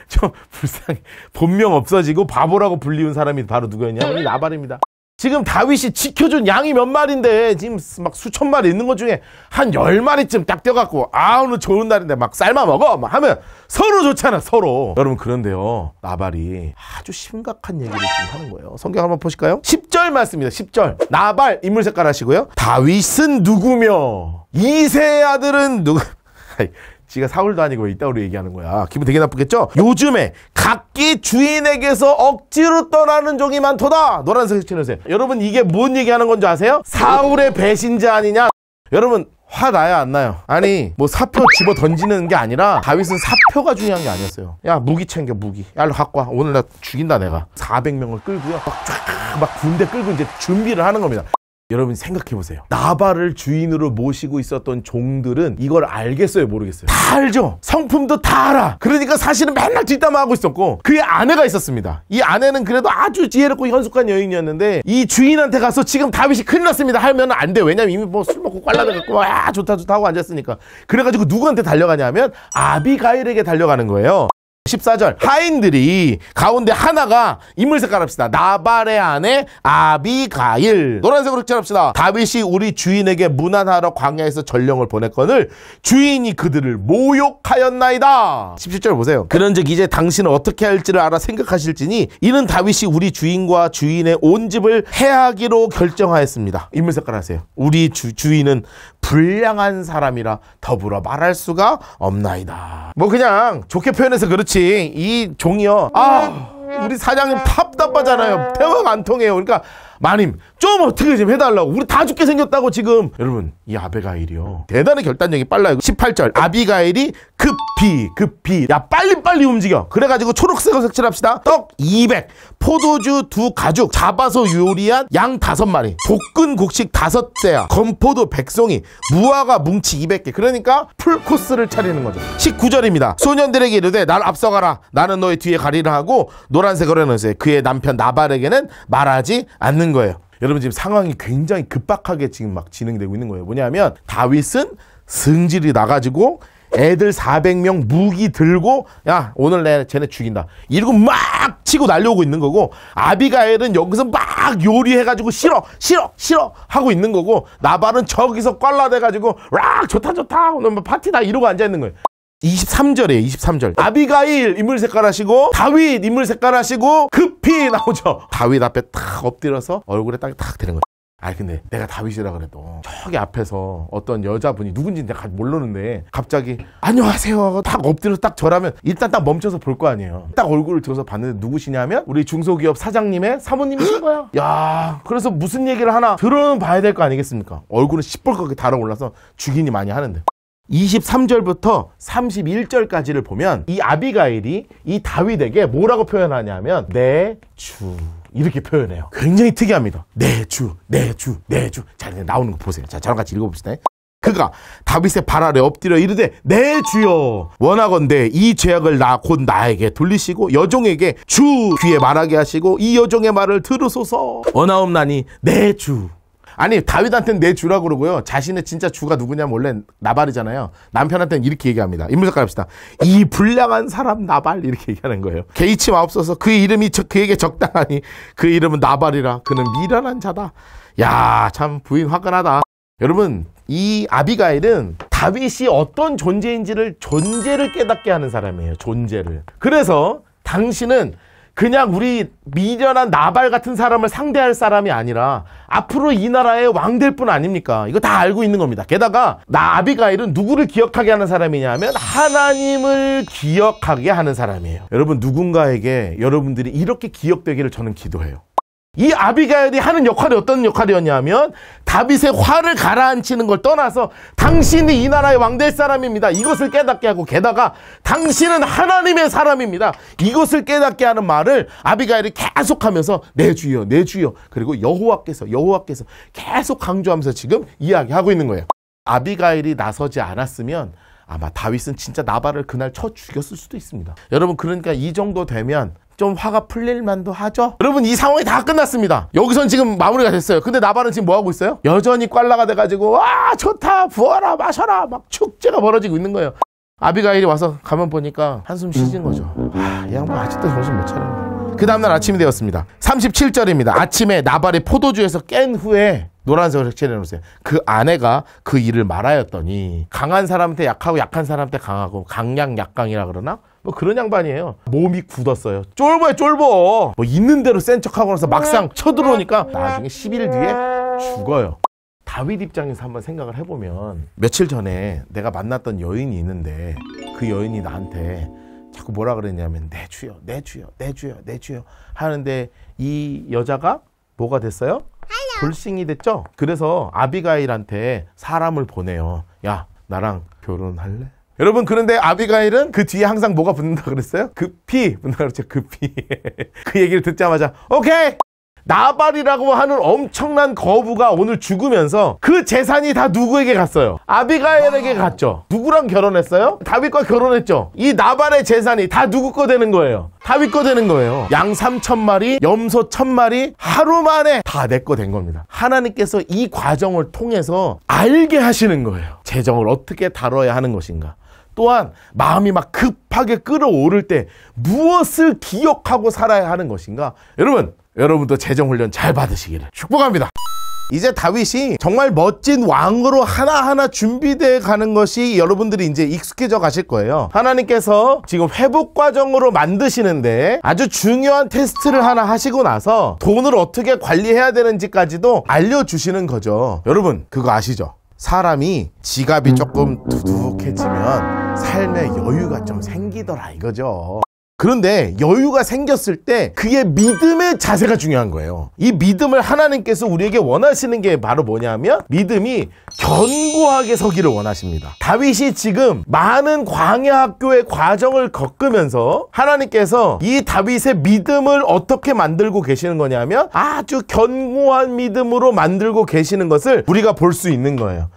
좀 불쌍해. 본명 없어지고 바보라고 불리운 사람이 바로 누구였냐면 이 나발입니다. 지금 다윗이 지켜준 양이 몇 마리인데 지금 막 수천 마리 있는 것 중에 한 10마리쯤 딱 떼어갖고 오늘 좋은 날인데 막 삶아 먹어 막 하면 서로 좋잖아, 서로. 여러분 그런데요 나발이 아주 심각한 얘기를 지금 하는 거예요. 성경 한번 보실까요? 10절 말씀입니다. 10절. 나발 인물 색깔 하시고요. 다윗은 누구며 이새의 아들은 누구. 지가 사울도 아니고 이따위로 얘기하는 거야. 기분 되게 나쁘겠죠? 요즘에 각기 주인에게서 억지로 떠나는 종이 많도다. 노란색 치는세요. 여러분 이게 뭔 얘기하는 건지 아세요? 사울의 배신자 아니냐? 여러분 화 나요 안 나요? 아니 뭐 사표 집어 던지는 게 아니라 다윗은 사표가 중요한 게 아니었어요. 야 무기 챙겨 무기. 야 일로 갖고 와. 오늘 나 죽인다 내가. 400명을 끌고요. 막 군대 끌고 이제 준비를 하는 겁니다. 여러분 생각해보세요. 나발을 주인으로 모시고 있었던 종들은 이걸 알겠어요 모르겠어요? 다 알죠. 성품도 다 알아. 그러니까 사실은 맨날 뒷담화하고 있었고 그의 아내가 있었습니다. 이 아내는 그래도 아주 지혜롭고 현숙한 여인이었는데 이 주인한테 가서 지금 다윗이 큰일 났습니다 하면 안 돼. 왜냐면 이미 뭐 술 먹고 꽐라대갖고 좋다 하고 앉았으니까. 그래가지고 누구한테 달려가냐면 아비가일에게 달려가는 거예요. 14절. 하인들이 가운데 하나가 인물 색깔 합시다. 나발의 아내 아비가일. 노란색으로 칠합시다. 다윗이 우리 주인에게 문안하러 광야에서 전령을 보냈거늘 주인이 그들을 모욕하였나이다. 17절 보세요. 그런즉 이제 당신은 어떻게 할지를 알아 생각하실지니 이는 다윗이 우리 주인과 주인의 온 집을 해하기로 결정하였습니다. 인물 색깔 하세요. 우리 주인은 불량한 사람이라 더불어 말할 수가 없나이다. 뭐 그냥 좋게 표현해서 그렇지 이 종이요 우리 사장님 답답하잖아요. 대화가 안 통해요. 그러니까 마님 좀 어떻게 좀 해달라고. 우리 다 죽게 생겼다고 지금. 여러분 이 아비가일이요 대단히 결단력이 빨라요. 18절. 아비가일이 급히 야 빨리 움직여. 그래가지고 초록색으로 색칠합시다. 떡 200 포도주 2가죽 잡아서 요리한 양 5마리 볶은 곡식 5대야 건포도 100송이 무화과 뭉치 200개. 그러니까 풀코스를 차리는 거죠. 19절입니다. 소년들에게 이르되 날 앞서가라. 나는 너의 뒤에 가리라 하고 노란색으로 해놓으세요. 그의 남편 나발에게는 말하지 않는 거예요. 여러분 지금 상황이 굉장히 급박하게 지금 막 진행되고 있는 거예요. 뭐냐면 다윗은 승질이 나가지고 애들 400명 무기 들고 야 오늘 쟤네 죽인다 이러고 막 치고 날려오고 있는 거고 아비가일은 여기서 막 요리해가지고 싫어 하고 있는 거고 나발은 저기서 꽐라대가지고 락 좋다 오늘 뭐 파티다 이러고 앉아있는 거예요. 23절이에요. 23절. 아비가일 인물 색깔 하시고 다윗 인물 색깔 하시고 급히 나오죠. 다윗 앞에 탁 엎드려서 얼굴에 딱 대는 거예요. 근데 내가 다윗이라 그래도 저기 앞에서 어떤 여자분이 누군지 내가 모르는데 갑자기 안녕하세요 하고 딱 엎드려서 딱 절하면 일단 딱 멈춰서 볼 거 아니에요. 딱 얼굴을 들어서 봤는데 누구시냐면 우리 중소기업 사장님의 사모님이신 거야. 야 그래서 무슨 얘기를 하나 들어는 봐야 될 거 아니겠습니까? 얼굴은 시뻘겋게 달아올라서 죽이니 많이 하는데 23절부터 31절까지를 보면 이 아비가일이 이 다윗에게 뭐라고 표현하냐면 내 주 이렇게 표현해요. 굉장히 특이합니다. 내 주, 내 주, 내 주. 자, 나오는 거 보세요. 자, 저랑 같이 읽어봅시다. 그가 다윗의 발 아래 엎드려 이르되 내 주여 원하건대 이 죄악을 곧 나에게 돌리시고 여종에게 주 귀에 말하게 하시고 이 여종의 말을 들으소서. 원하옵나니 내 주. 아니 다윗한테는 내 주라고 그러고요. 자신의 진짜 주가 누구냐면 원래 나발이잖아요. 남편한테는 이렇게 얘기합니다. 인물삭કાર 합시다. 이 불량한 사람 나발 이렇게 얘기하는 거예요. 개의치 마옵소서. 그의 이름이 그에게 적당하니 그의 이름은 나발이라. 그는 미련한 자다. 야, 참 부인 화끈하다. 여러분 이 아비가일은 다윗이 어떤 존재인지를 존재를 깨닫게 하는 사람이에요. 존재를. 그래서 당신은 그냥 우리 미련한 나발 같은 사람을 상대할 사람이 아니라 앞으로 이 나라의 왕 될 분 아닙니까? 이거 다 알고 있는 겁니다. 게다가 아비가일은 누구를 기억하게 하는 사람이냐면 하나님을 기억하게 하는 사람이에요. 여러분 누군가에게 여러분들이 이렇게 기억되기를 저는 기도해요. 이 아비가일이 하는 역할이 어떤 역할이었냐면 다윗의 화를 가라앉히는 걸 떠나서 당신이 이 나라의 왕 될 사람입니다. 이것을 깨닫게 하고 게다가 당신은 하나님의 사람입니다. 이것을 깨닫게 하는 말을 아비가일이 계속하면서 내 주여 내 주여 그리고 여호와께서 계속 강조하면서 지금 이야기하고 있는 거예요. 아비가일이 나서지 않았으면 아마 다윗은 진짜 나발을 그날 쳐 죽였을 수도 있습니다. 여러분 그러니까 이 정도 되면 좀 화가 풀릴 만도 하죠. 여러분 이 상황이 다 끝났습니다. 여기선 지금 마무리가 됐어요. 근데 나발은 지금 뭐하고 있어요? 여전히 꽐라가 돼가지고 와 좋다 부어라 마셔라 막 축제가 벌어지고 있는 거예요. 아비가일이 와서 가만 보니까 한숨 쉬진 거죠. 이 양반 아직도 정신 못 차려. 그 다음날 아침이 되었습니다. 37절입니다. 아침에 나발이 포도주에서 깬 후에 노란색으로 색칠해놓으세요. 그 아내가 그 일을 말하였더니 강한 사람한테 약하고 약한 사람한테 강하고 강약 약강이라 그러나? 뭐 그런 양반이에요. 몸이 굳었어요. 쫄보야 쫄보. 뭐 있는 대로 센 척하고 나서 막상 쳐들어오니까 나중에 10일 뒤에 죽어요. 다윗 입장에서 한번 생각을 해보면 며칠 전에 내가 만났던 여인이 있는데 그 여인이 나한테 자꾸 뭐라 그랬냐면 내 주여 내 주여 내 주여 내 주여 하는데 이 여자가 뭐가 됐어요? 돌싱이 됐죠? 그래서 아비가일한테 사람을 보내요. 야 나랑 결혼할래? 여러분 그런데 아비가일은 그 뒤에 항상 뭐가 붙는다 그랬어요? 급히 붙는다 그랬죠. 급히. 그 얘기를 듣자마자 오케이! 나발이라고 하는 엄청난 거부가 오늘 죽으면서 그 재산이 다 누구에게 갔어요? 아비가일에게 갔죠. 누구랑 결혼했어요? 다윗과 결혼했죠. 이 나발의 재산이 다 누구 거 되는 거예요? 다윗 거 되는 거예요. 양 3,000마리, 염소 1,000마리 하루 만에 다 내 거 된 겁니다. 하나님께서 이 과정을 통해서 알게 하시는 거예요. 재정을 어떻게 다뤄야 하는 것인가. 또한 마음이 막 급하게 끓어오를 때 무엇을 기억하고 살아야 하는 것인가. 여러분도 재정훈련 잘 받으시기를 축복합니다. 이제 다윗이 정말 멋진 왕으로 하나하나 준비되어 가는 것이 여러분들이 이제 익숙해져 가실 거예요. 하나님께서 지금 회복 과정으로 만드시는데 아주 중요한 테스트를 하나 하시고 나서 돈을 어떻게 관리해야 되는지까지도 알려주시는 거죠. 여러분 그거 아시죠? 사람이 지갑이 조금 두둑해지면 삶에 여유가 좀 생기더라 이거죠. 그런데 여유가 생겼을 때 그의 믿음의 자세가 중요한 거예요. 이 믿음을 하나님께서 우리에게 원하시는 게 바로 뭐냐면 믿음이 견고하게 서기를 원하십니다. 다윗이 지금 많은 광야 학교의 과정을 겪으면서 하나님께서 이 다윗의 믿음을 어떻게 만들고 계시는 거냐면 아주 견고한 믿음으로 만들고 계시는 것을 우리가 볼 수 있는 거예요.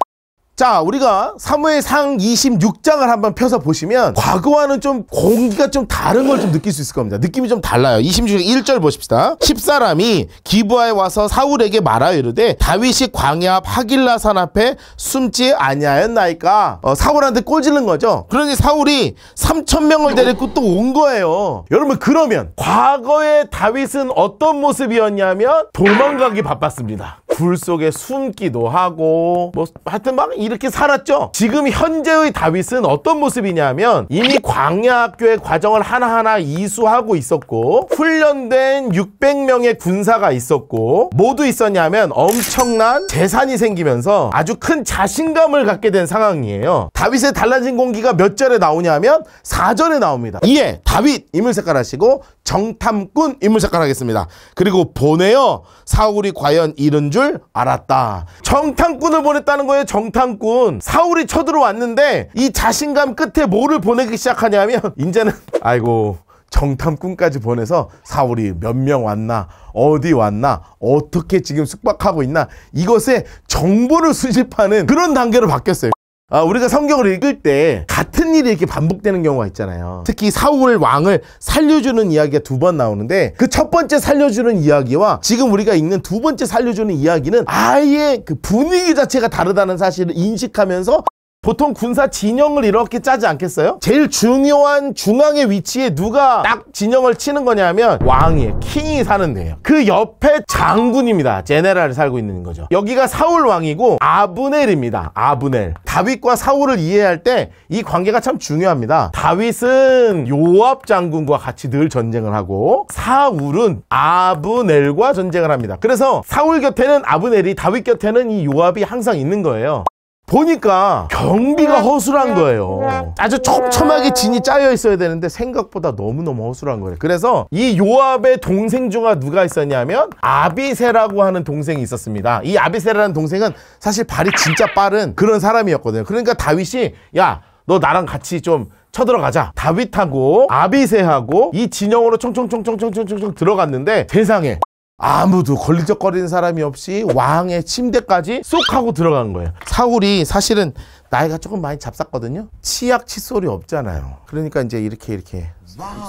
자, 우리가 사무엘상 26장을 한번 펴서 보시면 과거와는 좀 공기가 좀 다른 걸 좀 느낄 수 있을 겁니다. 느낌이 좀 달라요. 26장 1절 보십시다. 10사람이 기브아에 와서 사울에게 말하여 이르되 다윗이 광야 앞 하길라 산 앞에 숨지 아니하였나이까. 사울한테 꼴지른 거죠. 그러니 사울이 3,000명을 데리고 또 온 거예요. 여러분 그러면 과거의 다윗은 어떤 모습이었냐면 도망가기 바빴습니다. 굴 속에 숨기도 하고 뭐 하여튼 막 이렇게 살았죠. 지금 현재의 다윗은 어떤 모습이냐면 이미 광야 학교의 과정을 하나하나 이수하고 있었고 훈련된 600명의 군사가 있었고 뭐도 있었냐면 엄청난 재산이 생기면서 아주 큰 자신감을 갖게 된 상황이에요. 다윗의 달라진 공기가 몇 절에 나오냐면 4절에 나옵니다. 이에 다윗 인물색깔 하시고 정탐꾼 인물색깔 하겠습니다. 그리고 보내어 사울이 과연 이른 줄 알았다. 정탐꾼을 보냈다는 거예요. 정탐꾼. 사울이 쳐들어왔는데 이 자신감 끝에 뭐를 보내기 시작하냐면 이제는 아이고 정탐꾼까지 보내서 사울이 몇 명 왔나, 어디 왔나, 어떻게 지금 숙박하고 있나, 이것에 정보를 수집하는 그런 단계로 바뀌었어요. 우리가 성경을 읽을 때 같은 일이 이렇게 반복되는 경우가 있잖아요. 특히 사울 왕을 살려주는 이야기가 2번 나오는데, 그 첫 번째 살려주는 이야기와 지금 우리가 읽는 2번째 살려주는 이야기는 아예 그 분위기 자체가 다르다는 사실을 인식하면서, 보통 군사 진영을 이렇게 짜지 않겠어요? 제일 중요한 중앙의 위치에 누가 딱 진영을 치는 거냐면 왕이에요. 킹이 사는 데예요. 그 옆에 장군입니다. 제네랄이 살고 있는 거죠. 여기가 사울 왕이고 아브넬입니다. 아브넬. 다윗과 사울을 이해할 때 이 관계가 참 중요합니다. 다윗은 요압 장군과 같이 늘 전쟁을 하고 사울은 아브넬과 전쟁을 합니다. 그래서 사울 곁에는 아브넬이, 다윗 곁에는 이 요압이 항상 있는 거예요. 보니까 경비가 허술한 거예요. 아주 촘촘하게 진이 짜여 있어야 되는데 생각보다 너무너무 허술한 거예요. 그래서 이 요압의 동생 중 누가 있었냐면 아비새라고 하는 동생이 있었습니다. 이 아비새라는 동생은 사실 발이 진짜 빠른 그런 사람이었거든요. 그러니까 다윗이, 야, 너 나랑 같이 좀 쳐들어가자. 다윗하고 아비새하고 이 진영으로 총총총총총총총 들어갔는데, 세상에 아무도 걸리적거리는 사람이 없이 왕의 침대까지 쏙 하고 들어간 거예요. 사울이 사실은 나이가 조금 많이 잡쌌거든요. 치약 칫솔이 없잖아요. 그러니까 이제 이렇게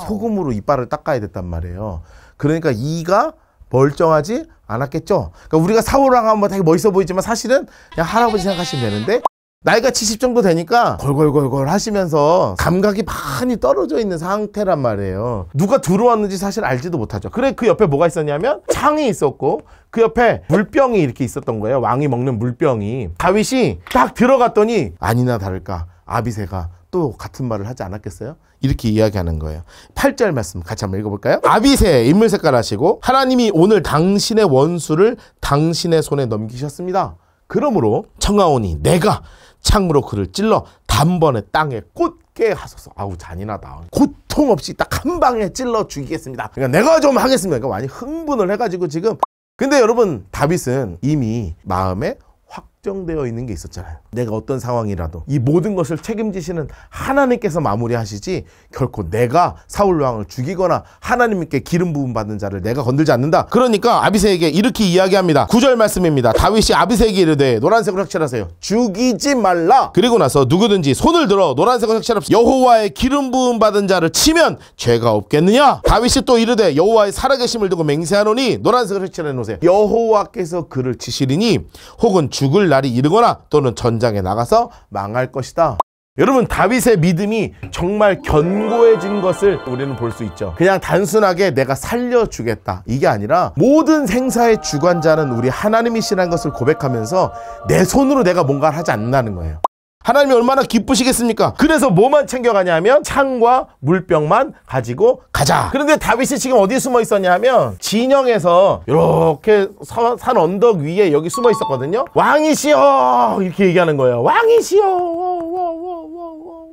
소금으로 이빨을 닦아야 됐단 말이에요. 그러니까 이가 멀쩡하지 않았겠죠. 그러니까 우리가 사울 왕 하면 되게 멋있어 보이지만 사실은 그냥 할아버지 생각하시면 되는데, 나이가 70 정도 되니까 걸걸걸걸 하시면서 감각이 많이 떨어져 있는 상태란 말이에요. 누가 들어왔는지 사실 알지도 못하죠. 그래, 그 옆에 뭐가 있었냐면 창이 있었고 그 옆에 물병이 이렇게 있었던 거예요. 왕이 먹는 물병이. 다윗이 딱 들어갔더니 아니나 다를까 아비새가 또 같은 말을 하지 않았겠어요? 이렇게 이야기하는 거예요. 8절 말씀 같이 한번 읽어볼까요? 아비새, 인물 색깔 하시고 하나님이 오늘 당신의 원수를 당신의 손에 넘기셨습니다. 그러므로 청하오니 내가 창으로 그를 찔러 단번에 땅에 꽂게 하소서. 아우, 잔인하다. 고통 없이 딱 한 방에 찔러 죽이겠습니다. 그러니까 내가 좀 하겠습니다. 그러니까 많이 흥분을 해가지고 지금. 근데 여러분, 다윗은 이미 마음에 확정되어 있는 게 있었잖아요. 내가 어떤 상황이라도 이 모든 것을 책임지시는 하나님께서 마무리하시지 결코 내가 사울 왕을 죽이거나 하나님께 기름 부음 받는 자를 내가 건들지 않는다. 그러니까 아비새에게 이렇게 이야기합니다. 9절 말씀입니다. 다윗이 아비새에게 이르되 노란색으로 색칠하세요. 죽이지 말라. 그리고 나서 누구든지 손을 들어 노란색으로 색칠하옵소서. 여호와의 기름 부음 받은 자를 치면 죄가 없겠느냐. 다윗이 또 이르되 여호와의 살아계심을 두고 맹세하노니 노란색으로 색칠해 놓으세요. 여호와께서 그를 치시리니 혹은 죽을 날이 이르거나 또는 전장에 나가서 망할 것이다. 여러분, 다윗의 믿음이 정말 견고해진 것을 우리는 볼 수 있죠. 그냥 단순하게 내가 살려주겠다 이게 아니라 모든 생사의 주관자는 우리 하나님이시라는 것을 고백하면서 내 손으로 내가 뭔가를 하지 않는다는 거예요. 하나님이 얼마나 기쁘시겠습니까? 그래서 뭐만 챙겨가냐면 창과 물병만 가지고 가자. 그런데 다윗이 지금 어디에 숨어 있었냐면 진영에서 이렇게 산 언덕 위에 여기 숨어 있었거든요. 왕이시여 이렇게 얘기하는 거예요. 왕이시여.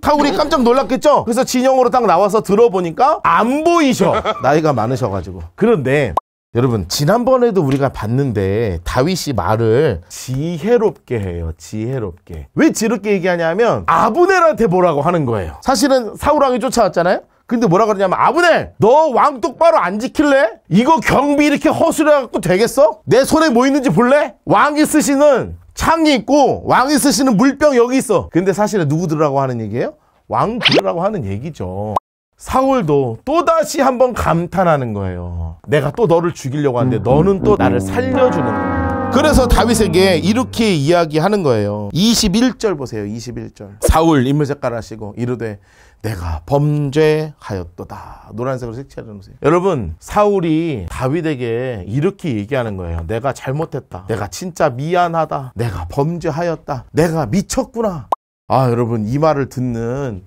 사울이 깜짝 놀랐겠죠? 그래서 진영으로 딱 나와서 들어보니까 안 보이셔. 나이가 많으셔가지고. 그런데 여러분, 지난번에도 우리가 봤는데 다윗이 말을 지혜롭게 해요. 지혜롭게. 왜 지혜롭게 얘기하냐면 아브넬한테 뭐라고 하는 거예요. 사실은 사울 왕이 쫓아왔잖아요. 근데 뭐라 그러냐면 아브넬, 너 왕 똑바로 안 지킬래? 이거 경비 이렇게 허술해갖고 되겠어? 내 손에 뭐 있는지 볼래? 왕이 쓰시는 창이 있고 왕이 쓰시는 물병 여기 있어. 근데 사실은 누구 들으라고 하는 얘기예요? 왕 들으라고 하는 얘기죠. 사울도 또다시 한번 감탄하는 거예요. 내가 또 너를 죽이려고 하는데 너는 또 나를 살려주는 거예요. 그래서 다윗에게 이렇게 이야기하는 거예요. 21절 보세요. 21절. 사울 인물 색깔 하시고 이르되 내가 범죄하였도다. 노란색으로 색칠해 놓으세요. 여러분, 사울이 다윗에게 이렇게 얘기하는 거예요. 내가 잘못했다. 내가 진짜 미안하다. 내가 범죄하였다. 내가 미쳤구나. 아, 여러분, 이 말을 듣는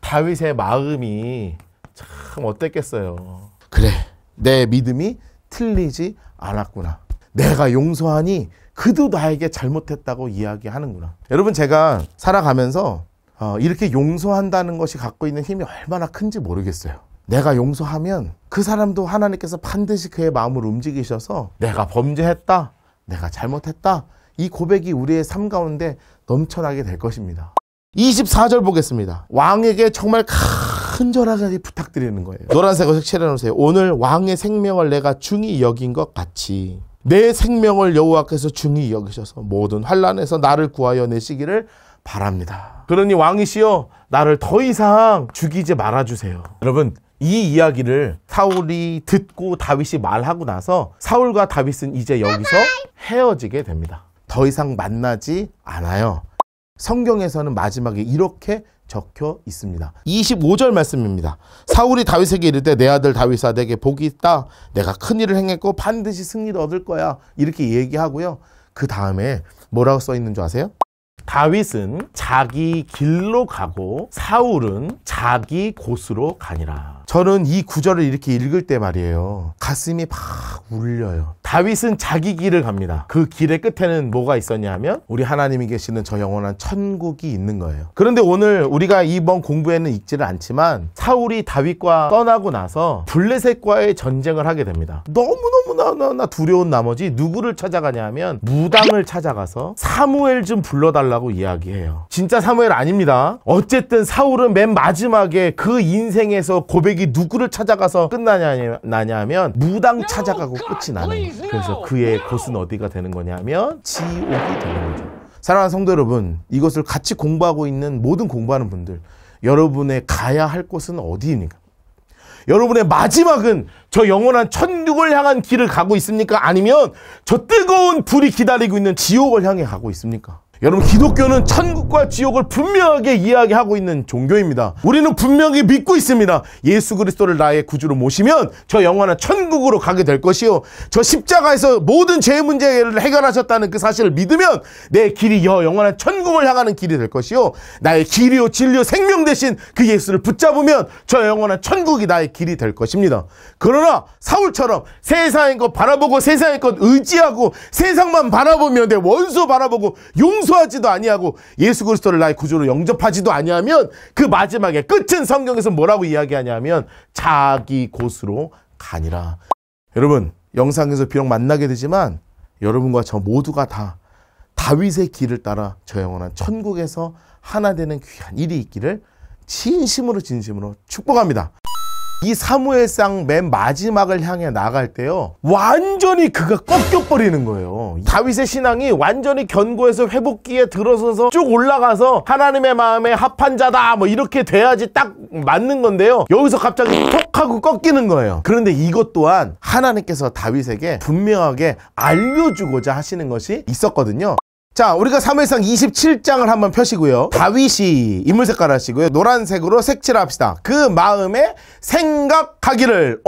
다윗의 마음이 참 어땠겠어요. 그래, 내 믿음이 틀리지 않았구나. 내가 용서하니 그도 나에게 잘못했다고 이야기하는구나. 여러분, 제가 살아가면서 이렇게 용서한다는 것이 갖고 있는 힘이 얼마나 큰지 모르겠어요. 내가 용서하면 그 사람도 하나님께서 반드시 그의 마음을 움직이셔서 내가 범죄했다, 내가 잘못했다, 이 고백이 우리의 삶 가운데 넘쳐나게 될 것입니다. 24절 보겠습니다. 왕에게 정말 큰 큰절하게 부탁드리는 거예요. 노란색으로 색칠해 놓으세요. 오늘 왕의 생명을 내가 중히 여긴 것 같이 내 생명을 여호와께서 중히 여기셔서 모든 환난에서 나를 구하여 내시기를 바랍니다. 그러니 왕이시여 나를 더 이상 죽이지 말아주세요. 여러분 이 이야기를 사울이 듣고 다윗이 말하고 나서 사울과 다윗은 이제 여기서 헤어지게 됩니다. 더 이상 만나지 않아요. 성경에서는 마지막에 이렇게 적혀 있습니다. 25절 말씀입니다. 사울이 다윗에게 이르되 내 아들 다윗아 내게 복이 있다. 내가 큰 일을 행했고 반드시 승리를 얻을 거야. 이렇게 얘기하고요. 그 다음에 뭐라고 써 있는 줄 아세요? 다윗은 자기 길로 가고 사울은 자기 곳으로 가니라. 저는 이 구절을 이렇게 읽을 때 말이에요. 가슴이 막 울려요. 다윗은 자기 길을 갑니다. 그 길의 끝에는 뭐가 있었냐 하면 우리 하나님이 계시는 저 영원한 천국이 있는 거예요. 그런데 오늘 우리가 이번 공부에는 읽지를 않지만 사울이 다윗과 떠나고 나서 블레셋과의 전쟁을 하게 됩니다. 너무너무 두려운 나머지 누구를 찾아가냐 하면 무당을 찾아가서 사무엘 좀 불러달라고 이야기해요. 진짜 사무엘 아닙니다. 어쨌든 사울은 맨 마지막에 그 인생에서 고백이 누구를 찾아가서 끝나냐 하면 무당 찾아가고 끝이 나는 거예요. 그래서 그의 곳은 어디가 되는 거냐 하면 지옥이 되는 거죠. 사랑하는 성도 여러분, 이것을 같이 공부하고 있는 모든 공부하는 분들, 여러분의 가야 할 곳은 어디입니까? 여러분의 마지막은 저 영원한 천국을 향한 길을 가고 있습니까? 아니면 저 뜨거운 불이 기다리고 있는 지옥을 향해 가고 있습니까? 여러분 기독교는 천국과 지옥을 분명하게 이야기하고 있는 종교입니다. 우리는 분명히 믿고 있습니다. 예수 그리스도를 나의 구주로 모시면 저 영원한 천국으로 가게 될 것이요, 저 십자가에서 모든 죄 문제를 해결하셨다는 그 사실을 믿으면 내 길이 영원한 천국을 향하는 길이 될 것이요, 나의 길이요 진리요 생명 되신 그 예수를 붙잡으면 저 영원한 천국이 나의 길이 될 것입니다. 그러나 사울처럼 세상의 것 바라보고 세상의 것 의지하고 세상만 바라보며 내 원수 바라보고 용서하지도 아니하고 예수 그리스도를 나의 구주로 영접하지도 아니하면 그 마지막에 끝은 성경에서 뭐라고 이야기하냐면 자기 곳으로 가니라. 여러분 영상에서 비록 만나게 되지만 여러분과 저 모두가 다 다윗의 길을 따라 저 영원한 천국에서 하나 되는 귀한 일이 있기를 진심으로 축복합니다. 이 사무엘상 맨 마지막을 향해 나갈 때요, 완전히 그가 꺾여버리는 거예요. 다윗의 신앙이 완전히 견고해서 회복기에 들어서서 쭉 올라가서 하나님의 마음에 합한 자다 뭐 이렇게 돼야지 딱 맞는 건데요, 여기서 갑자기 톡 하고 꺾이는 거예요. 그런데 이것 또한 하나님께서 다윗에게 분명하게 알려주고자 하시는 것이 있었거든요. 자, 우리가 사무엘상 27장을 한번 펴시고요. 다윗이 인물 색깔 하시고요. 노란색으로 색칠합시다. 그 마음에 생각하기를.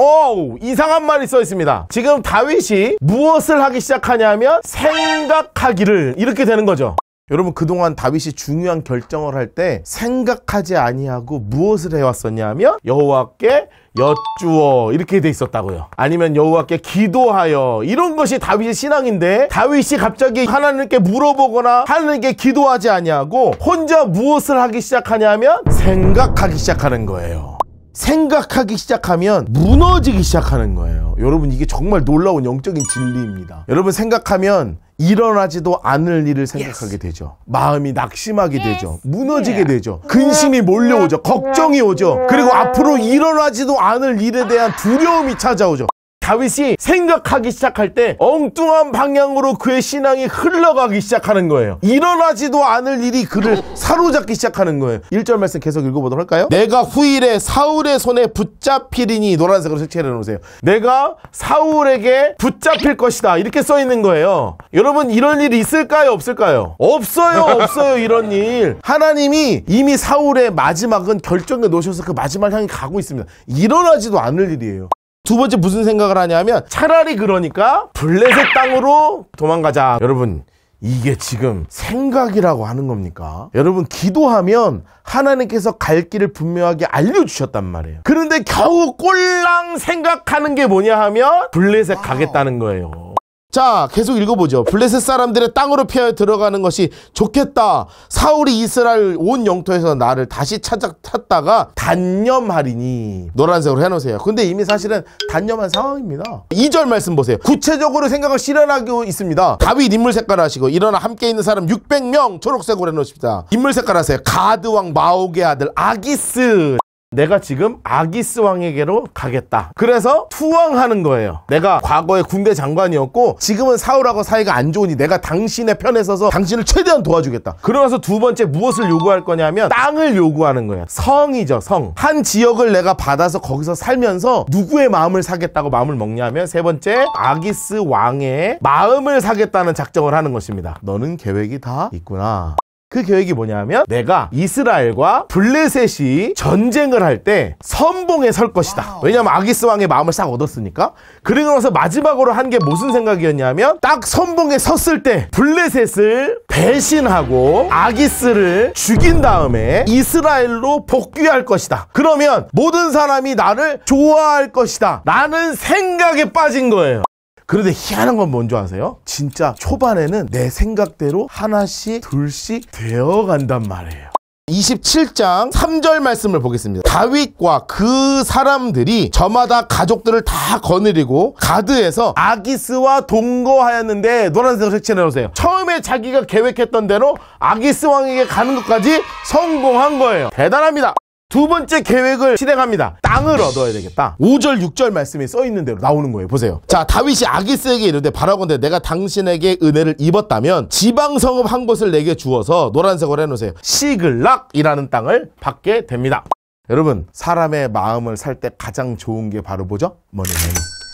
이상한 말이 써 있습니다. 지금 다윗이 무엇을 하기 시작하냐면 생각하기를, 이렇게 되는 거죠. 여러분 그동안 다윗이 중요한 결정을 할 때 생각하지 아니하고 무엇을 해왔었냐면 여호와께 여쭈어 이렇게 돼 있었다고요. 아니면 여호와께 기도하여, 이런 것이 다윗의 신앙인데 다윗이 갑자기 하나님께 물어보거나 하나님께 기도하지 아니하고 혼자 무엇을 하기 시작하냐면 생각하기 시작하는 거예요. 생각하기 시작하면 무너지기 시작하는 거예요. 여러분 이게 정말 놀라운 영적인 진리입니다. 여러분 생각하면 일어나지도 않을 일을 생각하게 되죠. 마음이 낙심하게 되죠. 무너지게 되죠. 근심이 몰려오죠. 걱정이 오죠. 그리고 앞으로 일어나지도 않을 일에 대한 두려움이 찾아오죠. 다윗이 생각하기 시작할 때 엉뚱한 방향으로 그의 신앙이 흘러가기 시작하는 거예요. 일어나지도 않을 일이 그를 사로잡기 시작하는 거예요. 1절 말씀 계속 읽어보도록 할까요? 내가 후일에 사울의 손에 붙잡히리니, 노란색으로 색칠해 놓으세요. 내가 사울에게 붙잡힐 것이다, 이렇게 써 있는 거예요. 여러분 이런 일이 있을까요 없을까요? 없어요. 이런 일. 하나님이 이미 사울의 마지막은 결정해 놓으셔서 그 마지막 향해 가고 있습니다. 일어나지도 않을 일이에요. 두 번째 무슨 생각을 하냐면 차라리 그러니까 블레셋 땅으로 도망가자. 여러분 이게 지금 생각이라고 하는 겁니까? 여러분 기도하면 하나님께서 갈 길을 분명하게 알려주셨단 말이에요. 그런데 겨우 꼴랑 생각하는 게 뭐냐 하면 블레셋 가겠다는 거예요. 자, 계속 읽어보죠. 블레셋 사람들의 땅으로 피하여 들어가는 것이 좋겠다. 사울이 이스라엘 온 영토에서 나를 다시 찾다가 단념하리니. 노란색으로 해놓으세요. 근데 이미 사실은 단념한 상황입니다. 2절 말씀 보세요. 구체적으로 생각을 실현하고 있습니다. 다윗 인물 색깔 하시고 일어나 함께 있는 사람 600명 초록색으로 해놓으십시다. 인물 색깔 하세요. 가드 왕 마옥의 아들 아기스. 내가 지금 아기스 왕에게로 가겠다. 그래서 투항하는 거예요. 내가 과거에 군대 장관이었고 지금은 사울하고 사이가 안 좋으니 내가 당신의 편에 서서 당신을 최대한 도와주겠다. 그러면서 두 번째 무엇을 요구할 거냐면 땅을 요구하는 거예요. 성이죠, 성. 한 지역을 내가 받아서 거기서 살면서 누구의 마음을 사겠다고 마음을 먹냐면 세 번째, 아기스 왕의 마음을 사겠다는 작정을 하는 것입니다. 너는 계획이 다 있구나. 그 계획이 뭐냐면 내가 이스라엘과 블레셋이 전쟁을 할 때 선봉에 설 것이다. 왜냐하면 아기스 왕의 마음을 싹 얻었으니까. 그리고 나서 마지막으로 한 게 무슨 생각이었냐면 딱 선봉에 섰을 때 블레셋을 배신하고 아기스를 죽인 다음에 이스라엘로 복귀할 것이다. 그러면 모든 사람이 나를 좋아할 것이다 라는 생각에 빠진 거예요. 그런데 희한한 건 뭔지 아세요? 진짜 초반에는 내 생각대로 하나씩 둘씩 되어간단 말이에요. 27장 3절 말씀을 보겠습니다. 다윗과 그 사람들이 저마다 가족들을 다 거느리고 가드에서 아기스와 동거하였는데 노란색으로 색칠해놓으세요. 처음에 자기가 계획했던 대로 아기스 왕에게 가는 것까지 성공한 거예요. 대단합니다. 두 번째 계획을 실행합니다. 땅을 얻어야 되겠다. 5절 6절 말씀에 써있는 대로 나오는 거예요. 보세요. 자, 다윗이 아기스에게 이르되 바라건대 내가 당신에게 은혜를 입었다면 지방성읍 한 곳을 내게 주어서 노란색으로 해놓으세요. 시글락이라는 땅을 받게 됩니다. 여러분, 사람의 마음을 살 때 가장 좋은 게 바로 뭐죠?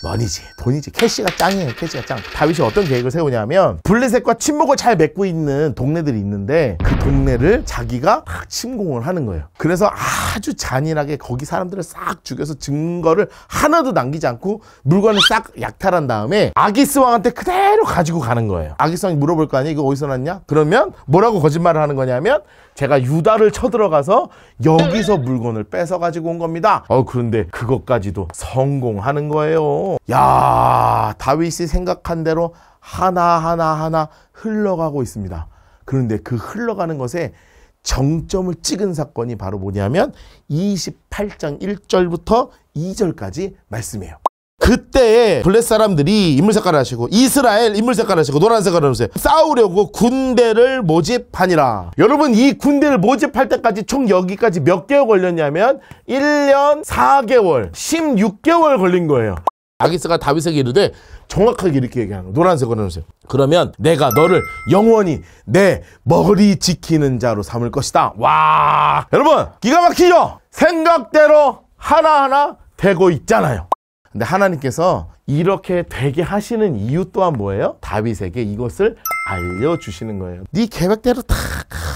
머니지, 돈이지. 캐시가 짱이에요. 캐시가 짱. 다윗이 어떤 계획을 세우냐면 블레셋과 친목을 잘 맺고 있는 동네들이 있는데 그 동네를 자기가 딱 침공을 하는 거예요. 그래서 아주 잔인하게 거기 사람들을 싹 죽여서 증거를 하나도 남기지 않고 물건을 싹 약탈한 다음에 아기스 왕한테 그대로 가지고 가는 거예요. 아기스 왕이 물어볼 거 아니야? 이거 어디서 났냐? 그러면 뭐라고 거짓말을 하는 거냐면 제가 유다를 쳐들어가서 여기서 물건을 뺏어 가지고 온 겁니다. 그런데 그것까지도 성공하는 거예요. 야, 다윗이 생각한 대로 하나하나 흘러가고 있습니다. 그런데 그 흘러가는 것에 정점을 찍은 사건이 바로 뭐냐면 28장 1절부터 2절까지 말씀이에요. 그때 블레셋 사람들이 인물 색깔을 하시고 이스라엘 인물 색깔을 하시고 노란 색깔을 하세요. 싸우려고 군대를 모집하니라. 여러분, 이 군대를 모집할 때까지 총 여기까지 몇 개월 걸렸냐면 1년 4개월 16개월 걸린 거예요. 아기스가 다윗에게 이르되 정확하게 이렇게 얘기하는 거예요. 노란색으로 해놓으세요. 그러면 내가 너를 영원히 내 머리 지키는 자로 삼을 것이다. 와, 여러분 기가 막히죠? 생각대로 하나하나 되고 있잖아요. 근데 하나님께서 이렇게 되게 하시는 이유 또한 뭐예요? 다윗에게 이것을 알려주시는 거예요. 네 계획대로 다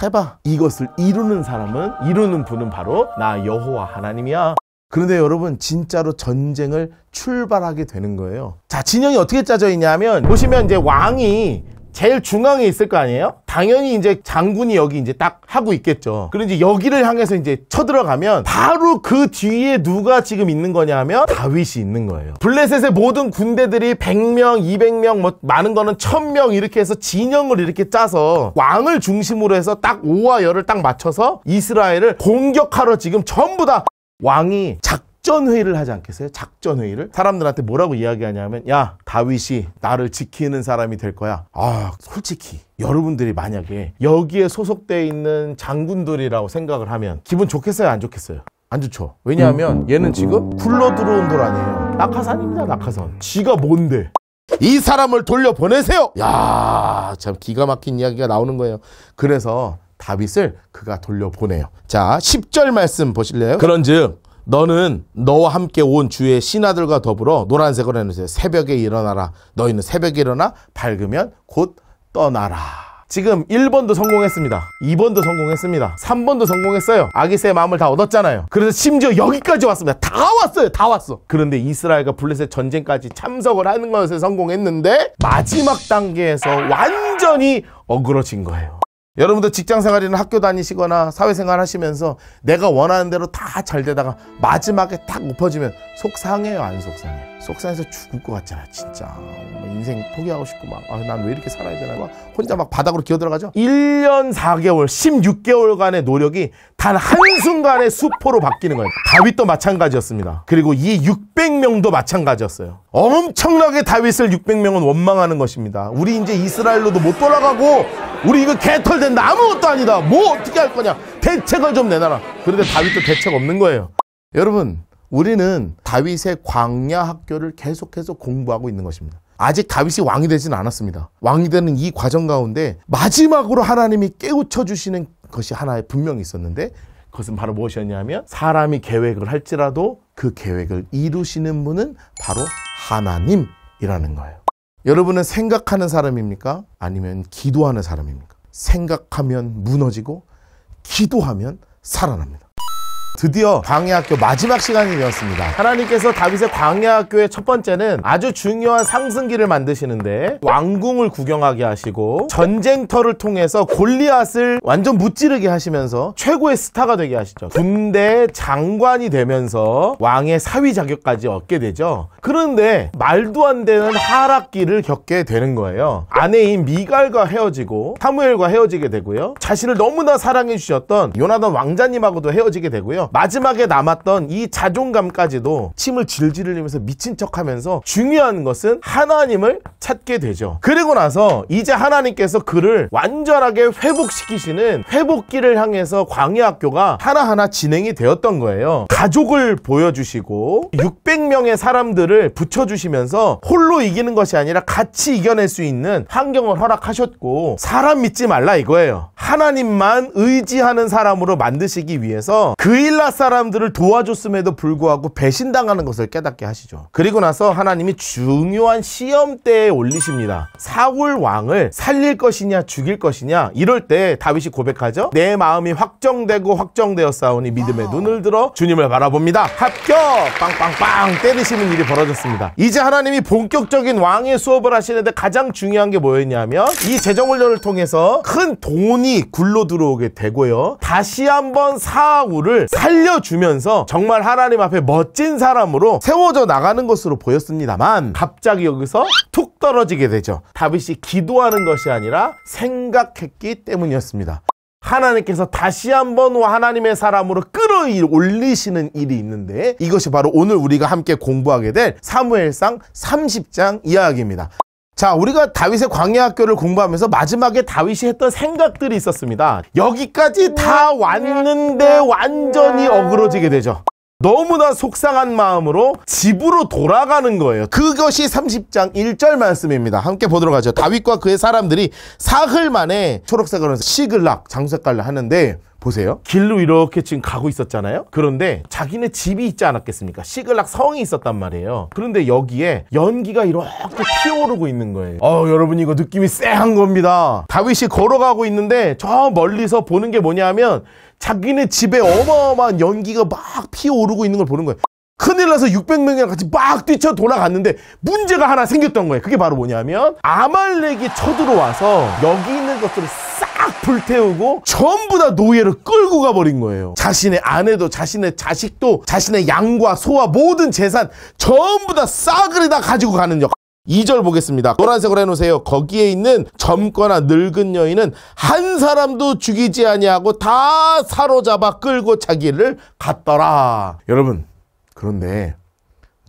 해봐. 이것을 이루는 분은 바로 나 여호와 하나님이야. 그런데 여러분, 진짜로 전쟁을 출발하게 되는 거예요. 자, 진영이 어떻게 짜져 있냐면 보시면 이제 왕이 제일 중앙에 있을 거 아니에요? 당연히 이제 장군이 여기 이제 딱 하고 있겠죠. 그리고 이제 여기를 향해서 이제 쳐들어가면 바로 그 뒤에 누가 지금 있는 거냐면 다윗이 있는 거예요. 블레셋의 모든 군대들이 100명, 200명, 뭐 많은 거는 1000명 이렇게 해서 진영을 이렇게 짜서 왕을 중심으로 해서 딱 오와 열을 딱 맞춰서 이스라엘을 공격하러 지금 전부 다 왕이 작전회의를 하지 않겠어요? 작전회의를? 사람들한테 뭐라고 이야기하냐면 야, 다윗이 나를 지키는 사람이 될 거야. 솔직히 여러분들이 만약에 여기에 소속되어 있는 장군들이라고 생각을 하면 기분 좋겠어요? 안 좋겠어요? 안 좋죠. 왜냐하면 얘는 지금 굴러 들어온 돌 아니에요. 낙하산입니다. 낙하산. 지가 뭔데? 이 사람을 돌려보내세요. 야, 참 기가 막힌 이야기가 나오는 거예요. 그래서 다윗을 그가 돌려보내요. 자, 10절 말씀 보실래요? 그런즉 너는 너와 함께 온 주의 신하들과 더불어 노란색으로 해놓으세요. 새벽에 일어나라. 너희는 새벽에 일어나 밝으면 곧 떠나라. 지금 1번도 성공했습니다. 2번도 성공했습니다. 3번도 성공했어요. 아기스의 마음을 다 얻었잖아요. 그래서 심지어 여기까지 왔습니다. 다 왔어요. 다 왔어. 그런데 이스라엘과 블레셋 전쟁까지 참석을 하는 것에 성공했는데 마지막 단계에서 완전히 어그러진 거예요. 여러분들 직장생활이나 학교 다니시거나 사회생활 하시면서 내가 원하는 대로 다 잘 되다가 마지막에 딱 엎어지면 속상해요? 안 속상해요? 속상해서 죽을 것 같잖아 진짜. 인생 포기하고 싶고 막 난 왜 이렇게 살아야 되나 막 혼자 막 바닥으로 기어들어가죠. 1년 4개월 16개월간의 노력이 단 한순간에 수포로 바뀌는 거예요. 다윗도 마찬가지였습니다. 그리고 이 600명도 마찬가지였어요. 엄청나게 다윗을 600명은 원망하는 것입니다. 우리 이제 이스라엘로도 못 돌아가고 우리 이거 개털된다. 아무것도 아니다. 뭐 어떻게 할 거냐. 대책을 좀 내놔라. 그런데 다윗도 대책 없는 거예요. 여러분, 우리는 다윗의 광야 학교를 계속해서 공부하고 있는 것입니다. 아직 다윗이 왕이 되지는 않았습니다. 왕이 되는 이 과정 가운데 마지막으로 하나님이 깨우쳐 주시는 것이 하나 분명히 있었는데, 그것은 바로 무엇이었냐면, 사람이 계획을 할지라도 그 계획을 이루시는 분은 바로 하나님이라는 거예요. 여러분은 생각하는 사람입니까? 아니면 기도하는 사람입니까? 생각하면 무너지고 기도하면 살아납니다. 드디어 광야학교 마지막 시간이 되었습니다. 하나님께서 다윗의 광야학교의 첫 번째는 아주 중요한 상승기를 만드시는데, 왕궁을 구경하게 하시고 전쟁터를 통해서 골리앗을 완전 무찌르게 하시면서 최고의 스타가 되게 하시죠. 군대 장관이 되면서 왕의 사위 자격까지 얻게 되죠. 그런데 말도 안 되는 하락기를 겪게 되는 거예요. 아내인 미갈과 헤어지고 사무엘과 헤어지게 되고요. 자신을 너무나 사랑해 주셨던 요나단 왕자님하고도 헤어지게 되고요. 마지막에 남았던 이 자존감까지도 침을 질질 흘리면서 미친 척하면서, 중요한 것은 하나님을 찾게 되죠. 그리고 나서 이제 하나님께서 그를 완전하게 회복시키시는 회복기를 향해서 광야학교가 하나하나 진행이 되었던 거예요. 가족을 보여주시고 600명의 사람들을 붙여주시면서 홀로 이기는 것이 아니라 같이 이겨낼 수 있는 환경을 허락하셨고, 사람 믿지 말라 이거예요. 하나님만 의지하는 사람으로 만드시기 위해서 그일라 사람들을 도와줬음에도 불구하고 배신당하는 것을 깨닫게 하시죠. 그리고 나서 하나님이 중요한 시험대에 올리십니다. 사울 왕을 살릴 것이냐 죽일 것이냐. 이럴 때 다윗이 고백하죠. 내 마음이 확정되고 확정되었사오니 믿음의 눈을 들어 주님을 바라봅니다. 합격! 빵빵빵 때리시는 일이 벌어졌습니다. 이제 하나님이 본격적인 왕의 수업을 하시는데 가장 중요한 게 뭐였냐면, 이 재정훈련을 통해서 큰 돈이 굴러 들어오게 되고요. 다시 한번 사울을 살려주면서 정말 하나님 앞에 멋진 사람으로 세워져 나가는 것으로 보였습니다만, 갑자기 여기서 툭 떨어지게 되죠. 다윗이 기도하는 것이 아니라 생각했기 때문이었습니다. 하나님께서 다시 한번 하나님의 사람으로 끌어올리시는 일이 있는데, 이것이 바로 오늘 우리가 함께 공부하게 될 사무엘상 30장 이야기입니다. 자, 우리가 다윗의 광야학교를 공부하면서 마지막에 다윗이 했던 생각들이 있었습니다. 여기까지 다 왔는데 완전히 어그러지게 되죠. 너무나 속상한 마음으로 집으로 돌아가는 거예요. 그것이 30장 1절 말씀입니다. 함께 보도록 하죠. 다윗과 그의 사람들이 사흘 만에 초록색으로 시글락 장색깔을 하는데, 보세요. 길로 이렇게 지금 가고 있었잖아요. 그런데 자기네 집이 있지 않았겠습니까? 시글락 성이 있었단 말이에요. 그런데 여기에 연기가 이렇게 피어오르고 있는 거예요. 여러분, 이거 느낌이 쎄한 겁니다. 다윗이 걸어가고 있는데 저 멀리서 보는 게 뭐냐면, 자기네 집에 어마어마한 연기가 막 피어오르고 있는 걸 보는 거예요. 큰일 나서 600명이랑 같이 막 뛰쳐 돌아갔는데 문제가 하나 생겼던 거예요. 그게 바로 뭐냐면, 아말렉이 쳐들어와서 여기 있는 것들을 싹 불태우고 전부 다 노예를 끌고 가버린 거예요. 자신의 아내도 자신의 자식도 자신의 양과 소와 모든 재산 전부 다 싸그리 다 가지고 가는 역. 2절 보겠습니다. 노란색으로 해놓으세요. 거기에 있는 젊거나 늙은 여인은 한 사람도 죽이지 아니하고 다 사로잡아 끌고 자기를 갔더라. 여러분, 그런데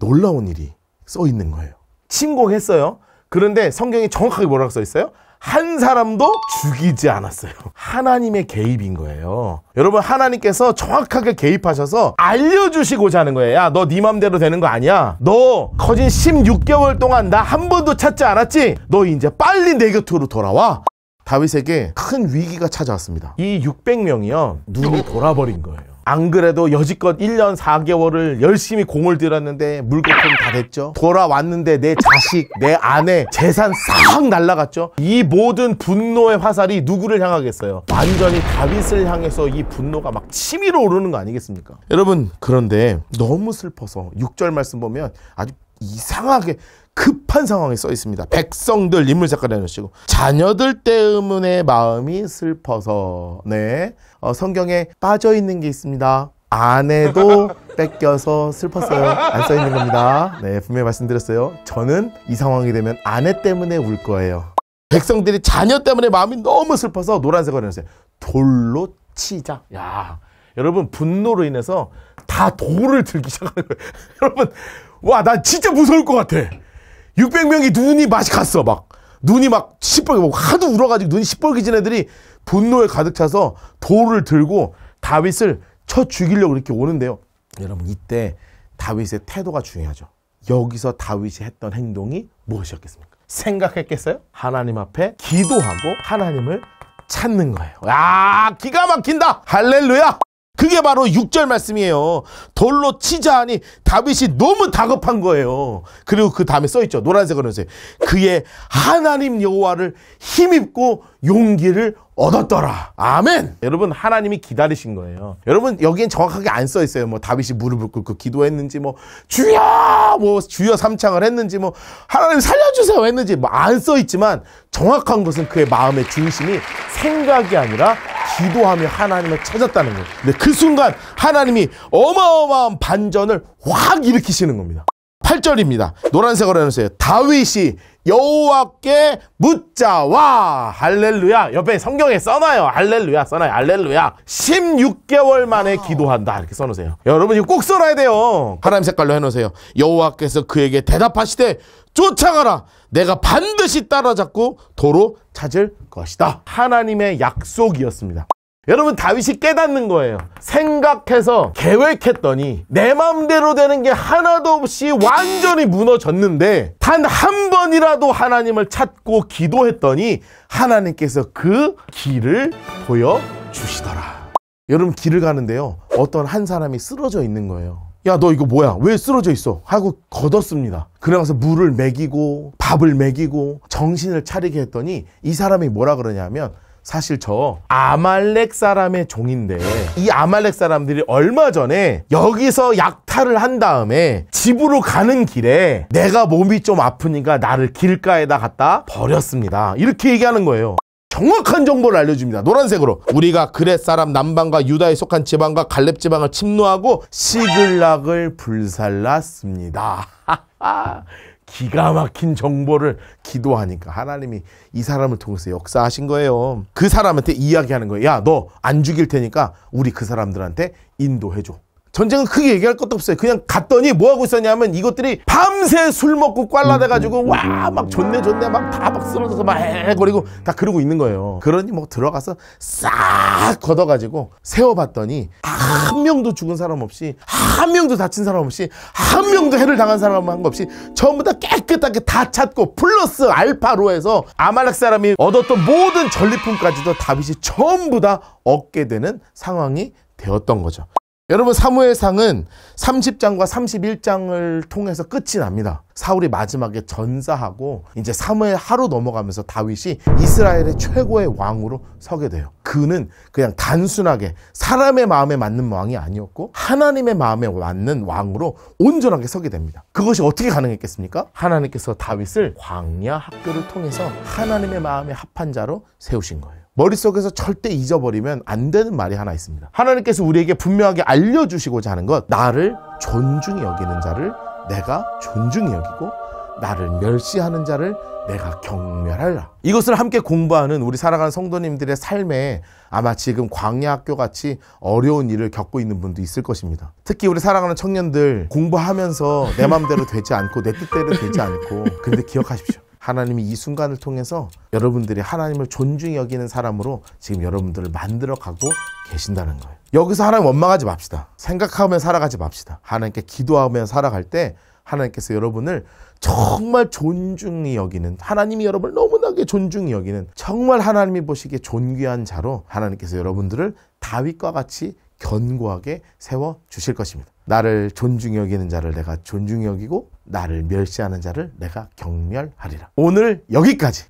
놀라운 일이 써 있는 거예요. 침공했어요. 그런데 성경이 정확하게 뭐라고 써 있어요? 한 사람도 죽이지 않았어요. 하나님의 개입인 거예요. 여러분, 하나님께서 정확하게 개입하셔서 알려주시고자 하는 거예요. 야, 너 네 맘대로 되는 거 아니야. 너 거진 16개월 동안 나 한 번도 찾지 않았지? 너 이제 빨리 내 곁으로 돌아와. 다윗에게 큰 위기가 찾아왔습니다. 이 600명이요, 눈이 돌아버린 거예요. 안 그래도 여지껏 1년 4개월을 열심히 공을 들였는데 물거품 다 됐죠. 돌아왔는데 내 자식, 내 아내, 재산 싹 날라갔죠. 이 모든 분노의 화살이 누구를 향하겠어요? 완전히 다윗을 향해서 이 분노가 막 치밀어 오르는 거 아니겠습니까? 여러분, 그런데 너무 슬퍼서 6절 말씀 보면 아주 이상하게 급한 상황에 써 있습니다. 백성들, 인물 색깔 해놓으시고, 자녀들 때문에 마음이 슬퍼서. 네, 성경에 빠져 있는 게 있습니다. 아내도 뺏겨서 슬펐어요. 안 써 있는 겁니다. 네, 분명히 말씀드렸어요. 저는 이 상황이 되면 아내 때문에 울 거예요. 백성들이 자녀 때문에 마음이 너무 슬퍼서 노란색으로 해놓으세요. 돌로 치자. 야, 여러분, 분노로 인해서 다 돌을 들기 시작하는 거예요. 여러분, 와, 난 진짜 무서울 것 같아. 600명이 눈이 맛이 갔어. 막 눈이 막 시뻘게, 하도 울어가지고 눈이 시뻘개진 애들이 분노에 가득 차서 돌을 들고 다윗을 쳐 죽이려고 이렇게 오는데요. 여러분 이때 다윗의 태도가 중요하죠. 여기서 다윗이 했던 행동이 무엇이었겠습니까? 생각했겠어요? 하나님 앞에 기도하고 하나님을 찾는 거예요. 야, 기가 막힌다. 할렐루야. 그게 바로 6절 말씀이에요. 돌로 치자 하니 다윗이 너무 다급한 거예요. 그리고 그 다음에 써있죠. 노란색으로 해서 그의 하나님 여호와를 힘입고 용기를 얻었더라. 아멘. 여러분 하나님이 기다리신 거예요. 여러분 여기엔 정확하게 안 써있어요. 뭐 다윗이 무릎을 꿇고 기도했는지 뭐 주여 뭐 주여 삼창을 했는지 뭐 하나님 살려주세요 했는지 뭐 안 써있지만 정확한 것은 그의 마음의 중심이 생각이 아니라 기도하며 하나님을 찾았다는 거예요. 근데 그 순간 하나님이 어마어마한 반전을 확 일으키시는 겁니다. 8절입니다. 노란색으로 해놓으세요. 다윗이 여호와께 묻자와 할렐루야. 옆에 성경에 써놔요. 할렐루야 써놔요. 할렐루야. 16개월 만에 기도한다 이렇게 써놓으세요. 여러분 이거 꼭 써놔야 돼요. 파란 색깔로 해놓으세요. 여호와께서 그에게 대답하시되 쫓아가라. 내가 반드시 따라잡고 도로 찾을 것이다. 하나님의 약속이었습니다. 여러분 다윗이 깨닫는 거예요. 생각해서 계획했더니 내 마음대로 되는 게 하나도 없이 완전히 무너졌는데 단 한 번이라도 하나님을 찾고 기도했더니 하나님께서 그 길을 보여주시더라. 여러분 길을 가는데요. 어떤 한 사람이 쓰러져 있는 거예요. 야, 너 이거 뭐야? 왜 쓰러져 있어? 하고 걷었습니다. 그래서 물을 먹이고 밥을 먹이고 정신을 차리게 했더니 이 사람이 뭐라 그러냐면 사실 저 아말렉 사람의 종인데 이 아말렉 사람들이 얼마 전에 여기서 약탈을 한 다음에 집으로 가는 길에 내가 몸이 좀 아프니까 나를 길가에다 갖다 버렸습니다. 이렇게 얘기하는 거예요. 정확한 정보를 알려줍니다. 노란색으로 우리가 그렛 사람 남방과 유다에 속한 지방과 갈렙 지방을 침노하고 시글락을 불살랐습니다. 기가 막힌 정보를 기도하니까 하나님이 이 사람을 통해서 역사하신 거예요. 그 사람한테 이야기하는 거예요. 야, 너 안 죽일 테니까 우리 그 사람들한테 인도해줘. 전쟁은 크게 얘기할 것도 없어요. 그냥 갔더니 뭐 하고 있었냐면 이것들이 밤새 술 먹고 꽐라대가지고 와 막 좋네 막 다 막 쓰러져서 막 헤헤거리고 다 그러고 있는 거예요. 그러니 뭐 들어가서 싹 걷어가지고 세워봤더니 한 명도 죽은 사람 없이 한 명도 다친 사람 없이 한 명도 해를 당한 사람 한 거 없이 전부 다 깨끗하게 다 찾고 플러스 알파로 해서 아말렉 사람이 얻었던 모든 전리품까지도 다윗이 전부 다 얻게 되는 상황이 되었던 거죠. 여러분 사무엘상은 30장과 31장을 통해서 끝이 납니다. 사울이 마지막에 전사하고 이제 사무엘 하루 넘어가면서 다윗이 이스라엘의 최고의 왕으로 서게 돼요. 그는 그냥 단순하게 사람의 마음에 맞는 왕이 아니었고 하나님의 마음에 맞는 왕으로 온전하게 서게 됩니다. 그것이 어떻게 가능했겠습니까? 하나님께서 다윗을 광야 학교를 통해서 하나님의 마음에 합한 자로 세우신 거예요. 머릿속에서 절대 잊어버리면 안 되는 말이 하나 있습니다. 하나님께서 우리에게 분명하게 알려주시고자 하는 것, 나를 존중히 여기는 자를 내가 존중히 여기고 나를 멸시하는 자를 내가 경멸하라. 이것을 함께 공부하는 우리 살아가는 성도님들의 삶에 아마 지금 광야학교 같이 어려운 일을 겪고 있는 분도 있을 것입니다. 특히 우리 살아가는 청년들 공부하면서 내 마음대로 되지 않고 내 뜻대로 되지 않고 근데 기억하십시오. 하나님이 이 순간을 통해서 여러분들이 하나님을 존중히 여기는 사람으로 지금 여러분들을 만들어가고 계신다는 거예요. 여기서 하나님 원망하지 맙시다. 생각하며 살아가지 맙시다. 하나님께 기도하며 살아갈 때 하나님께서 여러분을 정말 존중히 여기는, 하나님이 여러분을 너무나게 존중히 여기는 정말 하나님이 보시기에 존귀한 자로 하나님께서 여러분들을 다윗과 같이 견고하게 세워주실 것입니다. 나를 존중히 여기는 자를 내가 존중히 여기고 나를 멸시하는 자를 내가 경멸하리라. 오늘 여기까지.